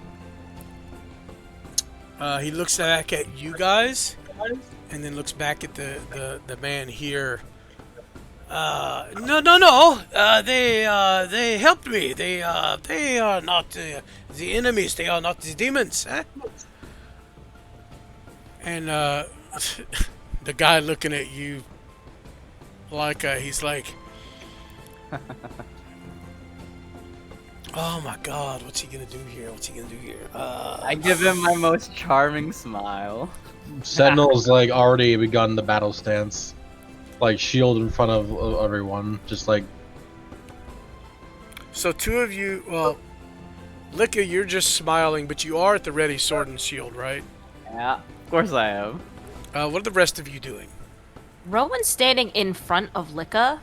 he looks back at you guys and then looks back at the man here. No. They helped me. They are not the enemies. They are not the demons. Eh? And the guy looking at you, like he's like, oh my God, what's he gonna do here? I give him my most charming smile. Sentinel's like already begun the battle stance, like shield in front of everyone, just like. So two of you, well, Licka, you're just smiling, but you are at the ready, sword and shield, right? Yeah, of course I am. What are the rest of you doing? Rowan's standing in front of Licka,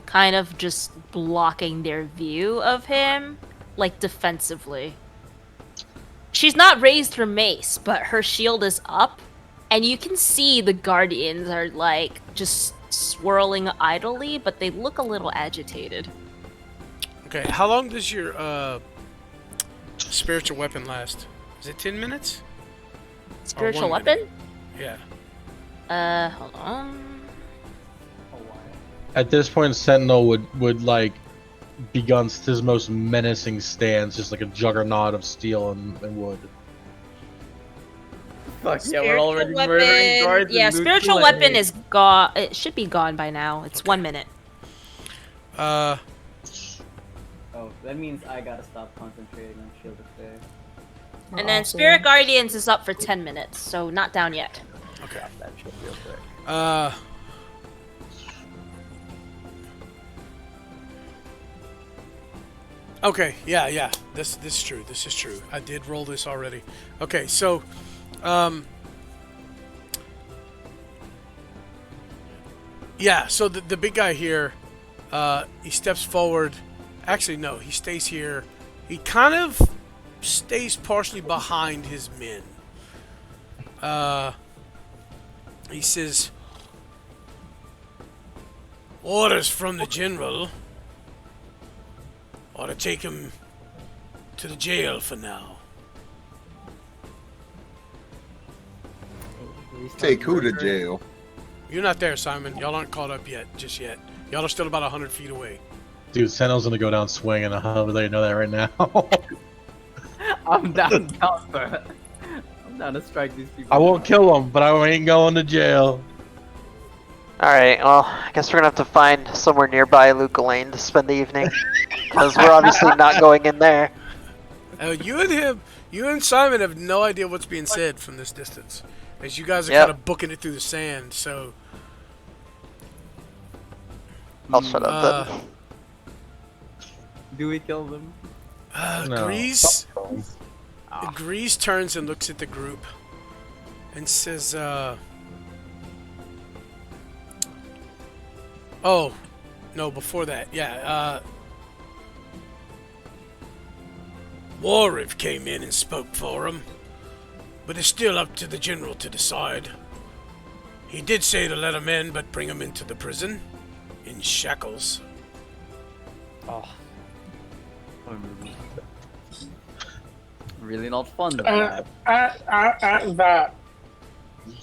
kind of just blocking their view of him, like defensively. She's not raised her mace, but her shield is up, and you can see the guardians are like just swirling idly, but they look a little agitated. Okay, how long does your spiritual weapon last? Is it 10 minutes? Spiritual 1 weapon? Yeah. Hold on. At this point, Sentinel would like begun his most menacing stance, just like a juggernaut of steel and wood. Fuck yeah, we're already murdering guards. Yeah, and spiritual Luke weapon Gholein. is gone. It should be gone by now. It's 1 minute. Oh, that means I gotta stop concentrating on shield of faith. And then Spirit Guardians is up for 10 minutes, so not down yet. Okay. That shit real quick. Okay, yeah. This is true. This is true. I did roll this already. Okay, so yeah, so the big guy here, he steps forward. Actually, no, he stays here. He kind of stays partially behind his men. He says, orders from the general or to take him to the jail for now. Take who to jail? You're not there, Simon. Y'all aren't caught up yet, just yet. Y'all are still about 100 feet away. Dude, Sentinel's gonna go down swinging. I'll let you know that right now. I'm down for I'm down to strike these people. I won't kill him, but I ain't going to jail. Alright, well, I guess we're gonna have to find somewhere nearby Lut Gholein to spend the evening. Because we're obviously not going in there. You and Simon have no idea what's being said from this distance. As you guys are Yep. kind of booking it through the sand, so I'll shut up then. Do we kill them? No. Grease turns and looks at the group and says, oh, no, before that, yeah, Warriv came in and spoke for him, but it's still up to the general to decide. He did say to let him in, but bring him into the prison in shackles. Oh. Really not fun. At that,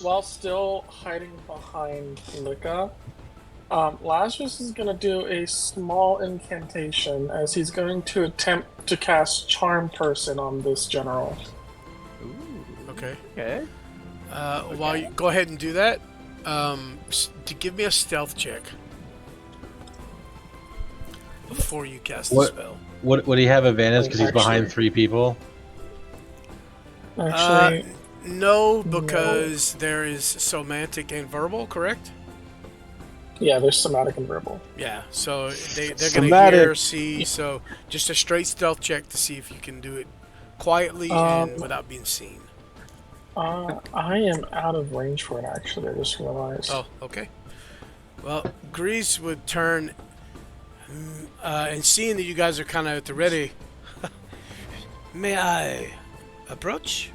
while still hiding behind Lika, Lazarus is going to do a small incantation as he's going to attempt to cast Charm Person on this general. Okay. Okay. While you go ahead and do that, to give me a stealth check before you cast the spell. Would he have advantage because he's behind Actually- 3 people? Actually, No, because there is somatic and verbal, correct? yeah, there's somatic and verbal. Yeah, so they're gonna Somatic. hear, see, so just a straight stealth check to see if you can do it quietly and without being seen. I am out of range for it, actually, I just realized. Oh, okay. Well, Grease would turn, and seeing that you guys are kind of at the ready, may I approach?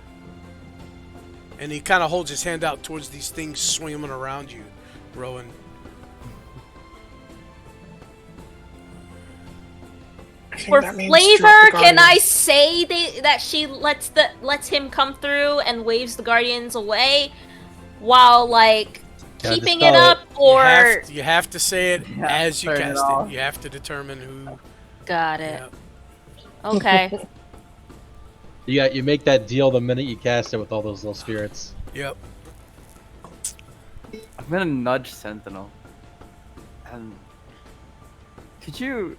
And he kind of holds his hand out towards these things swimming around you, Rowan. I think For that means flavor, drop the can I guardian. say that she lets him come through and waves the guardians away, while like Yeah, keeping just it spell up, or You have to say it Yeah, as you turn it cast off. it. You have to determine who. got it? Yeah. Okay. You make that deal the minute you cast it with all those little spirits. Yep. I'm gonna nudge Sentinel. Could you?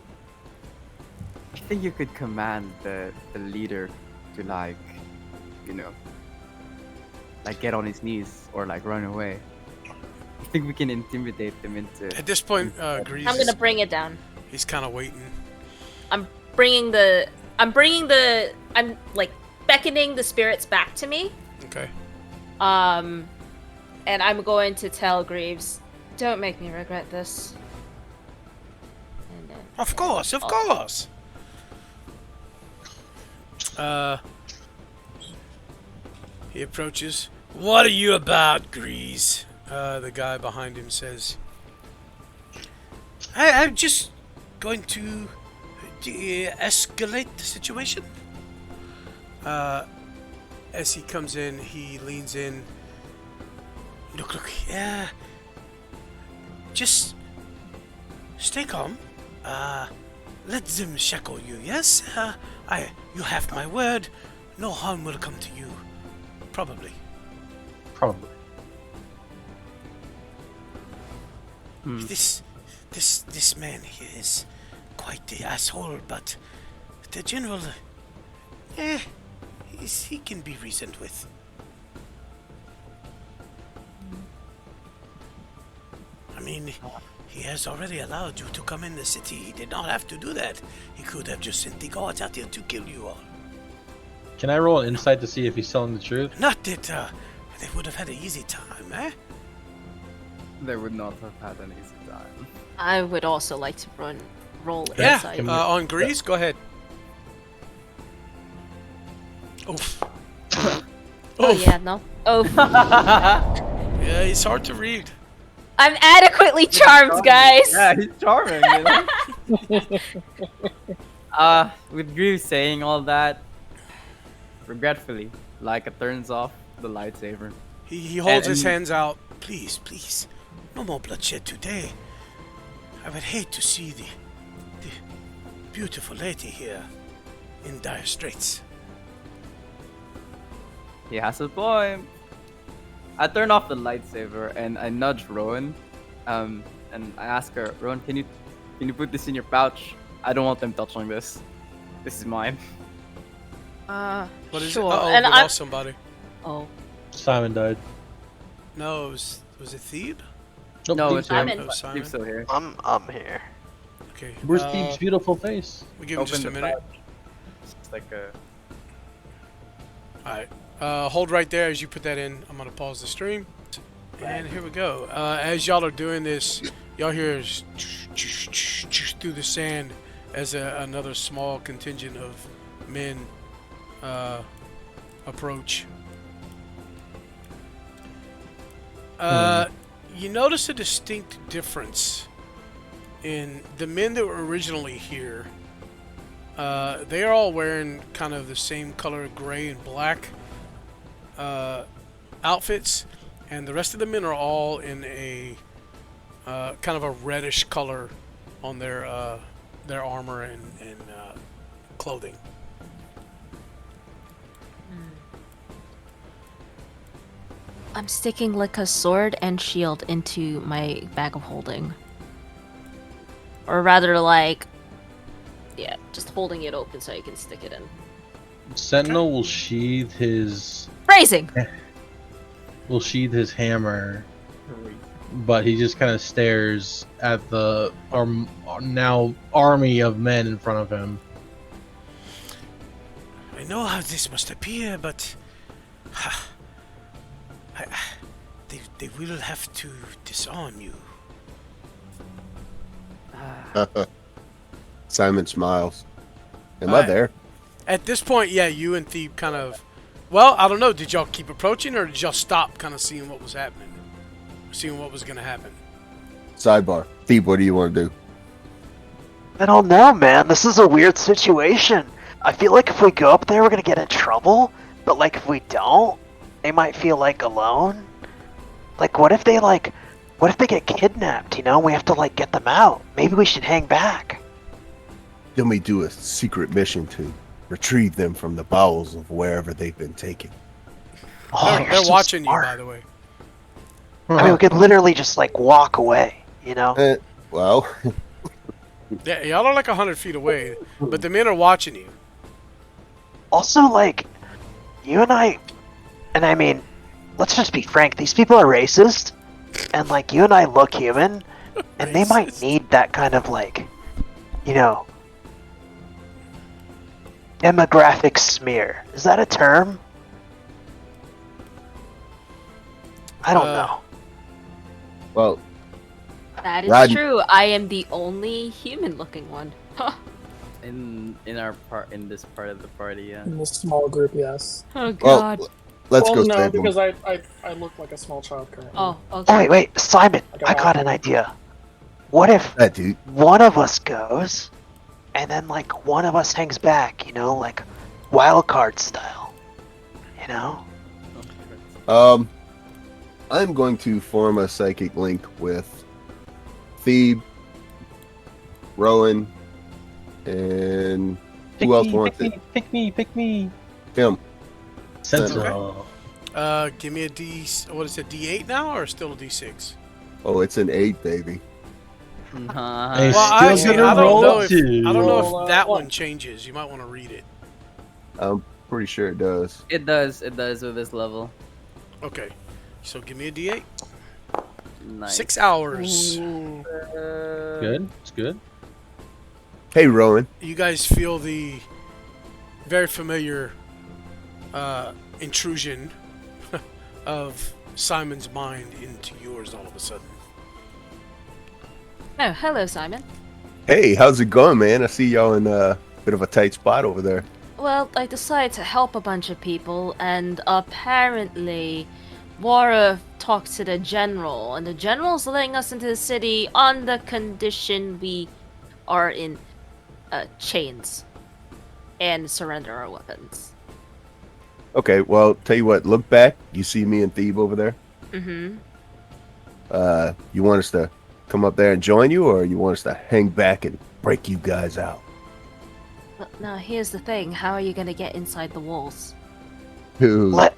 I think you could command the leader to like, like get on his knees or like run away. I think we can intimidate them into. At this point, Grease, I'm gonna bring it down. he's kind of waiting. I'm like beckoning the spirits back to me. Okay. And I'm going to tell Greaves, don't make me regret this. And then Of course, of course. He approaches. What are you about, Grease? The guy behind him says, I'm just going to de-escalate the situation. As he comes in, he leans in. Look, yeah. Just stay calm. Let them shackle you, yes? You have my word. No harm will come to you. Probably. Probably. This man here is quite the asshole, but the general, he can be reasoned with. I mean, he has already allowed you to come in the city. He did not have to do that. He could have just sent the guards out here to kill you all. Can I roll an insight to see if he's telling the truth? Not that they would have had an easy time, eh? They would not have had an easy time. I would also like to roll Yeah, insight. on Grease, go ahead. Oh. Oh yeah, no. Oh, Yeah, he's hard to read. I'm adequately charmed, guys. Yeah, he's charming. With Greaves saying all that, regretfully, Laika turns off the lightsaber. He holds his And- hands out. Please, please, no more bloodshed today. I would hate to see the beautiful lady here in dire straits. He has a point. I turn off the lightsaber and I nudge Rowan, and I ask her, Rowan, can you put this in your pouch? I don't want them touching this. This is mine. What is sure. it? Uh-oh, And we I'm- lost somebody. Oh, Simon died. No, was it Thebe? Nope, No, Deep's it's here. Simon. Oh, Simon. Keep still here. I'm here. Okay. Where's Steve's beautiful face? We give him just a Open the minute. pouch. It's like a. All right. Hold right there as you put that in. I'm gonna pause the stream, and here we go. As y'all are doing this, y'all hear through the sand as another small contingent of men approach. You notice a distinct difference in the men that were originally here. They are all wearing kind of the same color, gray and black outfits, and the rest of the men are all in a kind of a reddish color on their armor and clothing. I'm sticking like a sword and shield into my bag of holding. Or rather, like, yeah, just holding it open so you can stick it in. Sentinel will sheathe his Phrasing! hammer, but he just kind of stares at the now army of men in front of him. I know how this must appear, but they will have to disarm you. Simon smiles. Am I there? At this point, yeah, you and Thebe kind of... Well, I don't know. Did y'all keep approaching, or did y'all stop kind of seeing what was happening? Seeing what was going to happen? Sidebar. Thebe, what do you want to do? I don't know, man. This is a weird situation. I feel like if we go up there, we're gonna get in trouble. But like, if we don't, they might feel like alone. Like, what if they get kidnapped? You know, we have to like get them out. Maybe we should hang back. Then we do a secret mission to retrieve them from the bowels of wherever they've been taken. Oh, They're so watching smart. you, by the way. I mean, we could literally just like walk away. You know? Well, Yeah, y'all are like 100 feet away, but the men are watching you. Also, like, you and I mean, let's just be frank. These people are racist, and like, you and I look human, and they might need that kind of like, you know, demographic smear. Is that a term? I don't know. well, That is Rod- true. I am the only human-looking one. Huh. In this part of the party, yeah. In this small group, yes. Oh well, god. let's well, go no, save because them. I look like a small child currently. Oh, Oh okay. wait, Simon, Okay. I got an idea. What if That dude. one of us goes, and then like one of us hangs back? You know, like wild card style. You know? I'm going to form a psychic link with Thebe, Rowan, and who else wants it? Pick me. Him. Sentinel. Give me a what is it, D8 now, or still a D6? Oh, it's an 8, baby. Hey, Well, still I gonna don't roll know if two. I don't know Roll, if that one. one changes. You might want to read it. I'm pretty sure it does. It does with this level. Okay, so give me a D8. Nice. 6 hours. Good. It's good. Hey, Rowan. You guys feel the very familiar intrusion of Simon's mind into yours all of a sudden. Oh, hello, Simon. Hey, how's it going, man? I see y'all in a bit of a tight spot over there. Well, I decided to help a bunch of people, and apparently, Wara talked to the general, and the general's letting us into the city on the condition we are in chains and surrender our weapons. Okay, well, tell you what. Look back. You see me and Thebe over there? Mm-hmm. You want us to come up there and join you, or you want us to hang back and break you guys out? But now, here's the thing. How are you gonna get inside the walls? Ooh, Let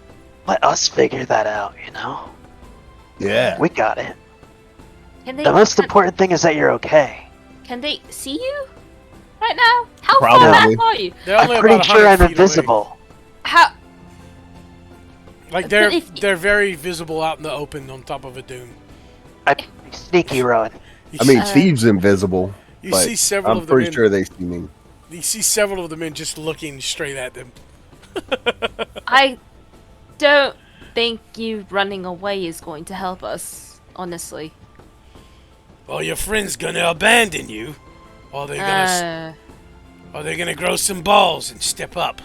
us figure that out. You know? yeah. We got it. Can they? The most important thing is that you're okay. Can they see you right now? How Probably. far back are you? They're only I'm pretty about sure 100 I'm feet away. invisible. How? Like they're But if- they're very visible out in the open on top of a dune. I'm sneaky, Rowan. I mean, Uh, Thebe's invisible. You but see several I'm of them pretty in. sure they see me. You see several of the men just looking straight at them. I don't think you running away is going to help us, honestly. Well, your friend's gonna abandon you, or they're gonna grow some balls and step up.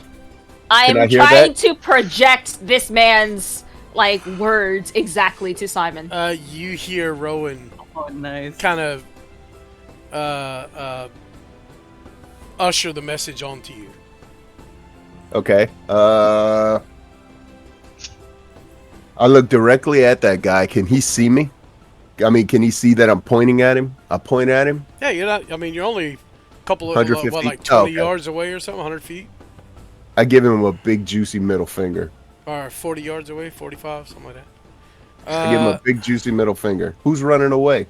I Can I am hear trying that? to project this man's like words exactly to Simon. You hear Rowan Oh, nice. kind of usher the message onto you. Okay. I look directly at that guy. Can he see me? I mean, can he see that I'm pointing at him? I point at him. Yeah, you're not. I mean, you're only a couple of 150? like 20 okay. yards away or something, 100 feet, I give him a big juicy middle finger. or 40 yards away, 45, something like that. I give him a big juicy middle finger. Who's running away?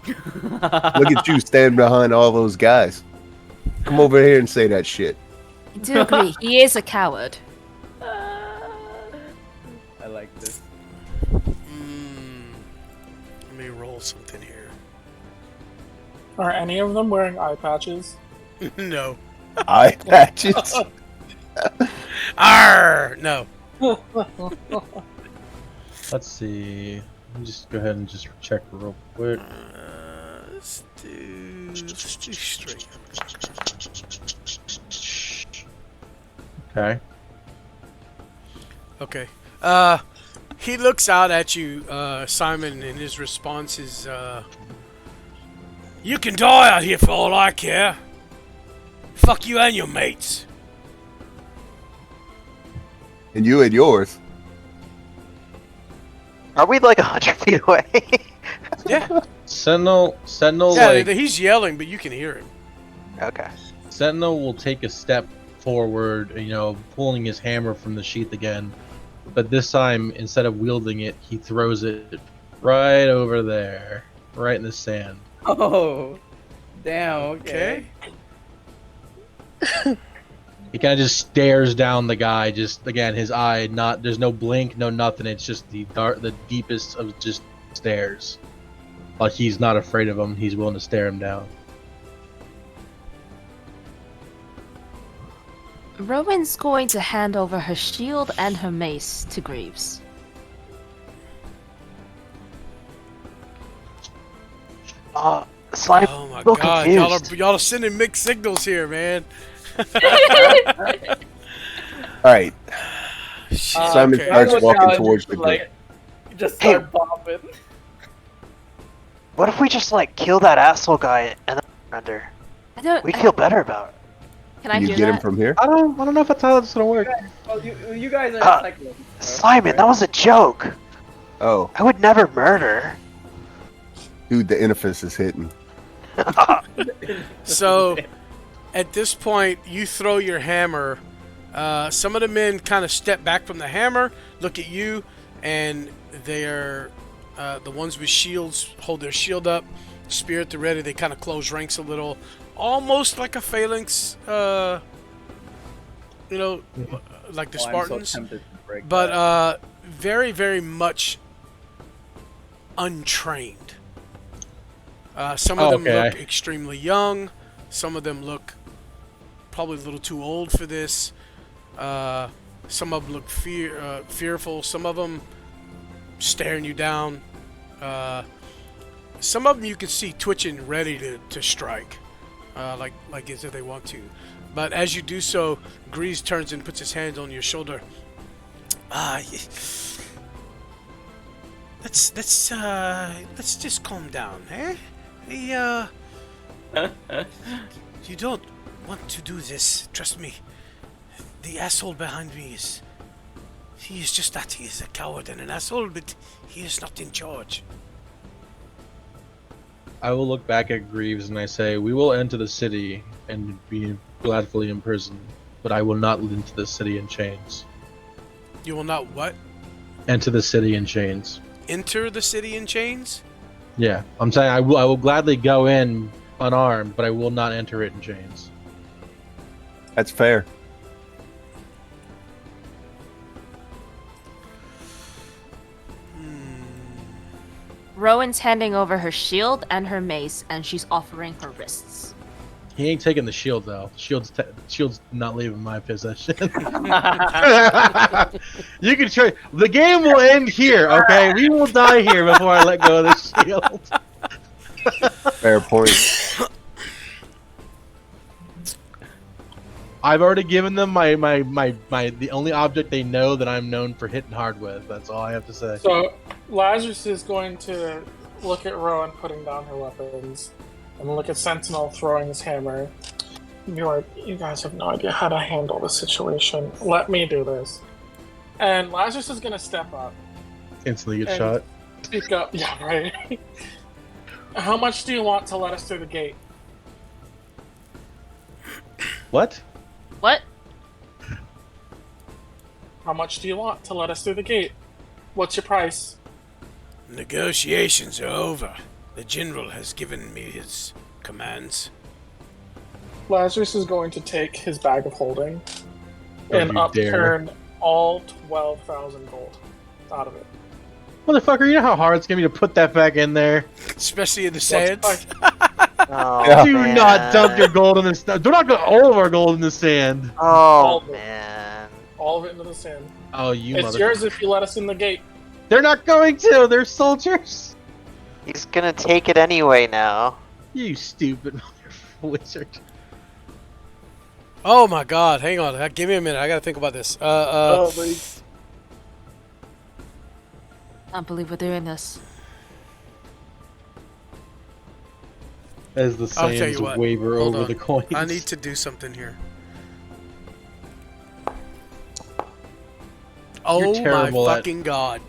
Look at you standing behind all those guys. Come over here and say that shit. I do agree. He is a coward. I like this. Let me roll something here. Are any of them wearing eye patches? No. Eye patches. Arr! No. Let's see. Let me just go ahead and just check real quick. Let's do straight. Okay. Okay. He looks out at you, Simon, and his response is, "You can die out here for all I care. Fuck you and your mates." And you and yours. Are we like 100 feet away? Yeah. Sentinel, Yeah, like he's yelling, but you can hear him. Okay. Sentinel will take a step forward, pulling his hammer from the sheath again. But this time, instead of wielding it, he throws it right over there, right in the sand. Oh, damn. Okay. He kind of just stares down the guy. Just again, his eye there's no blink, no nothing. It's just the deepest of just stares. Like he's not afraid of him. He's willing to stare him down. Rowan's going to hand over her shield and her mace to Greaves. Slime. Oh my so god, confused. y'all are sending mixed signals here, man. All right. Shit, Simon okay. starts walking towards the group. You just Hey. start popping. What if we just like kill that asshole guy and then surrender? I don't. We'd feel better about it. Can I Can do you get that? him from here? I don't know if that's how it's gonna work. Well, you guys are Uh, cycling. Simon, that was a joke. Oh, I would never murder. dude, the edifice is hitting. So, at this point, you throw your hammer. Some of the men kind of step back from the hammer, look at you, and they're the ones with shields hold their shield up, spear at the ready. They kind of close ranks a little, almost like a phalanx. Like the Spartans, but very, very much untrained. Some of them look extremely young. Some of them look probably a little too old for this. Some of them look fearful. Some of them staring you down. Some of them you can see twitching, ready to strike, like as if they want to. But as you do so, Grease turns and puts his hand on your shoulder. Let's just calm down, eh? You don't want to do this. Trust me. The asshole behind me he is just that. He is a coward and an asshole, but he is not in charge. I will look back at Greaves and I say, "We will enter the city and be gladfully imprisoned, but I will not enter the city in chains." You will not what? Enter the city in chains. Enter the city in chains? Yeah, I'm saying I will gladly go in unarmed, but I will not enter it in chains. That's fair. Rowan's handing over her shield and her mace, and she's offering her wrists. He ain't taking the shield though. Shield's not leaving my possession. You can try. The game will end here. Okay, we will die here before I let go of the shield. Fair point. I've already given them my the only object they know that I'm known for hitting hard with. That's all I have to say. So Lazarus is going to look at Rowan putting down her weapons, and look at Sentinel throwing his hammer. And be like, you guys have no idea how to handle the situation. Let me do this. And Lazarus is going to step up. Instantly get and shot. Speak up. Yeah, right. How much do you want to let us through the gate? What? What? How much do you want to let us through the gate? What's your price? Negotiations are over. The general has given me his commands. Lazarus is going to take his bag of holding Don't and you dare. upturn all 12,000 gold out of it. Motherfucker, you know how hard it's gonna be to put that back in there? Especially in the sands. Oh, Do man. not dump your gold in the sand. Do not put all of our gold in the sand. Oh, of it. man. All of it into the sand. Oh, you It's motherfucker. yours if you let us in the gate. They're not going to. They're soldiers. He's gonna take it anyway now. You stupid wizard. Oh my god, hang on. Give me a minute. I gotta think about this. Can't believe we're doing this. As the I'll tell sands you what. waver Hold over on. the coins. I need to do something here. Oh my terrible at- fucking god.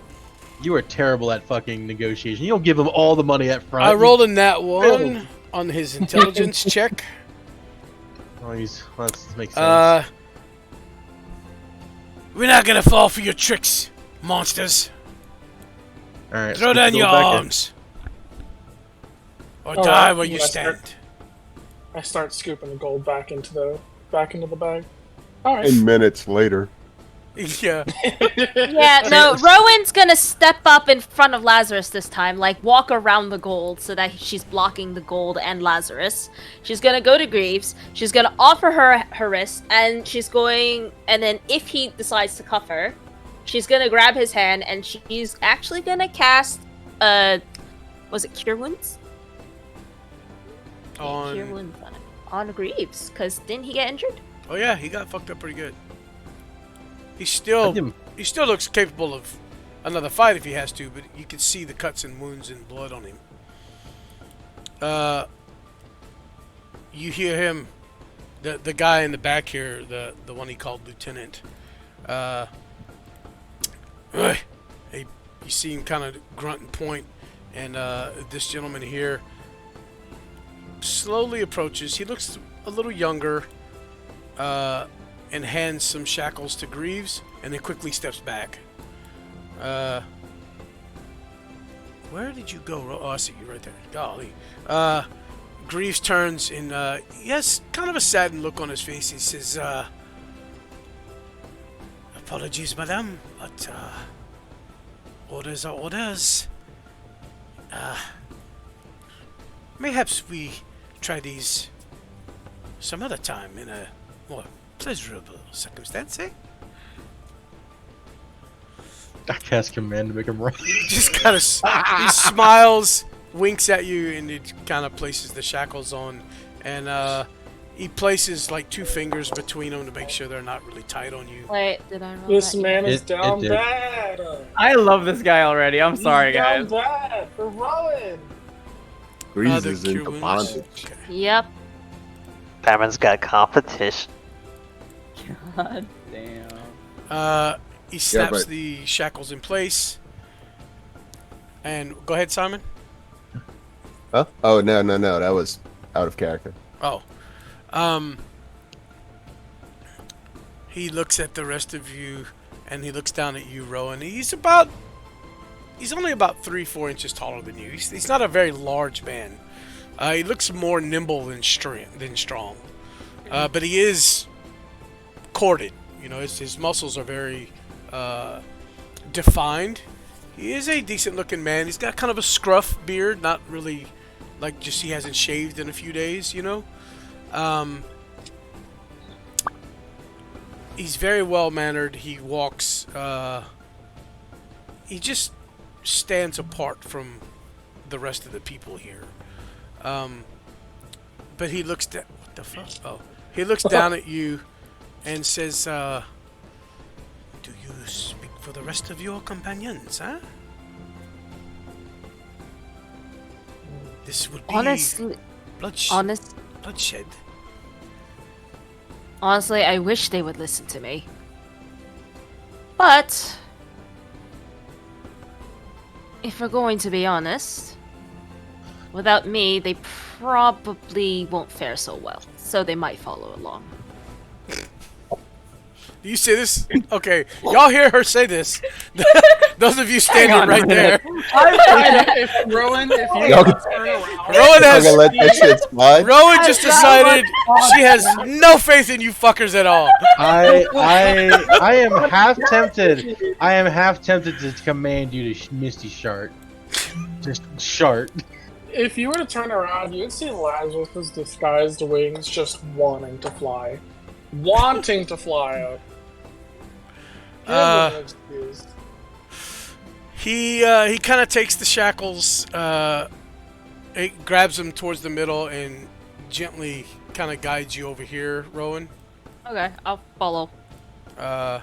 You are terrible at fucking negotiation. You don't give him all the money up front. I You- rolled a nat 1 on his intelligence check. Oh, that makes sense. We're not gonna fall for your tricks, monsters. All right, Throw scoop down the your gold back in. arms. Or All die right, where you yes, stand. I start scooping the gold back into the bag. All right. 10 minutes later. Yeah. Yeah, no, Rowan's gonna step up in front of Lazarus this time, like walk around the gold so that she's blocking the gold and Lazarus. She's gonna go to Greaves, she's gonna offer her wrist, and and then if he decides to cuff her, she's gonna grab his hand and she's actually gonna cast, was it Cure Wounds? Cure Wounds on Greaves, because didn't he get injured? Oh yeah, he got fucked up pretty good. He I still give him- looks capable of another fight if he has to, but you can see the cuts and wounds and blood on him. You hear him, the guy in the back here, the one he called Lieutenant. You see him kind of grunt and point, and this gentleman here slowly approaches. He looks a little younger. And hands some shackles to Greaves, and then quickly steps back. Where did you go? Oh, I see you right there. Golly. Greaves turns and he has kind of a saddened look on his face. He says, "Apologies, madame, but orders are orders. Mayhaps we try these some other time in a more pleasurable circumstance, eh?" I cast command to make him run. Just kind of he smiles, winks at you, and it kind of places the shackles on, and he places like 2 fingers between them to make sure they're not really tight on you. Wait, did I roll This that? man is It down did. bad. I love this guy already. I'm sorry, He's down guys. bad for Rowan. Grease The is cure into wounds. bondage. Okay. Yep. Cameron's got competition. God damn. He snaps but- the shackles in place. And go ahead, Simon. Huh? Oh, no. That was out of character. Oh. He looks at the rest of you, and he looks down at you, Rowan. He's only about 3-4 inches taller than you. He's not a very large man. He looks more nimble than strong. But he is corded. You know, his muscles are very defined. He is a decent-looking man. He's got kind of a scruff beard, not really like just he hasn't shaved in a few days, you know. He's very well-mannered. He walks. He just stands apart from the rest of the people here. But he looks down. What the fuck? Oh, he looks down at you and says, "Do you speak for the rest of your companions, huh? This would be Honestly, bloodshed. honestly, I wish they would listen to me. But if we're going to be honest, without me, they probably won't fare so well. So they might follow along. Do you say this? Okay, y'all hear her say this. Those of you standing right there. If Rowan, if you Y'all- turn around, Rowan I'm gonna let that shit slide. Rowan just decided she has no faith in you fuckers at all. I am half tempted. I am half tempted to command you to Misty Shart. Just Shart. if you were to turn around, you'd see Lazarus's disguised wings just wanting to fly. Wanting to fly up. Give him an excuse. He kind of takes the shackles, he grabs them towards the middle and gently kind of guides you over here, Rowan. Okay, I'll follow. And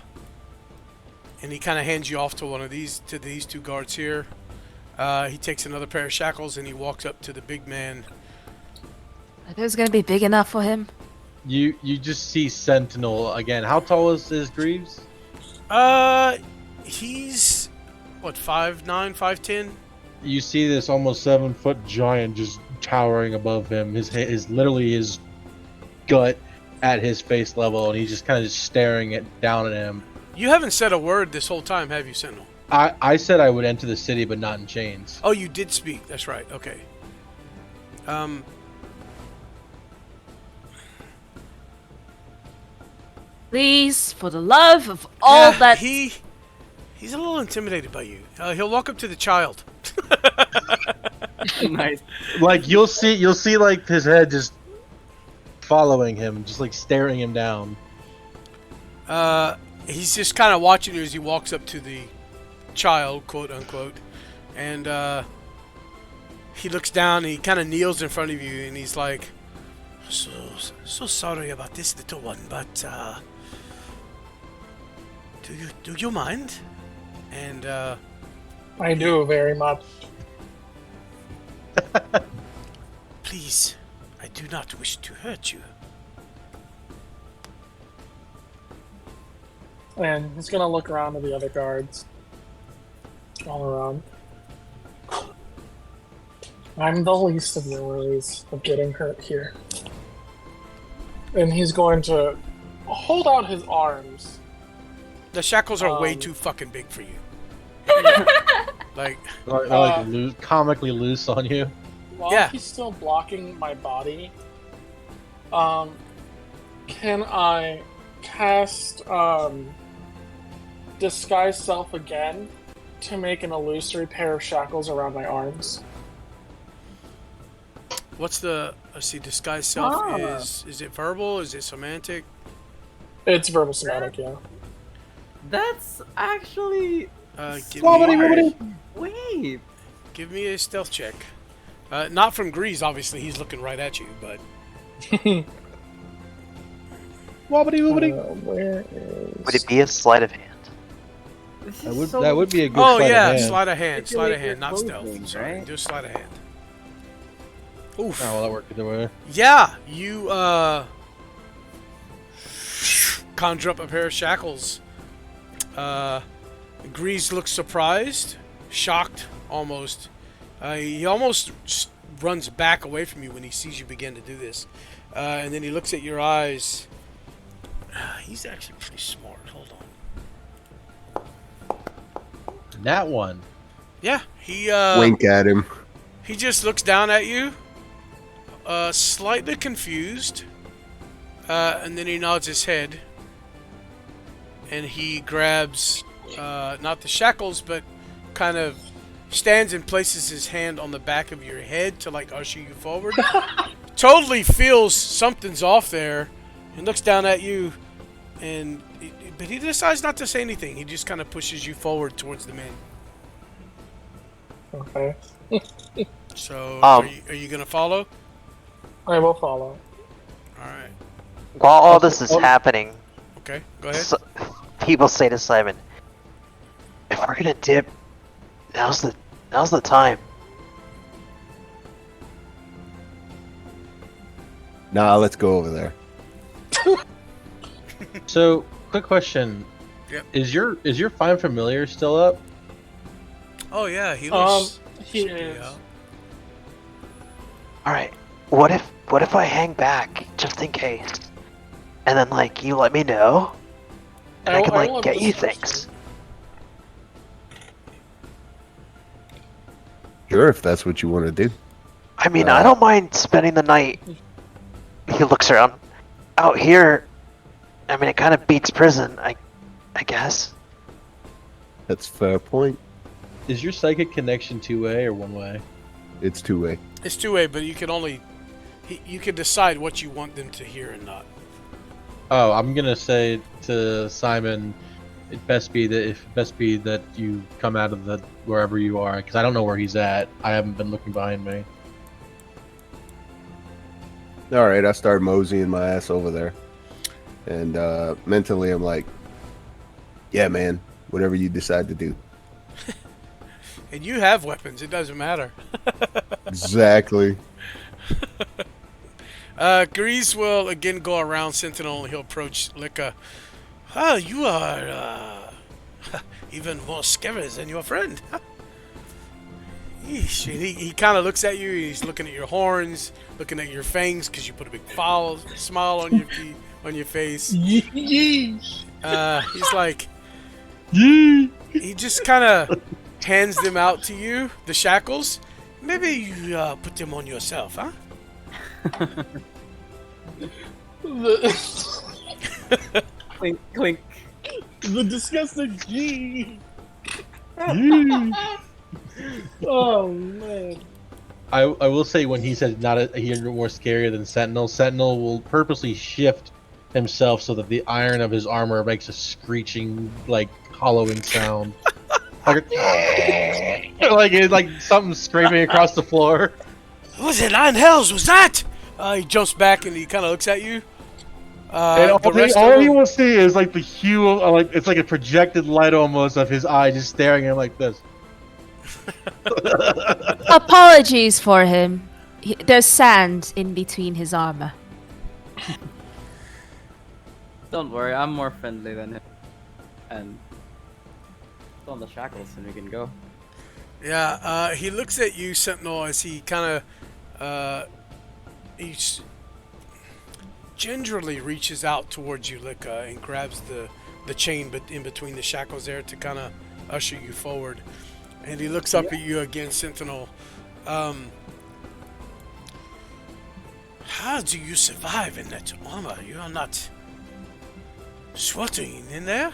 he kind of hands you off to these two guards here. He takes another pair of shackles and he walks up to the big man. Are those gonna be big enough for him? You just see Sentinel again. How tall is Greaves? He's what, 5'9", 5'10"? You see this almost 7-foot giant just towering above him. His literally his gut at his face level, and he's just kind of staring down at him. You haven't said a word this whole time, have you, Sentinel? I said I would enter the city, but not in chains. Oh, you did speak. That's right. Okay. Please, for the love of all Yeah, that. he's a little intimidated by you. He'll walk up to the child. Nice. Like you'll see like his head just following him, just like staring him down. He's just kind of watching you as he walks up to the child, quote unquote, and he looks down and he kind of kneels in front of you and he's like, so sorry about this little one, but do you mind? And I do very much. please, I do not wish to hurt you. And he's gonna look around at the other guards. All around. I'm the least of your worries of getting hurt here. And he's going to hold out his arms. The shackles are way too fucking big for you. Like, Comically loose on you. While Yeah. he's still blocking my body, can I cast Disguise Self again to make an illusory pair of shackles around my arms? what's the? Let's see. Disguise self is it verbal? Is it semantic? It's verbal somatic, yeah. That's actually Give smart. me, Wait. give me a stealth check. Not from Grease, obviously. He's looking right at you, but Wobbity wobbity. Where is... Would it be a sleight of hand? This That is would so that would be a good. oh sleight yeah, of hand. sleight of hand, sleight of hand, not Manipulate stealth. your Sorry, clothing, do a sleight of hand. Oof. Oh well, that worked either way. Yeah, you conjure up a pair of shackles. Grease looks surprised, shocked almost. He almost just runs back away from you when he sees you begin to do this. And then he looks at your eyes. He's actually pretty smart. Hold on. That one. Yeah, he Wink at him. he just looks down at you, slightly confused, and then he nods his head, and he grabs not the shackles, but kind of stands and places his hand on the back of your head to like usher you forward. Totally feels something's off there, and looks down at you, but he decides not to say anything. He just kind of pushes you forward towards the man. Okay. So, Um, are you gonna follow? I will follow. All right. While all this is happening, Okay. Go ahead. people say to Simon, "If we're gonna dip, now's the time." Nah, let's go over there. So, quick question. Yep. Is your Find Familiar still up? Oh yeah, he looks. He should be is. out. All right. What if I hang back just in case, and then like you let me know, and I can like get you things. Sure, if that's what you want to do. I mean, I don't mind spending the night. He looks around. Out here, I mean, it kind of beats prison. I guess. That's a fair point. Is your psychic connection two-way or one-way? It's two-way. It's two-way, but you can only you can decide what you want them to hear and not. Oh, I'm gonna say to Simon, it best be that you come out of the wherever you are, because I don't know where he's at. I haven't been looking behind me. All right, I start moseying my ass over there, and mentally I'm like, "Yeah, man, whatever you decide to do." And you have weapons. It doesn't matter. Exactly. Grease will again go around Sentinel and he'll approach Lika. Ah, you are even more scary than your friend. Yeesh. And he kind of looks at you. He's looking at your horns, looking at your fangs because you put a big smile on your face. Yeesh. He's like, he just kind of hands them out to you, the shackles. Maybe you put them on yourself, huh? Clink, clink. The disgusting G. Oh man. I will say when he says he's more scarier than Sentinel, Sentinel will purposely shift himself so that the iron of his armor makes a screeching, like hollowing sound, like like something scraping across the floor. What was it? 9 hells was that? He jumps back and he kind of looks at you. And The rest all of he them- will see is like the hue of, like it's like a projected light almost of his eye just staring at him like this. Apologies for him. There's sand in between his armor. Don't worry, I'm more friendly than him. And it's on the shackles and we can go. Yeah, he looks at you, Sentinel, as he kind of, he gingerly reaches out towards you, Lika, and grabs the chain but in between the shackles there to kind of usher you forward. And he looks up at you again, Sentinel. How do you survive in that armor? You are not sweating in there?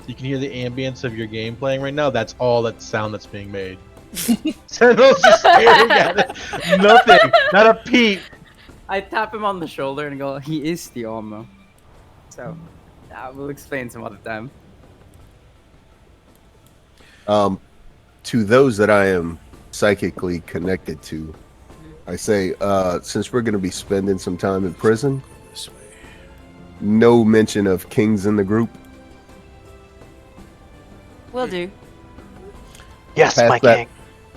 You can hear the ambience of your game playing right now. That's all that sound that's being made. Sentinel's just staring at it. Nothing. Not a peep. I tap him on the shoulder and go, he is the armor. So, we'll explain some other time. To those that I am psychically connected to, I say, since we're going to be spending some time in prison, This way. no mention of kings in the group. Will do. Yes, Pass my that- king.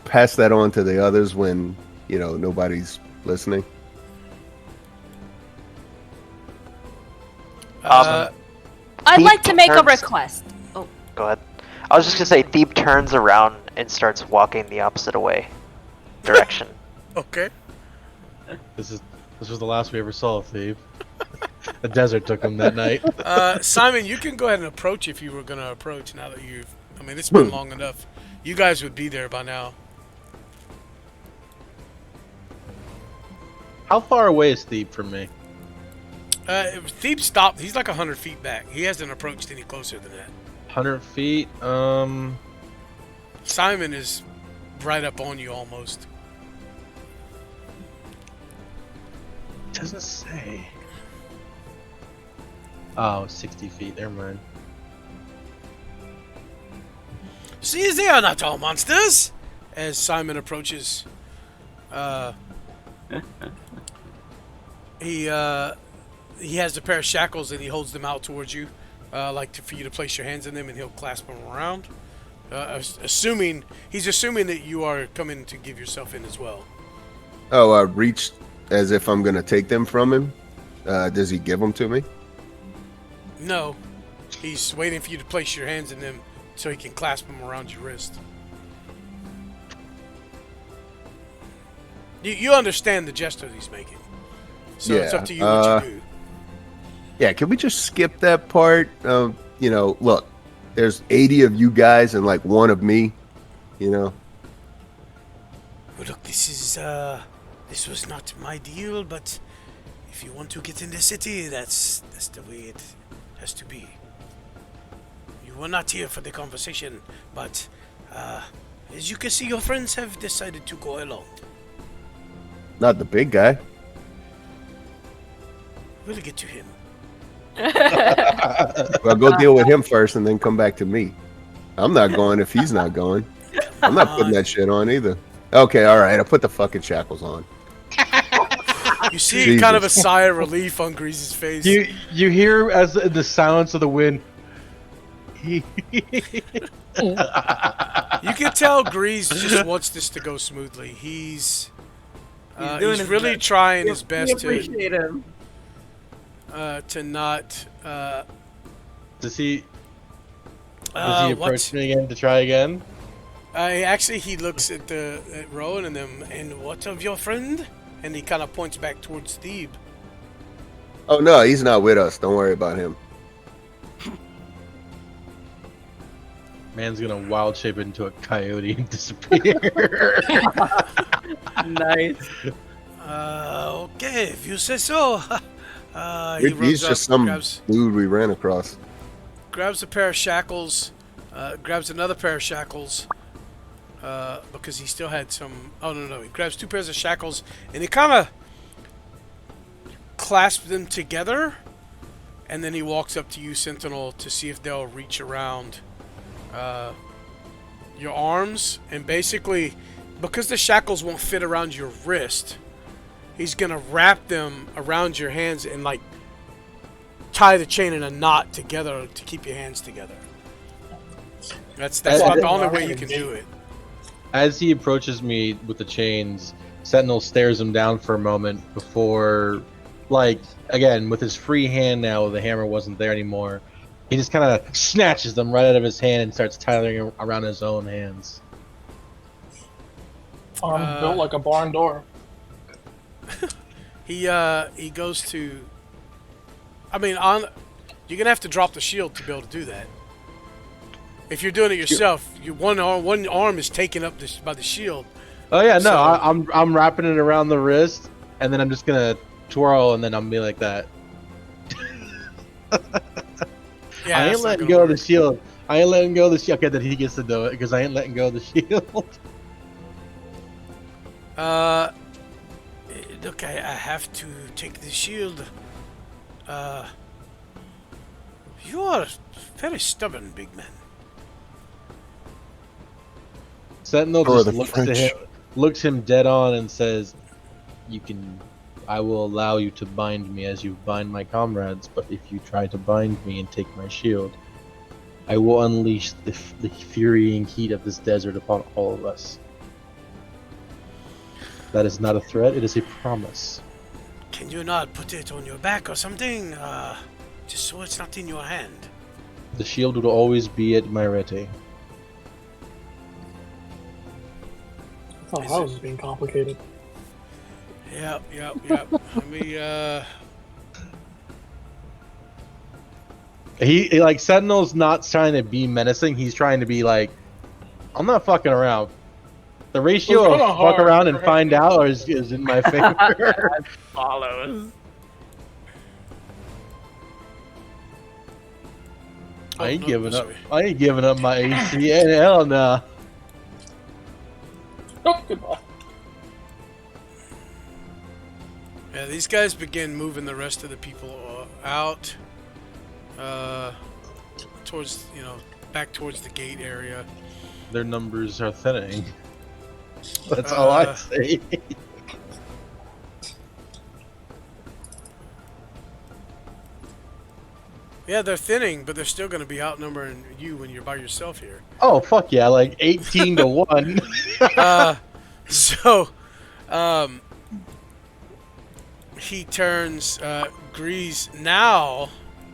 Pass that on to the others when, nobody's listening. I'd Thief like to make a turns- request. Oh, Go ahead. I was just gonna say, Thieb turns around and starts walking the opposite direction. Okay. This was the last we ever saw of Thief. The desert took him that night. Simon, you can go ahead and approach if you were going to approach now that I mean, it's been long enough. You guys would be there by now. How far away is Thief from me? Thief stopped. He's like 100 feet back. He hasn't approached any closer than that. 100 feet. Simon is right up on you almost. Doesn't say. Oh, 60 feet. Never mind. See, they are not all monsters. As Simon approaches, he has a pair of shackles and he holds them out towards you, for you to place your hands in them, and he'll clasp them around. He's assuming that you are coming to give yourself in as well. Oh, I reached as if I'm going to take them from him. Does he give them to me? No, he's waiting for you to place your hands in them so he can clasp them around your wrist. You understand the gesture he's making, so it's up to you what you do. Yeah, can we just skip that part? Look, there's 80 of you guys and like one of me, Well, look, this was not my deal, but if you want to get in the city, that's the way it has to be. You were not here for the conversation, but as you can see, your friends have decided to go along. Not the big guy. We'll get to him. Well, go deal with him first and then come back to me. I'm not going if he's not going. I'm not putting that shit on either. Okay, all right. I'll put the fucking shackles on. You see kind of a sigh of relief on Grease's face. You hear as the silence of the wind. You can tell Grease just wants this to go smoothly. He's really trying his best to not. Does he approach me again to try again? He looks at Rowan and them. And what of your friend? And he kind of points back towards Thebe. Oh no, he's not with us. Don't worry about him. Man's gonna wild shape into a coyote and disappear. Nice. Okay, if you say so. He's just some dude we ran across. Grabs a pair of shackles, grabs another pair of shackles, because he still had some. Oh no, he grabs two pairs of shackles and he kind of clasps them together, and then he walks up to you, Sentinel, to see if they'll reach around your arms, and basically, because the shackles won't fit around your wrist, he's gonna wrap them around your hands and like tie the chain in a knot together to keep your hands together. That's about the only way you can do it. As he approaches me with the chains, Sentinel stares him down for a moment before, again, with his free hand now, the hammer wasn't there anymore. He just kind of snatches them right out of his hand and starts tying them around his own hands. Arm built like a barn door. He goes to. You're gonna have to drop the shield to be able to do that. If you're doing it yourself, one arm is taken up by the shield. Oh yeah, no, I'm wrapping it around the wrist, and then I'm just gonna twirl, and then I'm be like that. Yeah, I ain't letting go of the shield. Okay, then he gets to do it because I ain't letting go of the shield. Look, I have to take the shield. You are very stubborn, big man. Sentinel just looks him dead on and says, I will allow you to bind me as you bind my comrades, but if you try to bind me and take my shield, I will unleash the furying heat of this desert upon all of us. That is not a threat, it is a promise. Can you not put it on your back or something? Just so it's not in your hand. The shield will always be at my ready. I thought that was being complicated. Yep. He Sentinel's not trying to be menacing, he's trying to be like, I'm not fucking around. The ratio of fuck around and find out is in my favor. Follows. I ain't no, giving up. sorry. I ain't giving up my AC. Hell nah. Oh, goodbye. Yeah, these guys begin moving the rest of the people out towards, back towards the gate area. Their numbers are thinning. That's all I say. Yeah, they're thinning, but they're still going to be outnumbering you when you're by yourself here. Oh fuck yeah! Like 18 to 1. So, he turns Grease now,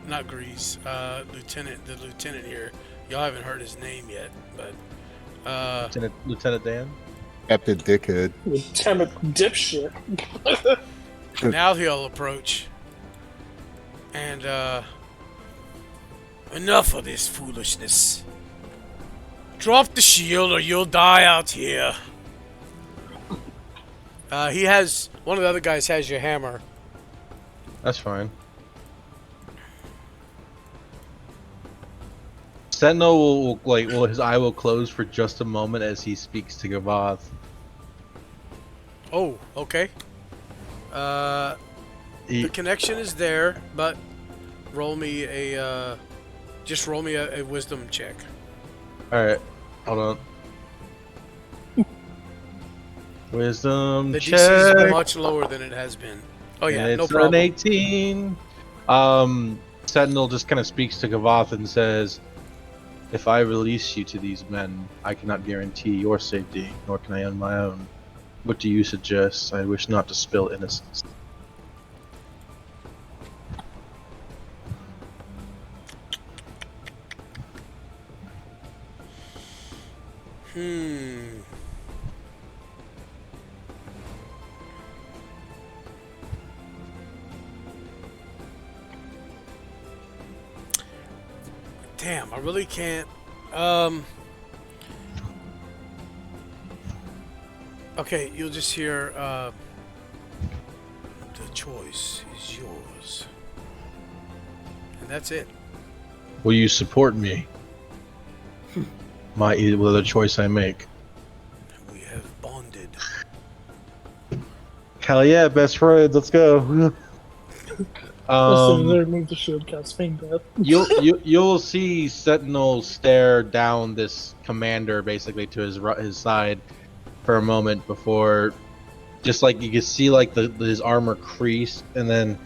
not Grease, the lieutenant here. Y'all haven't heard his name yet, but Lieutenant Dan. Captain Dickhead. Lieutenant Dipshit. now he'll approach. And enough of this foolishness. Drop the shield or you'll die out here. One of the other guys has your hammer. That's fine. Sentinel his eye will close for just a moment as he speaks to Gavath. Oh, okay. The connection is there, but roll me a wisdom check. All right, hold on. Wisdom The check. DC is much lower than it has been. Oh yeah, And no it's problem. an 18. Sentinel just kind of speaks to Gavath and says, "If I release you to these men, I cannot guarantee your safety, nor can I on my own. What do you suggest? I wish not to spill innocence." Damn, I really can't. Okay, you'll just hear, the choice is yours. And that's it. Will you support me? Whatever choice I make. We have bonded. Hell yeah, best friends, let's go. Also, they remove the shield, cast feign death. You'll see Sentinel stare down this commander basically to his side for a moment before, just like you can see like his armor crease, and then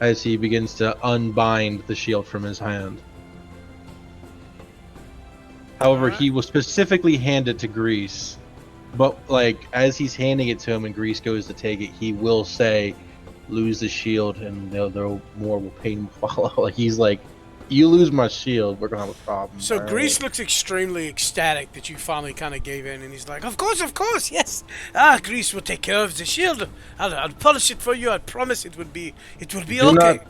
as he begins to unbind the shield from his hand. However, he will specifically hand it to Grease. But, like, as he's handing it to him and Grease goes to take it, he will say, "Lose the shield and there more will pain follow." Like, he's like, "You lose my shield, we're gonna have a problem." So all Grease right? looks extremely ecstatic that you finally kind of gave in, and he's like, of course, yes. Grease will take care of the shield. I'll polish it for you. I promise it will be okay.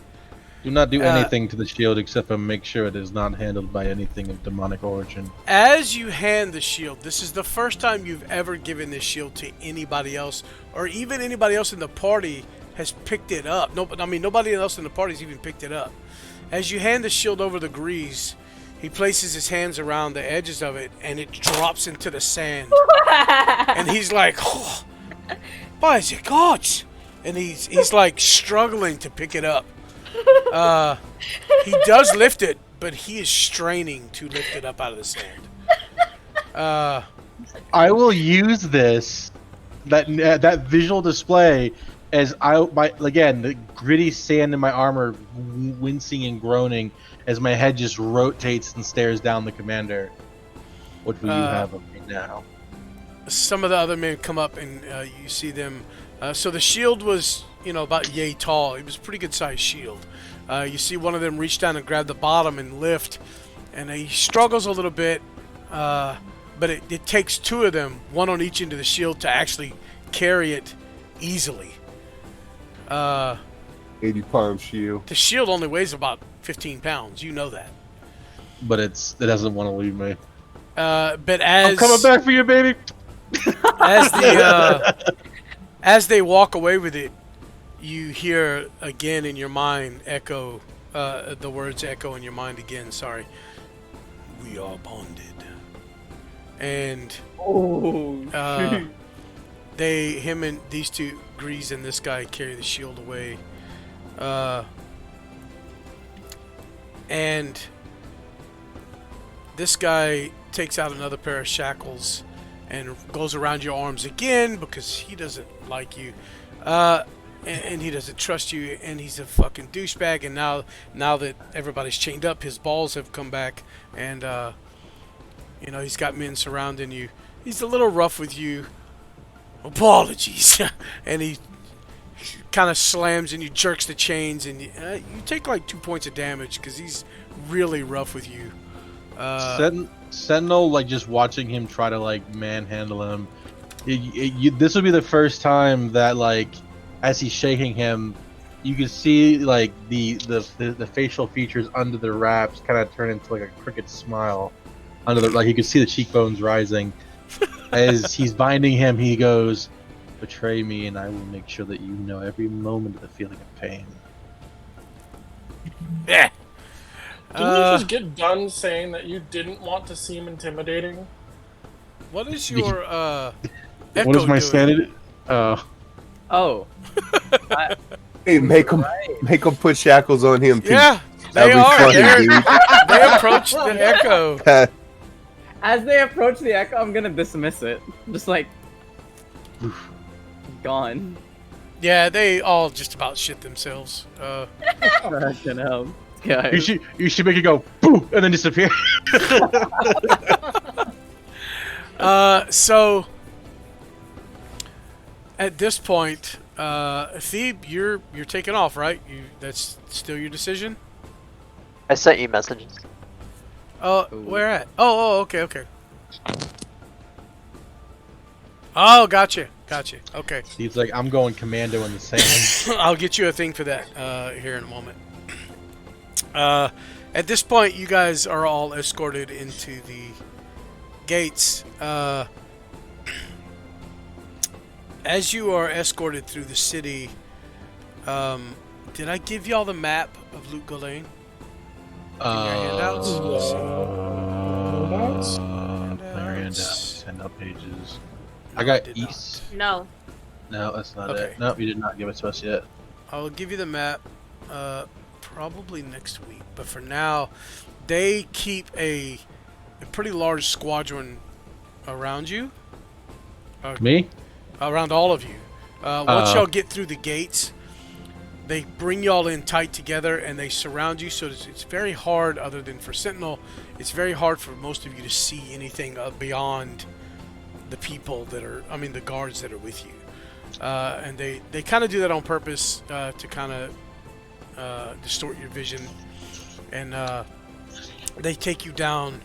Do not do anything to the shield except for make sure it is not handled by anything of demonic origin. As you hand the shield, this is the first time you've ever given this shield to anybody else, or even anybody else in the party has picked it up. Nobody else in the party has even picked it up. As you hand the shield over to Grease, he places his hands around the edges of it, and it drops into the sand. And he's like, "Oh, by the gods!" And he's like struggling to pick it up. He does lift it, but he is straining to lift it up out of the sand. I will use that visual display as the gritty sand in my armor wincing and groaning as my head just rotates and stares down the commander. What will you have of me now? Some of the other men come up, and you see them. So the shield was, about yay tall. It was a pretty good sized shield. You see one of them reach down and grab the bottom and lift, and he struggles a little bit, but it takes two of them, one on each end of the shield, to actually carry it easily. 80-pound shield. The shield only weighs about 15 pounds. You know that. But it doesn't want to leave me. But as I'm coming back for you, baby. As they walk away with it, you hear again in your mind echo the words echo in your mind again. Sorry. We are bonded. And Oh, him and these two, Grease and this guy, carry the shield away. And this guy takes out another pair of shackles and goes around your arms again because he doesn't like you. And he doesn't trust you, and he's a fucking douchebag. And now that everybody's chained up, his balls have come back, and he's got men surrounding you. He's a little rough with you. Apologies. And he kind of slams and you jerks the chains, and you take like 2 points of damage because he's really rough with you. Sentinel, like, just watching him try to like manhandle him. This will be the first time that, like, as he's shaking him, you can see like the facial features under the wraps kind of turn into like a crooked smile under the, like, you can see the cheekbones rising. As he's binding him, he goes, "Betray me, and I will make sure that you know every moment of the feeling of pain." Yeah. Didn't you just get done saying that you didn't want to seem intimidating? What is your What echo is my doing? standard? oh. Hey, make him put shackles on him too. Yeah, That'd they be are. funny, dude. They approach the echo. As they approach the echo, I'm gonna dismiss it. Just like gone. Yeah, they all just about shit themselves. Fucking hell. You should make it go boo and then disappear. So at this point, Thebe, you're taking off, right? That's still your decision? I sent you messages. Where at? Oh, okay. Oh, gotcha. Okay. He's like, I'm going commando in the sand. I'll get you a thing for that here in a moment. At this point, you guys are all escorted into the gates. As you are escorted through the city, did I give y'all the map of Lut Gholein? Handouts? Let's see. Handouts, handout pages. I got east. No. No, that's not Okay. it. Nope, you did not give it to us yet. I'll give you the map probably next week. But for now, they keep a pretty large squadron around you. Me? Around all of you. Once y'all get through the gates, they bring y'all in tight together and they surround you. So it's very hard, other than for Sentinel, it's very hard for most of you to see anything beyond the people that are, the guards that are with you. And they kind of do that on purpose to kind of distort your vision. And they take you down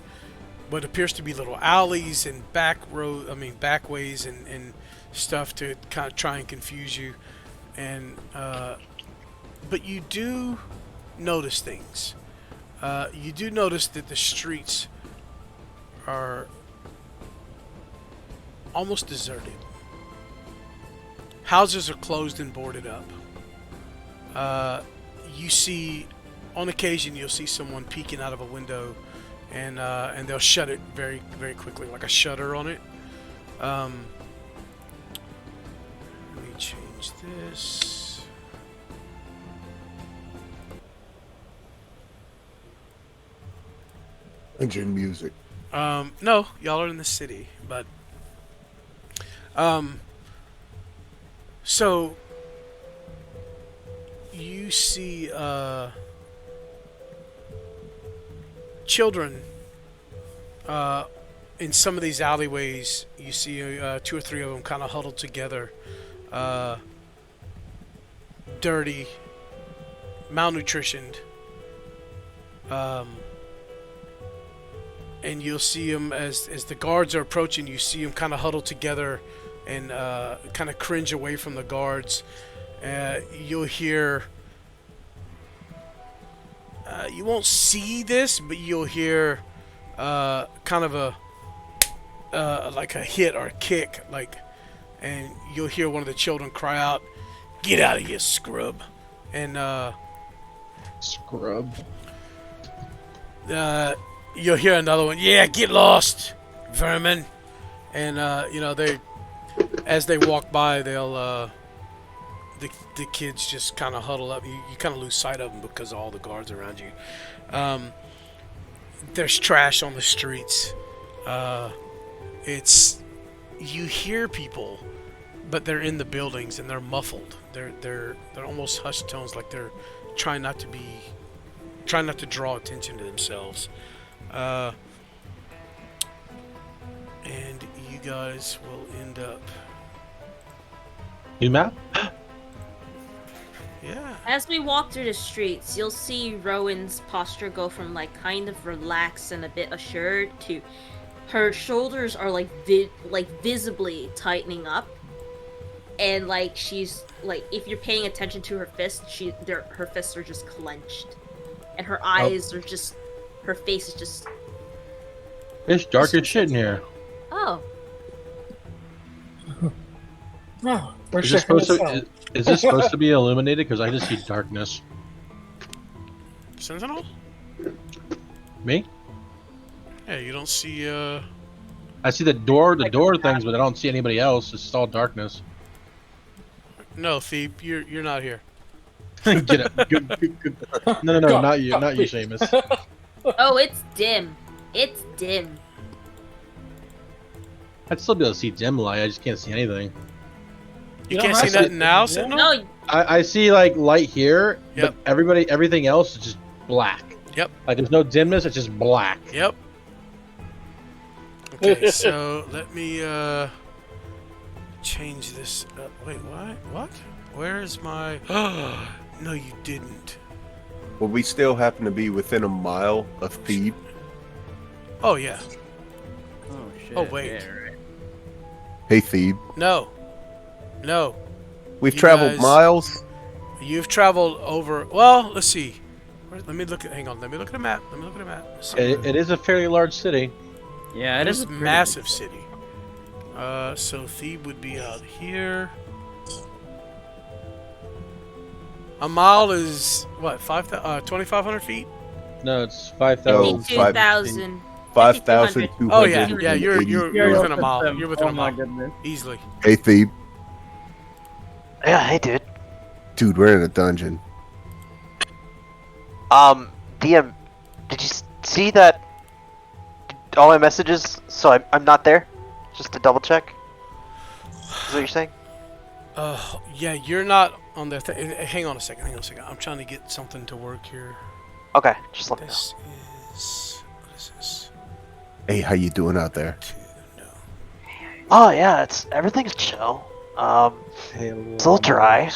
what appears to be little alleys and backways and stuff to kind of try and confuse you. And but you do notice things. You do notice that the streets are almost deserted. Houses are closed and boarded up. You see, on occasion, you'll see someone peeking out of a window, and they'll shut it very, very quickly, like a shutter on it. Let me change this. Engine music. No, y'all are in the city, but so you see children in some of these alleyways. You see 2 or 3 of them kind of huddled together, dirty, malnutritioned, and you'll see them as the guards are approaching. You see them kind of huddled together and kind of cringe away from the guards. You'll hear, you won't see this, but you'll hear kind of a like a hit or a kick, and you'll hear one of the children cry out, "Get out of here, scrub!" And Scrub. You'll hear another one. Yeah, get lost, vermin. And you know, they, as they walk by, they'll the kids just kind of huddle up. You kind of lose sight of them because of all the guards around you. There's trash on the streets. It's, you hear people, but they're in the buildings and they're muffled. They're almost hushed tones, like they're trying not to draw attention to themselves. And you guys will end up. New map? Yeah. As we walk through the streets, you'll see Rowan's posture go from like kind of relaxed and a bit assured to her shoulders are like visibly tightening up, and like she's like, if you're paying attention to her fists, her fists are just clenched, and her eyes are just, her face is just. It's dark as shit in here. Oh. Oh, we're Is this checking supposed this out. to? Is this supposed to be illuminated? Because I just see darkness. Sentinel? Me? Yeah, you don't see. I see the door things, but I don't see anybody else. It's just all darkness. No, Thebe, you're not here. Get it. Good. No, not you, Seamus. Oh, it's dim. It's dim. I'd still be able to see dim light. I just can't see anything. You can't see nothing now, Yeah. Sentinel? No, I see like light here, Yep. but everything else is just black. Yep. Like there's no dimness. It's just black. Yep. Okay, so let me change this up. Wait, what? Where is my? No, you didn't. Will we still happen to be within a mile of Thebe? Oh yeah. Oh shit. Oh, wait. Yeah, right. Hey, Thebe. No. We've You traveled guys- miles. You've traveled over. Well, let's see. Let me look at. Hang on. Let me look at a map. Let's see. It is a fairly large city. Yeah, It it is is a massive city. So Thebe would be out here. A mile is what? 2,500 feet. No, it's 5,000. 52,000. 5,200. Oh yeah, yeah. You're within a mile. Them. You're within Oh a my mile goodness. easily. Hey, Thebe. Yeah, hey, dude. Dude, we're in a dungeon. DM, did you see that? All my messages, so I'm not there? Just to double check? Is what you're saying? Yeah, you're not on the. Hang on a second. I'm trying to get something to work here. Okay, just let me know. This is. What is this? Hey, how you doing out there? No. Oh yeah, everything's chill. It's a little dry.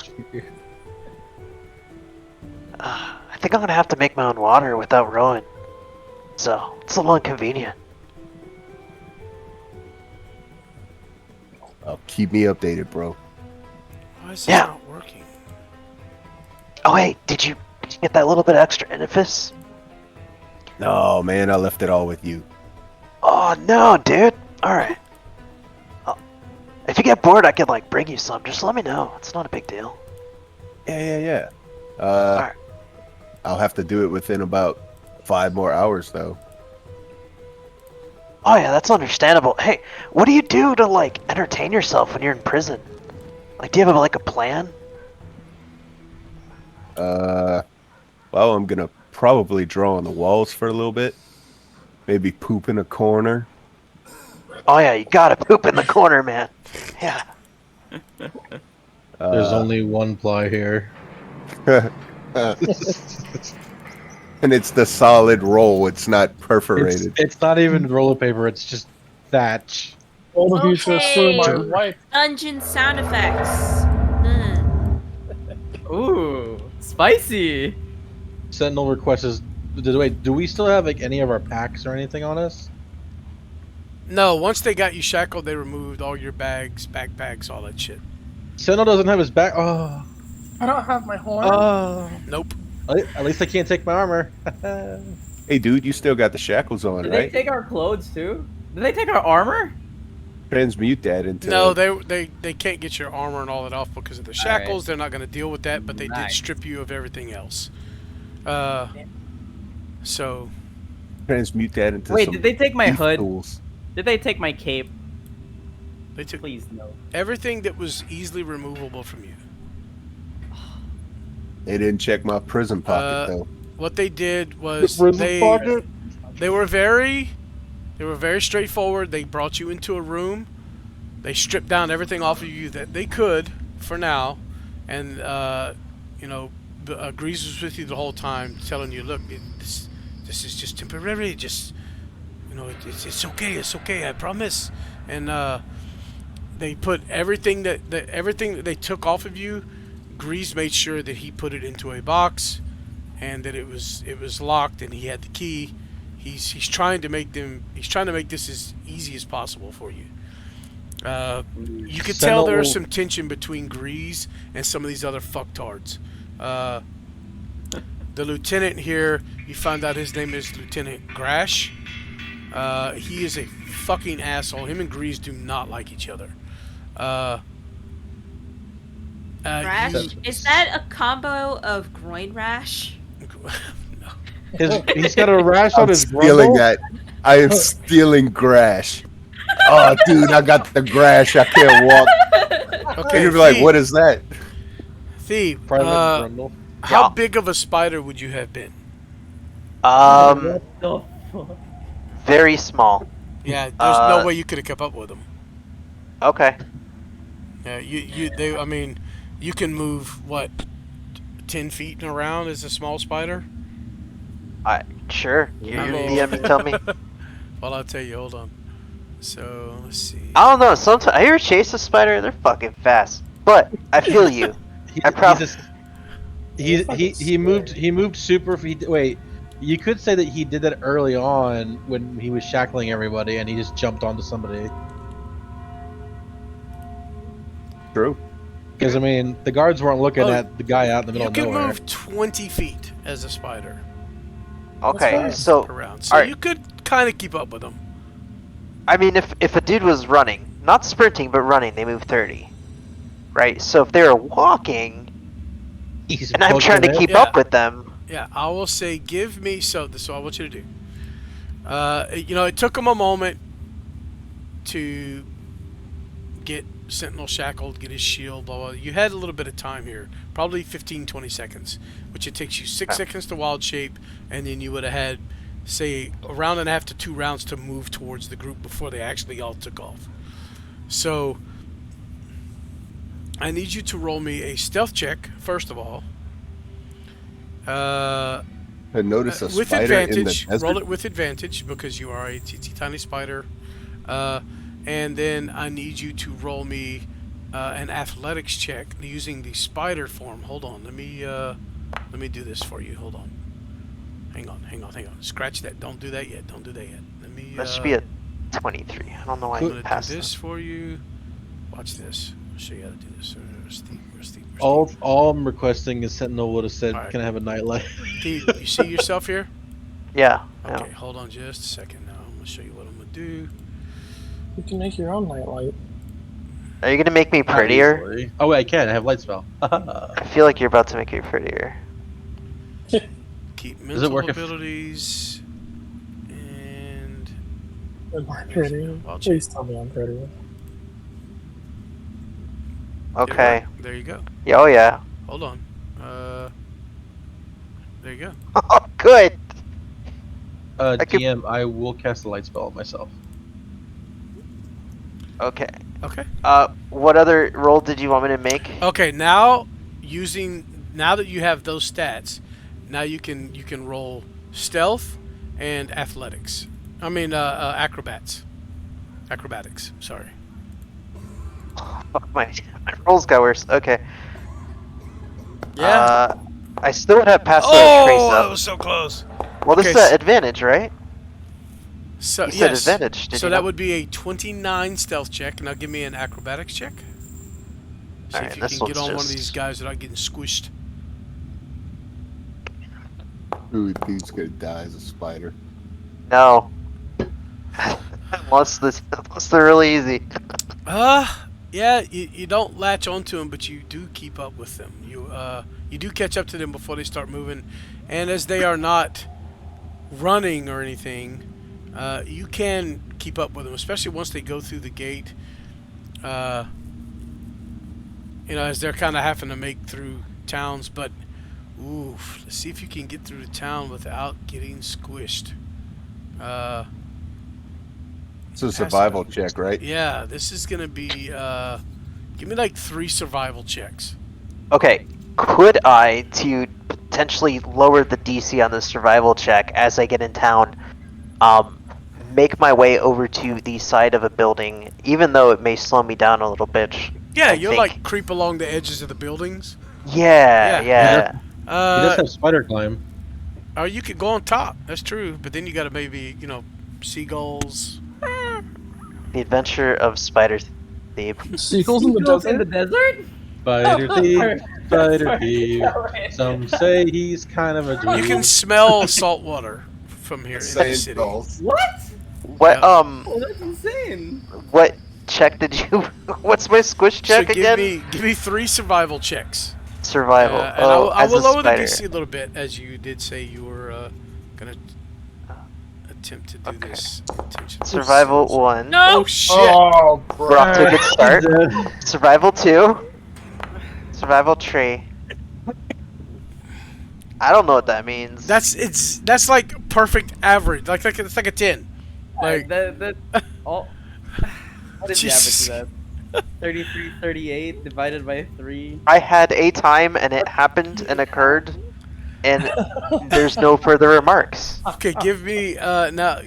I think I'm gonna have to make my own water without Rowan. So it's a little inconvenient. Keep me updated, bro. Why is this Yeah. not working? Oh hey, did you get that little bit of extra edifice? No, man, I left it all with you. Oh no, dude. All right. If you get bored, I could like bring you some. Just let me know. It's not a big deal. Yeah. Alright. I'll have to do it within about 5 more hours, though. Oh yeah, that's understandable. Hey, what do you do to like entertain yourself when you're in prison? Like, do you have like a plan? Well, I'm gonna probably draw on the walls for a little bit. Maybe poop in a corner. Oh yeah, you gotta poop in the corner, man. Yeah. There's only one ply here. And it's the solid roll. It's not perforated. It's not even roller paper. It's just thatch. All the beach is through my Okay. wife. Dungeon sound effects. Ooh, spicy. Sentinel requests. Wait, do we still have like any of our packs or anything on us? No, once they got you shackled, they removed all your bags, backpacks, all that shit. Sentinel doesn't have his back. Oh. I don't have my horn. Nope. At least I can't take my armor. Hey, dude, you still got the shackles on, Did right? they take our clothes too? Did they take our armor? Transmute that into. No, they can't get your armor and all that off because of the shackles. Alright. They're not going to deal with that, but they did Nice. strip you of everything else. So Transmute that into Wait, some did they take my thief hood? tools. Did they take my cape? they took Please no. everything that was easily removable from you. They didn't check my prison pocket though. What they did was Prison pocket? they were very straightforward. They brought you into a room. They stripped down everything off of you that they could for now, and Grease was with you the whole time, telling you, look, this is just temporary. Just it's okay. It's okay. I promise. And they put everything that they took off of you. Grease made sure that he put it into a box, and that it was locked, and he had the key. He's trying to make this as easy as possible for you. You could tell there's some tension between Grease and some of these other fucktards. The lieutenant here, you find out his name is Lieutenant Grash. He is a fucking asshole. Him and Grease do not like each other. Rash? Is that a combo of groin rash? No. He's got a rash on I'm his stealing grundle? that. I am stealing Grash. Oh, dude, I got the Grash. I can't walk. Okay, You'd be like, what is that? Thief, Private grundle. how Yeah. big of a spider would you have been? What the fuck? Very small. Yeah, there's no way you could have kept up with them. Okay. Yeah, you can move, what, 10 feet around as a small spider? Sure. You're I'm the all- DM and tell me. Well, I'll tell you, hold on. So, let's see. I don't know. Sometimes I hear chase a spider. They're fucking fast. But I feel you. He moved super. Wait, you could say that he did that early on when he was shackling everybody, and he just jumped onto somebody. True. Because I mean, the guards weren't looking Oh, at the guy out in the middle You of can nowhere. move 20 feet as a spider Okay. fine. So, around. So Alright. you could kind of keep up with them. I mean, if a dude was running, not sprinting, but running, they move 30. Right? So if they were walking, He's and I'm poking trying to it. keep Yeah. up with them, Yeah, I will say, give me, so this is what I want you to do. It took him a moment to get Sentinel shackled, get his shield, blah, blah. You had a little bit of time here, probably 15, 20 seconds, which it takes you 6 seconds to wild shape, and then you would have had, say, a round and a half to 2 rounds to move towards the group before they actually all took off. So, I need you to roll me a stealth check, first of all. I noticed a With spider in the advantage. desert. Roll it with advantage because you are a teensy tiny spider. And then I need you to roll me an athletics check using the spider form. Hold on. Let me do this for you. Hold on. Hang on. Scratch that. Don't do that yet. Let me. that should be a 23. I don't know why I'm you gonna passed do this. this for you. Watch this. I'll show you how to do this. Where's Steve? All I'm requesting is Sentinel would have said, Alright. "Can I have a nightlight?" Steve, you see yourself here? Yeah. Okay, yeah. hold on just a second now. I'm gonna show you what I'm gonna do. You can make your own nightlight. Are you gonna make me prettier? Obviously. Oh wait, I can. I have light spell. I feel like you're about to make me prettier. Keep Does it mental work if- abilities and Am I pretty? I'll check. Please tell me I'm pretty. Okay. There you go. Yeah. Oh yeah. Hold on. There you go. Oh, good. I could- DM, I will cast a light spell on myself. Okay. Okay. What other roll did you want me to make? Okay. Now that you have those stats, now you can roll stealth and athletics. I mean acrobatics. Sorry. Fuck, my rolls got worse. Okay. Yeah. I still would have passed the trace Oh, that up. was so close. Well, this okay, is so- advantage, right? So You said yes. advantage, did So you that not? would be a 29 stealth check. Now give me an acrobatics check. See Alright, if you this can get one's on one of just- these guys without getting squished. Ooh, dude's gonna die as a spider. No. Unless they're really easy. Yeah, you don't latch onto them, but you do keep up with them. You you do catch up to them before they start moving, and as they are not running or anything, you can keep up with them, especially once they go through the gate. As they're kind of having to make through towns, but let's see if you can get through the town without getting squished. It's a survival check, right? Yeah, this is gonna be. Give me like 3 survival checks. Okay, could I, to potentially lower the DC on the survival check as I get in town, make my way over to the side of a building, even though it may slow me down a little bit? Yeah, I you'll think. like creep along the edges of the buildings. Yeah. He does have spider climb. Or you could go on top. That's true, but then you got to maybe seagulls. The Adventure of Spider Thief. Seagulls in the Seagulls in desert? the desert? Spider thief, spider Sorry. thief. Some say he's kind of a dweeb. You can smell salt water from here in the Sand city. dolls. What? What? Yeah. Oh, that's insane. What check did you? What's my squish check so again? give me 3 survival checks. Survival. And I as will a lower the spider. DC a little bit, as you did say you were gonna attempt to do this. Attention. Survival 1. No. Oh shit! Oh, We're off to a good start. Dead. Survival 2. Survival 3. I don't know what that means. That's like perfect average. Like it's like a 10. Like that all. What is the Jesus. average of that? 33, 38 divided by 3. I had a time and it happened and occurred, and there's no further remarks. okay, give me now,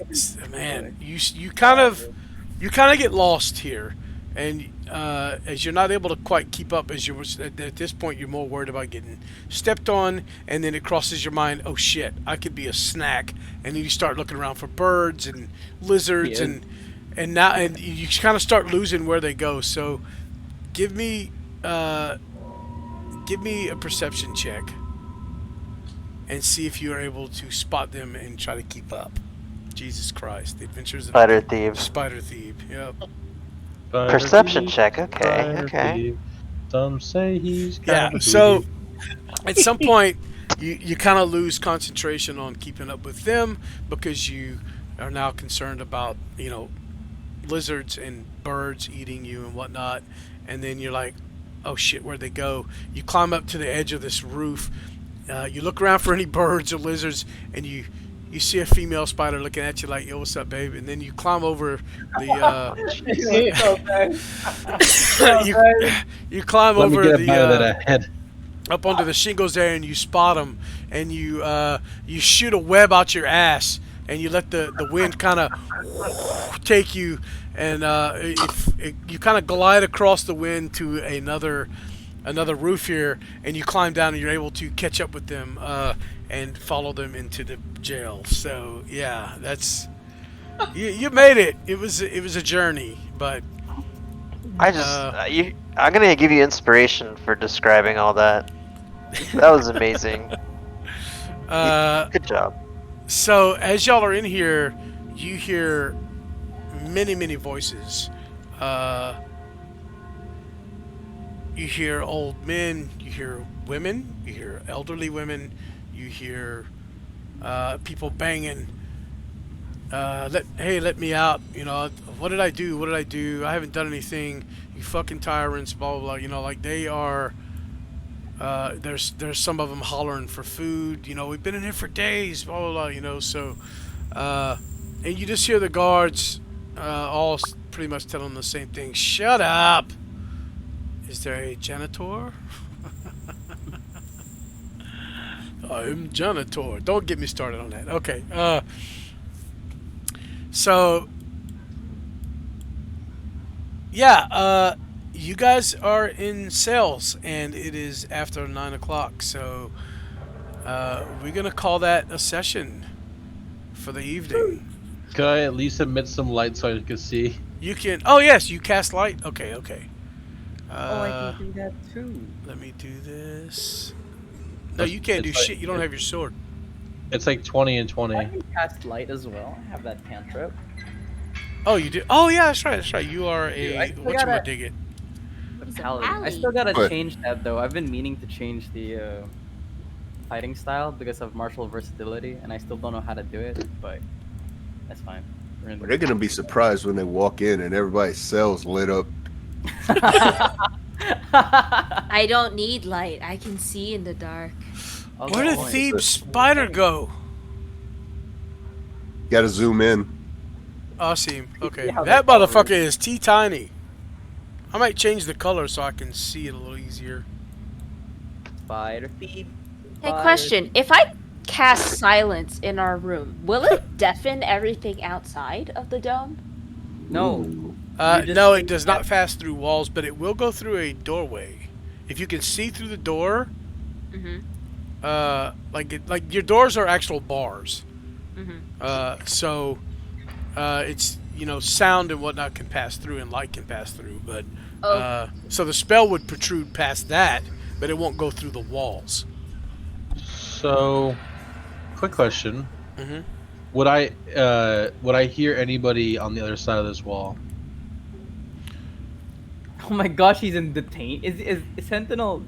man. You kind of get lost here, and as you're not able to quite keep up, as you was at this point, you're more worried about getting stepped on, and then it crosses your mind, oh shit, I could be a snack, and then you start looking around for birds and lizards Yeah. and you kind of start losing where they go. So give me a perception check and see if you are able to spot them and try to keep up. Jesus Christ, the adventures of Spider Thief. Spider Thief. Yep. Spider Perception thief, check. Okay. spider Okay. thief. Some say he's kind Yeah. of a So dweeb. at some point you kind of lose concentration on keeping up with them because you are now concerned about lizards and birds eating you and whatnot, and then you're like, oh shit, where'd they go? You climb up to the edge of this roof, you look around for any birds or lizards, and you see a female spider looking at you like, yo, what's up, babe? And then you climb over the you climb Let me over get a bite of that head. up onto the shingles there, and you spot them, and you shoot a web out your ass, and you let the wind kind of take you, and you kind of glide across the wind to another roof here, and you climb down, and you're able to catch up with them and follow them into the jail. So yeah, that's you made it. It was a journey, but I just I'm gonna give you inspiration for describing all that. That was amazing. Good job. So as y'all are in here, you hear many voices. You hear old men, you hear women, you hear elderly women, you hear people banging. Let me out. What did I do? What did I do? I haven't done anything. You fucking tyrants, blah blah blah. Like they are. There's some of them hollering for food. We've been in here for days, blah blah blah. So, and you just hear the guards all pretty much telling them the same thing. Shut up. Is there a janitor? I'm janitor. Don't get me started on that. Okay. So, yeah. You guys are in cells, and it is after 9 o'clock. So, we're gonna call that a session for the evening. Could I at least emit some light so I can see? You can. Oh yes, you cast light. Okay. I can do that too. Let me do this. No, you can't do shit. You don't have your sword. It's like 20 and 20. I can cast light as well. I have that cantrip. Oh, you do. Oh yeah, that's right. You are Dude, I whatchamadiggit. mentality. I alley. still gotta But- change that though. I've been meaning to change the fighting style because of martial versatility, and I still don't know how to do it. But that's fine. We're in They're gonna be surprised when they walk in and everybody's cells lit up. I don't need light. I can see in the dark. Oh, Where did good point. Thieves' spider go? Gotta zoom in. Oh, I see him. Okay. how That that motherfucker color is T-tiny. I might change the color so I can see it a little easier. Spider feed. Hey, question. If I cast silence in our room, will it deafen everything outside of the dome? No. Ooh. You just No, it think does that- not pass through walls, but it will go through a doorway. If you can see through the door, Mm-hmm. like your doors are actual bars. Mm-hmm. So it's sound and whatnot can pass through and light can pass through, but Oh. so the spell would protrude past that, but it won't go through the walls. So, quick question: Mm-hmm. Would I hear anybody on the other side of this wall? Oh my gosh, he's in detain. Is Sentinel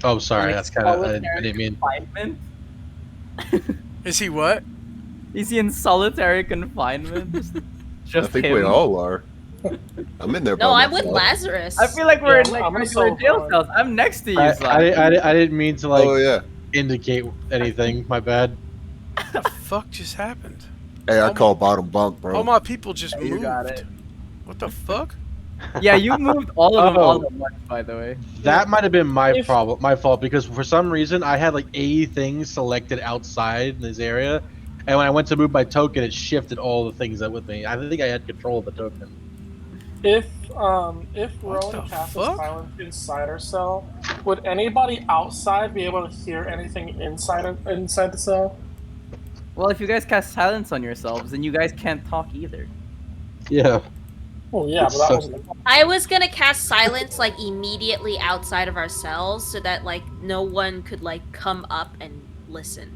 Oh, sorry, like, that's kind of I solitary didn't mean. confinement? Is he what? Is he in solitary confinement? Just I think him? we all are. I'm in there. No, by I'm with myself. Lazarus. I feel like we're Yeah, in like I'm regular so jail fine. cells. I'm next to you, I, Zach. I didn't mean to like Oh yeah. indicate anything. My bad. What the fuck just happened? Hey, I Oh, call bottom bunk, bro. All my people just Yeah, you moved. got it. What the fuck? Yeah, you moved all of them Oh. all at once, by the way. That might have been my If- my fault, because for some reason I had like 80 things selected outside in this area, and when I went to move my token, it shifted all the things that with me. I think I had control of the token. If What Rowan the cast fuck? silence inside our cell, would anybody outside be able to hear anything inside the cell? Well, if you guys cast silence on yourselves, then you guys can't talk either. Yeah. Oh yeah, but that So- wasn't. I was gonna cast silence like immediately outside of our cells so that like no one could like come up and listen.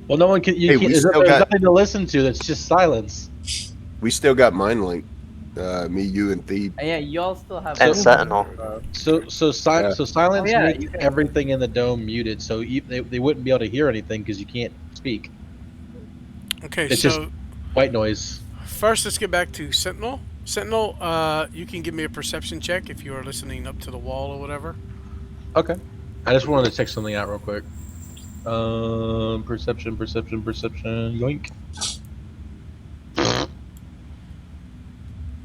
Well, no one can. You Hey, can't, we there's still there's got- nothing to listen to. That's just silence. We still got mind link. Me, you, and Thebe. And yeah, you all still have. And Sentinel. So Yeah. silence Oh, yeah, makes you can- everything in the dome muted, so they wouldn't be able to hear anything because you can't speak. Okay, It's so just white noise. first let's get back to Sentinel. Sentinel, you can give me a perception check if you are listening up to the wall or whatever. Okay. I just wanted to check something out real quick. Perception. Yoink.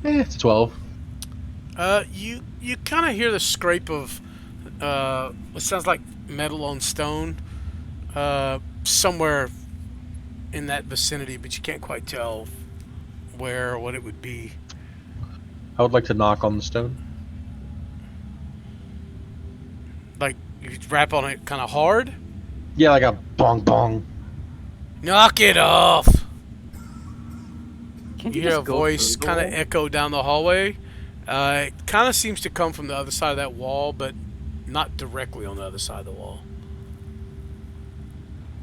It's a 12. You kind of hear the scrape of what sounds like metal on stone somewhere in that vicinity, but you can't quite tell where or what it would be. I would like to knock on the stone. Like you rap on it kind of hard. Yeah, like a bong bong. Knock it off. Can't You hear a just go voice through the kind of wall? echo down the hallway. It kind of seems to come from the other side of that wall, but not directly on the other side of the wall.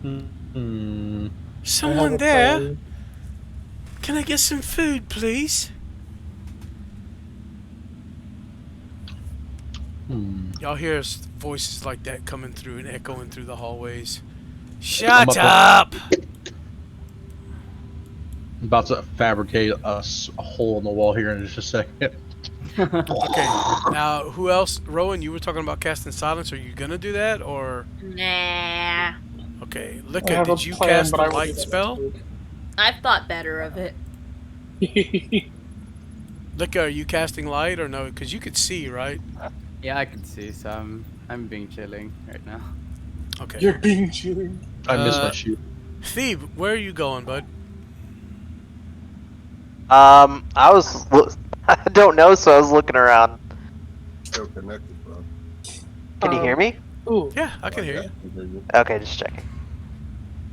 Hmm. Someone there? Can I get some food, please? Y'all hear voices like that coming through and echoing through the hallways. Shut up! I'm about to fabricate a hole in the wall here in just a second. Okay, now who else? Rowan, you were talking about casting silence. Are you gonna do that, or Nah. okay? I Licka, have a did you plan, cast but the I will do light that spell? next I've thought better of it. week. Licka, are you casting light or no? Because you could see, right? Yeah, I can see. So I'm being chilling right now. Okay. You're being chewing. I missed my Uh, shoot. Thebe, where are you going, bud? I don't know, so I was looking around. Still connected, bro. Can you hear me? Ooh. Yeah, I can hear you. Okay, just checking.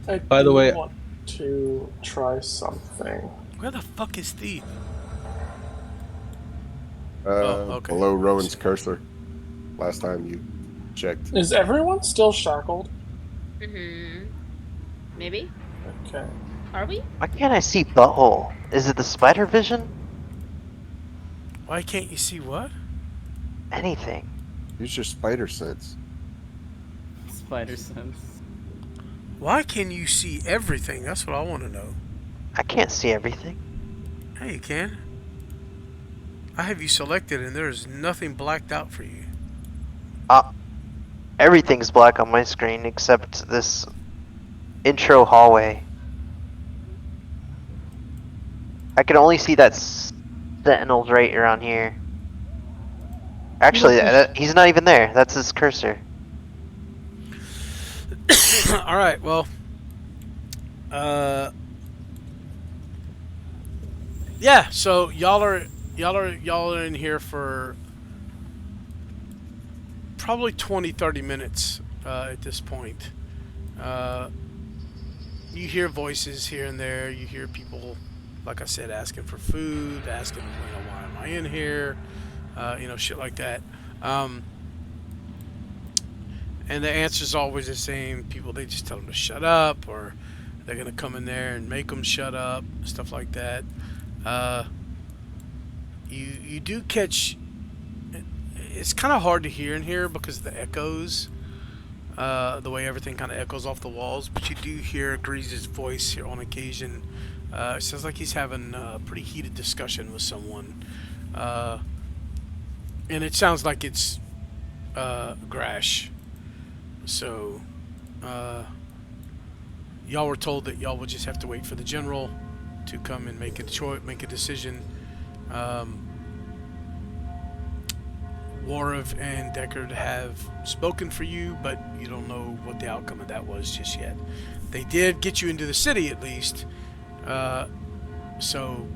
I By the do way- want to try something. Where the fuck is Thebe? okay. Below Rowan's cursor. Last time you checked. Is everyone still shackled? Mm-hmm. Maybe? Okay. Are we? Why can't I see butthole? Is it the spider vision? Why can't you see what? anything. Use your spider sense. Spider sense. Why can you see everything? That's what I want to know. I can't see everything. Hey, you can. I have you selected, and there is nothing blacked out for you. Everything's black on my screen except this intro hallway. I can only see that sentinel's right around here. Actually, he's not even there. That's his cursor. All right. Well. Yeah. So y'all are in here for probably 20-30 minutes at this point. You hear voices here and there. You hear people, like I said, asking for food, asking, why am I in here? Shit like that. And the answer's always the same. People, they just tell them to shut up, or they're going to come in there and make them shut up, stuff like that. You do catch... It's kind of hard to hear in here because of the echoes, the way everything kind of echoes off the walls, but you do hear Grease's voice here on occasion. It sounds like he's having a pretty heated discussion with someone. And it sounds like it's Grash. So, y'all were told that y'all would just have to wait for the general to come and make a decision. Warov and Deckard have spoken for you, but you don't know what the outcome of that was just yet. They did get you into the city, at least. So,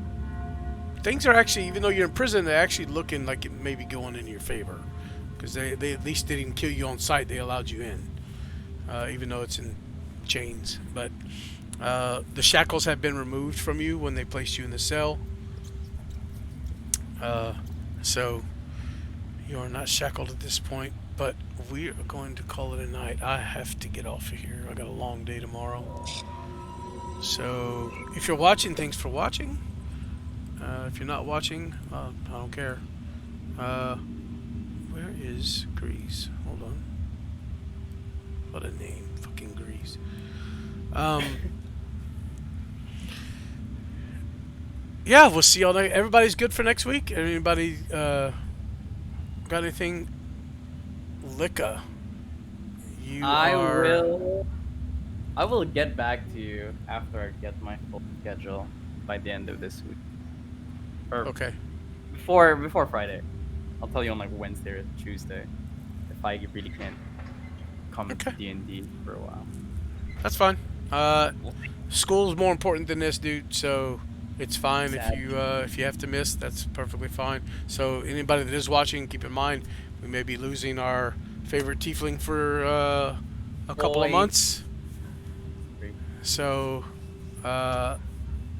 things are actually, even though you're in prison, they're actually looking like it may be going in your favor. Because they at least didn't kill you on sight. They allowed you in. Even though it's in chains. But the shackles have been removed from you when they placed you in the cell. So you are not shackled at this point. But we are going to call it a night. I have to get off of here. I got a long day tomorrow. So if you're watching, thanks for watching. If you're not watching, I don't care. Where is Grease? Hold on. What a name. Fucking Grease. Yeah, we'll see y'all next. Everybody's good for next week? Anybody got anything? Licka. I will get back to you after I get my full schedule by the end of this week. Or okay. Before Friday. I'll tell you on like Wednesday or Tuesday if I really can't come to D&D for a while. That's fine. School's more important than this, dude. So it's fine if you have to miss. That's perfectly fine. So anybody that is watching, keep in mind we may be losing our favorite tiefling for a couple of months. So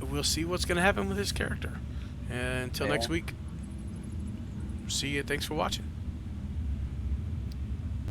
we'll see what's gonna happen with his character. And until next week. See you. Thanks for watching.